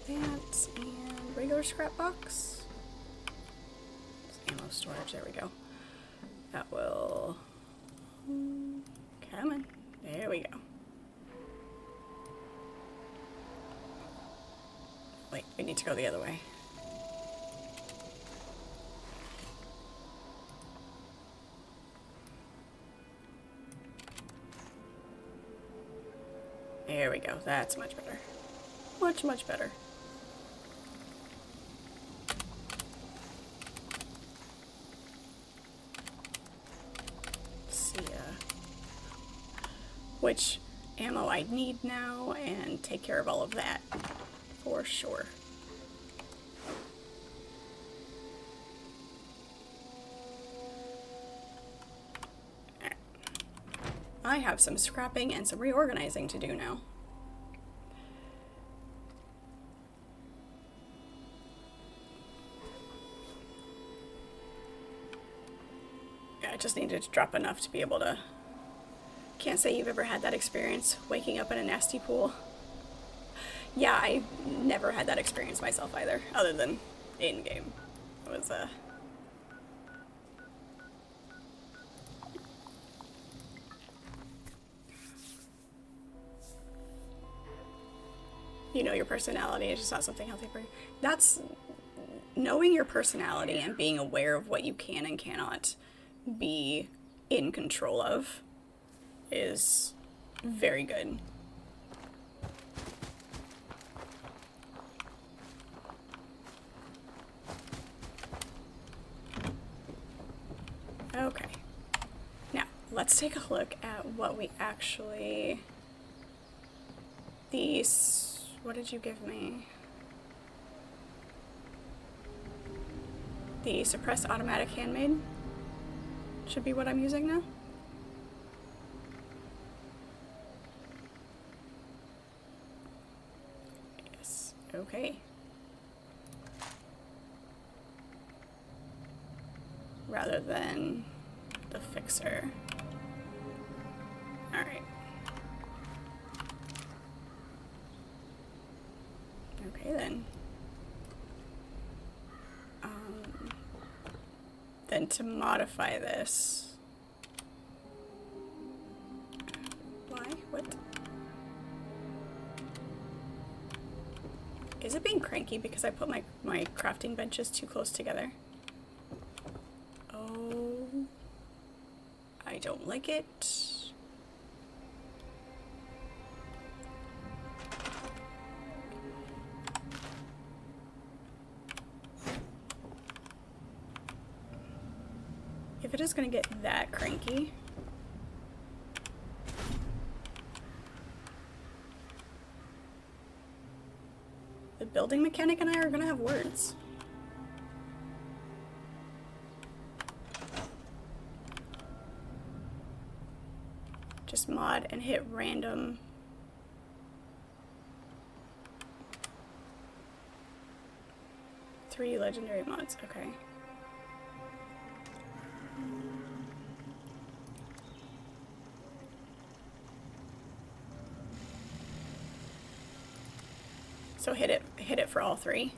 That and regular scrap box. Ammo storage, there we go. That will... Come on. There we go. Wait, we need to go the other way. There we go. That's much better. Much, much better. Which ammo I need now and take care of all of that for sure. Right. I have some scrapping and some reorganizing to do now. needed to drop enough to be able to... Can't say you've ever had that experience, waking up in a nasty pool. Yeah, I never had that experience myself either, other than in-game. It was, you know your personality, it's just not something healthy for you. That's... Knowing your personality and being aware of what you can and cannot be in control of is very good. Okay. Now, let's take a look at what we actually... These... What did you give me? The suppressed automatic handmade should be what I'm using now. Yes, okay. Rather than the fixer. Alright. Okay then. Then to modify this. Why? What? Is it being cranky because I put my crafting benches too close together? Oh. I don't like it. If it is going to get that cranky, the building mechanic and I are going to have words. Just mod and hit random. Three legendary mods, okay. So hit it for all three.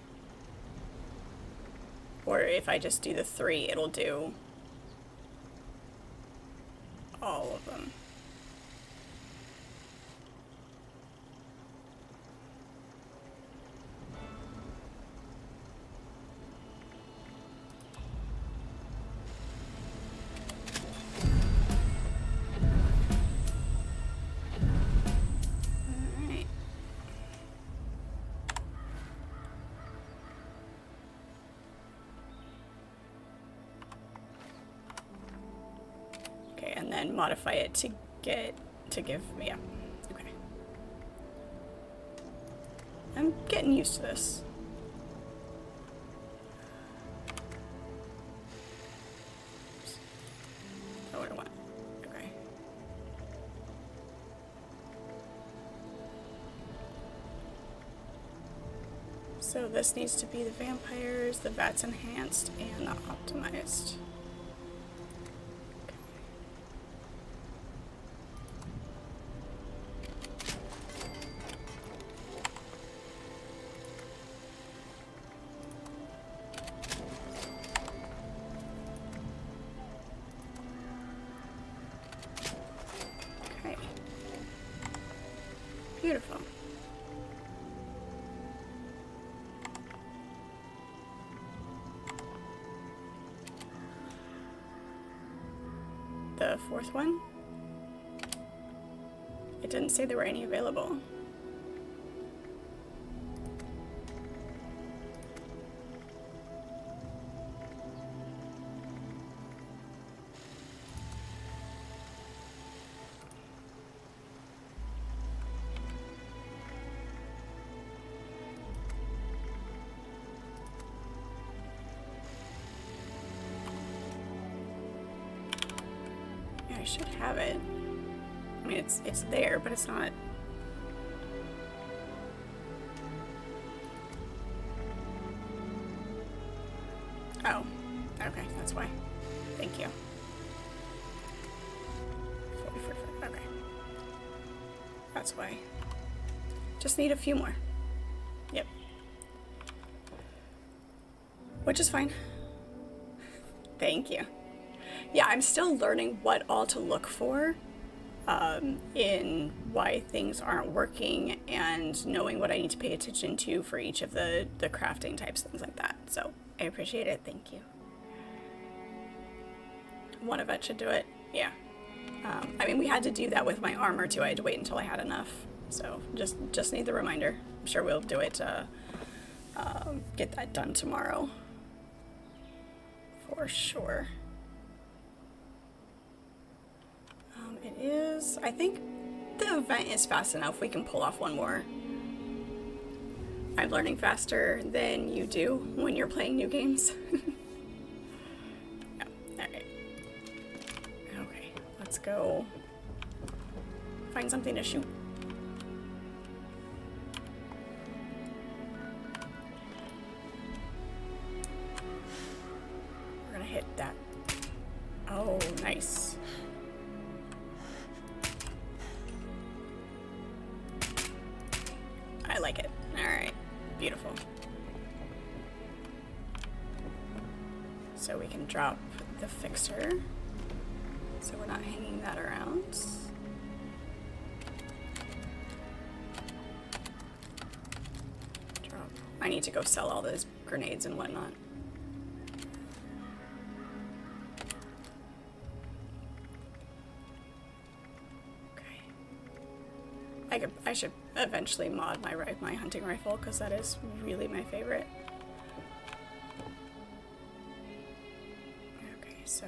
Or if I just do the three, it'll do all of them. And then modify it to give me a... Okay. I'm getting used to this. Oops. Oh, what do I want? Okay. So this needs to be the vampires, the VATS enhanced, and the optimized. Beautiful. The fourth one? It didn't say there were any available. I should have it. I mean, it's there, but it's not. Oh, okay, that's why. Thank you. that's why. Just need a few more. Yep. Which is fine. Thank you. Yeah, I'm still learning what all to look for in why things aren't working and knowing what I need to pay attention to for each of the crafting types, things like that. So I appreciate it. Thank you. One event should do it. Yeah. I mean, we had to do that with my armor too. I had to wait until I had enough. So just need the reminder. I'm sure we'll do it. Get that done tomorrow. For sure. It is. I think the event is fast enough. We can pull off one more. I'm learning faster than you do when you're playing new games. Yeah. Alright. Okay. Let's go find something to shoot. We're gonna hit that. Oh, nice. I like it. Alright. Beautiful. So we can drop the fixer. So we're not hanging that around. Drop. I need to go sell all those grenades and whatnot. I should eventually mod my hunting rifle because that is really my favorite. Okay, so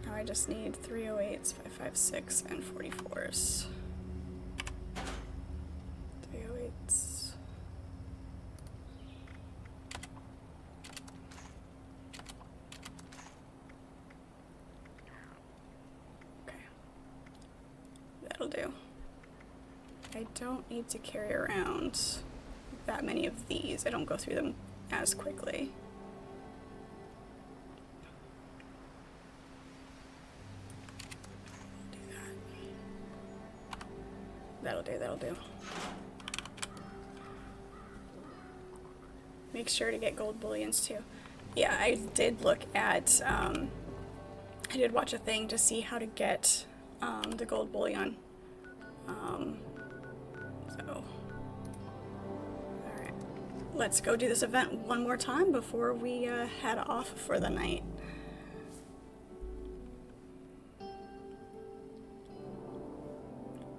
now I just need 308s, 556, and 44s. 308s. Okay, that'll do. I don't need to carry around that many of these. I don't go through them as quickly. Do that. That'll do. Make sure to get gold bullions too. Yeah, I did look at, I did watch a thing to see how to get the gold bullion. Alright. Let's go do this event one more time before we head off for the night.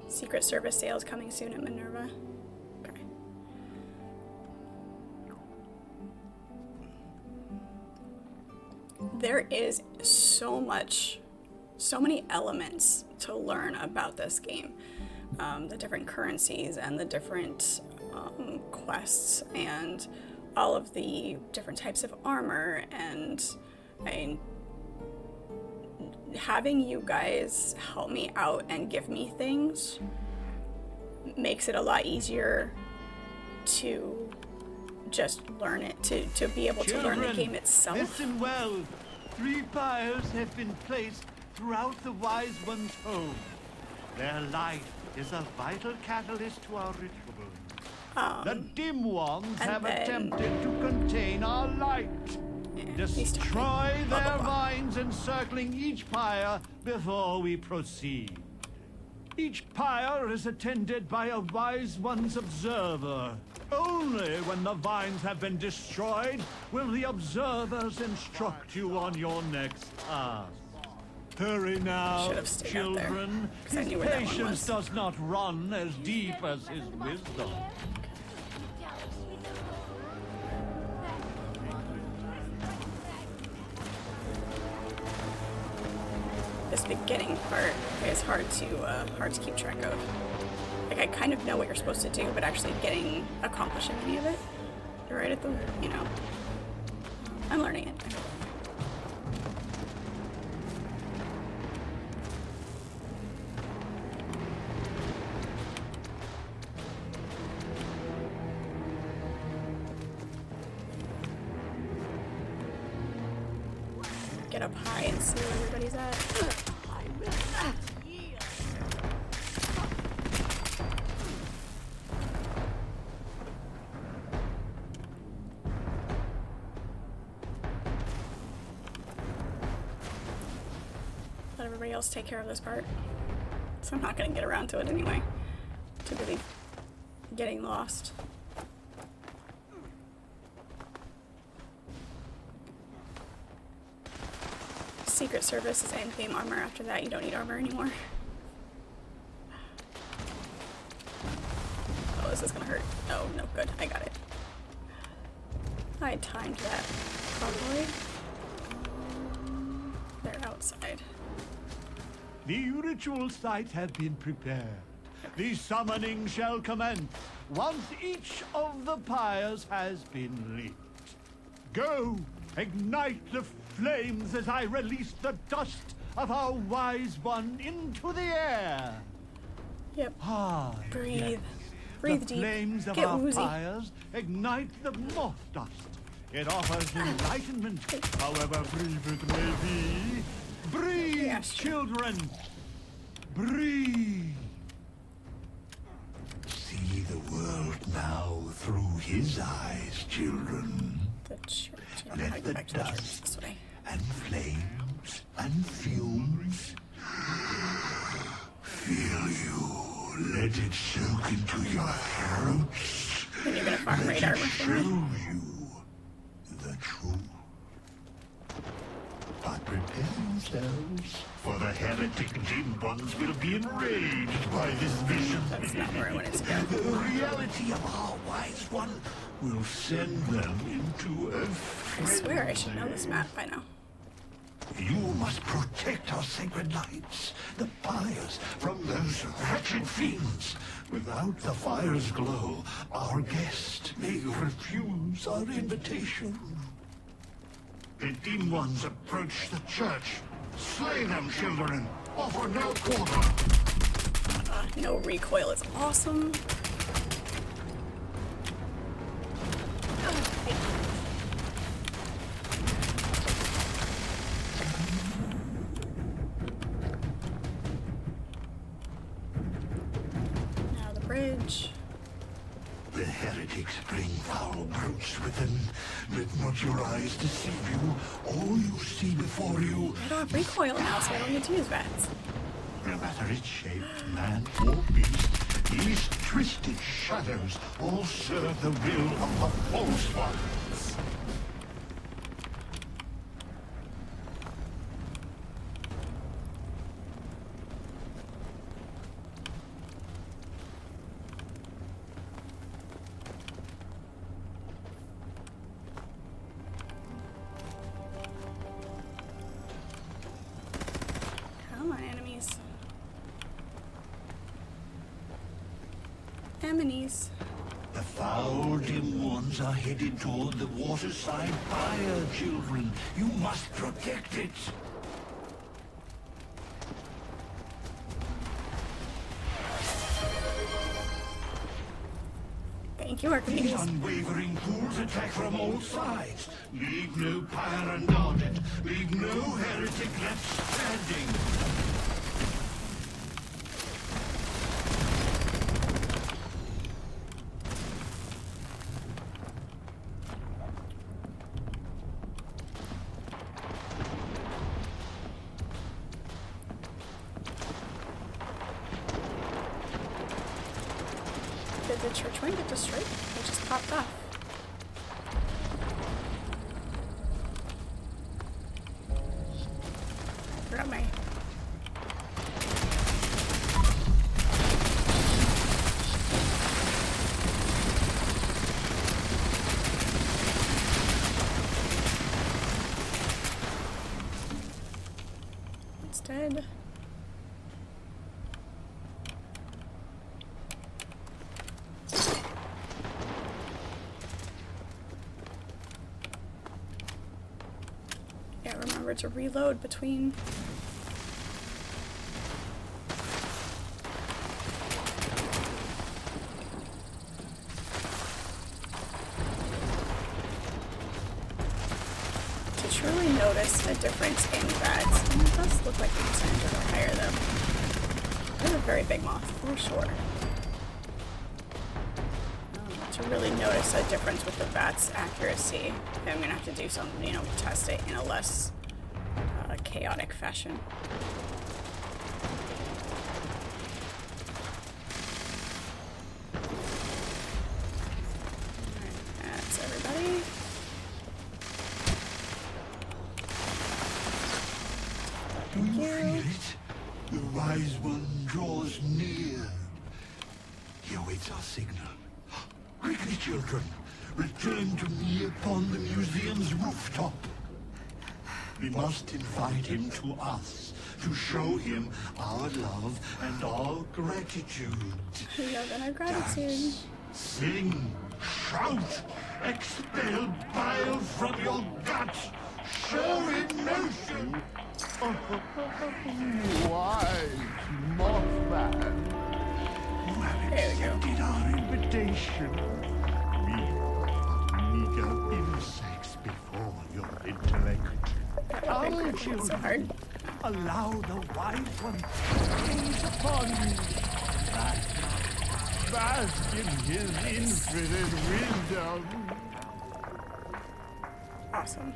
Secret Service sales coming soon at Minerva. Okay. There is so many elements to learn about this game. The different currencies and the different quests and all of the different types of armor, and having you guys help me out and give me things makes it a lot easier to just learn it, to be able to learn the game itself. Listen well. 3 pyres have been placed throughout the Wise One's home. Their light is a vital catalyst to our ritual. The dim ones have attempted to contain our light. Destroy their vines encircling each pyre before we proceed. Each pyre is attended by a Wise One's observer. Only when the vines have been destroyed will the observers instruct you on your next task. Hurry now, children. His patience does not run as deep as his wisdom. This beginning part is hard to keep track of. Like, I kind of know what you're supposed to do, but actually accomplishing any of it right at the, I'm learning it. Get up high and see where everybody's at. let everybody else take care of this part. So I'm not gonna get around to it anyway. Too busy getting lost. Secret Service is endgame armor. After that, you don't need armor anymore. Oh, this is gonna hurt. Oh, no, good. I got it. I timed that properly. They're outside. The ritual sites have been prepared. The summoning shall commence once each of the pyres has been lit. Go, ignite the flames as I release the dust of our wise one into the air. Yep. Ah, breathe. Yes. Breathe the deep. flames of Get our woozy. pyres ignite the moth dust. It offers enlightenment, however brief it may be. Breathe, Yes. children. Breathe. See the world now through his eyes, children. The church. I don't know how to Let go the back to the church dust this way. and flames and fumes fill you. Let it soak into your throats. And you're gonna farm Let radar it with show me. you the truth. But prepare yourselves, for the heretic dim ones will be enraged by this vision. That's not where I wanted to go. The reality of our wise one will send them into a I swear I should know this map by now. You must protect our sacred lights, the fires, from those wretched fiends. Without the fire's glow, our guest may refuse our invitation. The dim ones approach the church. Slay them, children. Offer no quarter. No recoil is awesome. Now the bridge. The heretics bring foul brutes with them. Let not your eyes deceive you. All you see before you, I don't have recoil now, so I don't need to use VATS. no matter its shape, man or beast, these twisted shadows all serve the will of the false ones. Come on, enemies. Enemies. The foul dim ones are headed toward the waterside fire, children. You must protect it. Thank you, These Archimedes. unwavering fools attack from all sides. Leave no pyre unguarded. Leave no heretic left standing. Did the church one get destroyed? It just popped off. Where am I? It's dead. Yeah, remember to reload between. To truly notice a difference in VATS, and it does look like the percentages are higher though. There's a very big moth for sure. To really notice a difference with the VATS accuracy, I'm gonna have to do some, test it in a less chaotic fashion. The Wise One draws near. He awaits our signal. Quickly, children, return to me upon the museum's rooftop. We must invite him to us to show him our love and our gratitude. Love and our gratitude. Dance, sing, shout, expel bile from your guts. Show emotion. Wise Mothman, You have accepted our invitation. meager insects before your intellect. Our children, allow the Wise One to gaze upon you. Bask in his infinite wisdom. Awesome.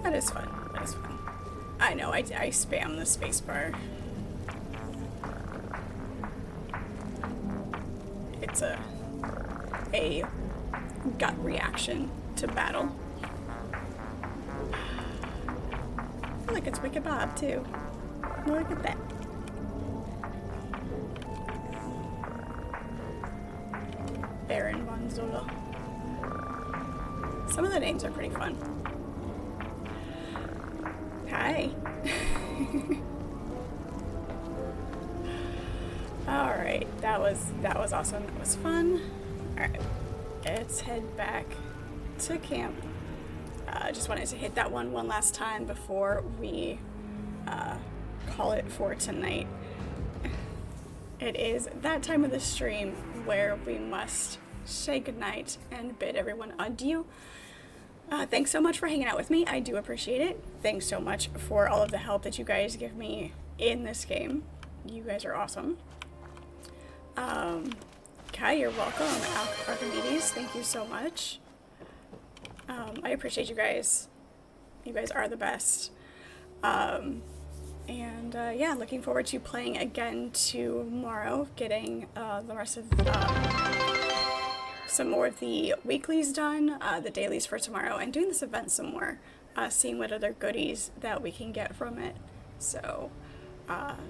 That is fun. That is fun. I know, I spam the spacebar. It's a gut reaction to battle. I feel like it's Wicked Bob, too. Look at that. Baron von Zola. Some of the names are pretty fun. Hi. Alright, that was awesome. That was fun. Alright, let's head back to camp. Just wanted to hit that one last time before we call it for tonight. It is that time of the stream where we must say goodnight and bid everyone adieu. Thanks so much for hanging out with me. I do appreciate it. Thanks so much for all of the help that you guys give me in this game. You guys are awesome. Kai, you're welcome. Archimedes, thank you so much. I appreciate you guys. You guys are the best. Yeah, looking forward to playing again tomorrow, getting the rest of some more of the weeklies done, the dailies for tomorrow, and doing this event some more, seeing what other goodies that we can get from it. So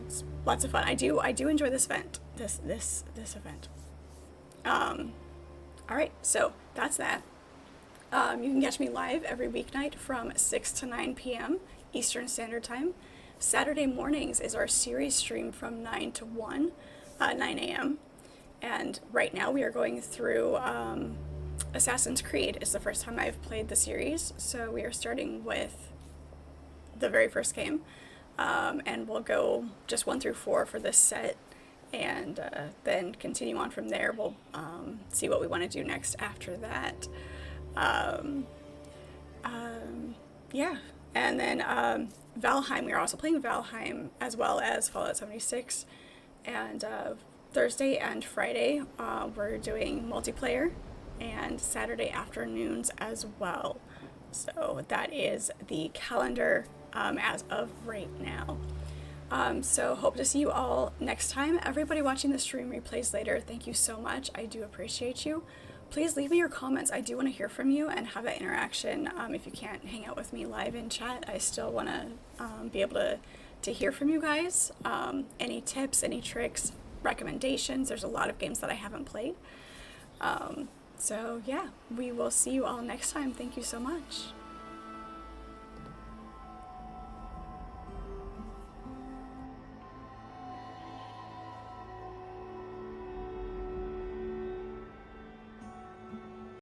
it's lots of fun. I do enjoy this event. This event. All right, so that's that. You can catch me live every weeknight from 6 to 9 p.m. Eastern Standard Time. Saturday mornings is our series stream from 9 to 9 a.m. And right now we are going through Assassin's Creed. It's the first time I've played the series, so we are starting with the very first game. And we'll go just 1 through 4 for this set, and then continue on from there. We'll see what we want to do next after that. Yeah, and then Valheim, we are also playing Valheim as well as Fallout 76, and Thursday and Friday we're doing multiplayer, and Saturday afternoons as well. So that is the calendar as of right now. So hope to see you all next time. Everybody watching the stream replays later, thank you so much. I do appreciate you. Please leave me your comments. I do want to hear from you and have that interaction. If you can't hang out with me live in chat, I still want to be able to hear from you guys. Any tips, any tricks, recommendations. There's a lot of games that I haven't played. So yeah, we will see you all next time. Thank you so much.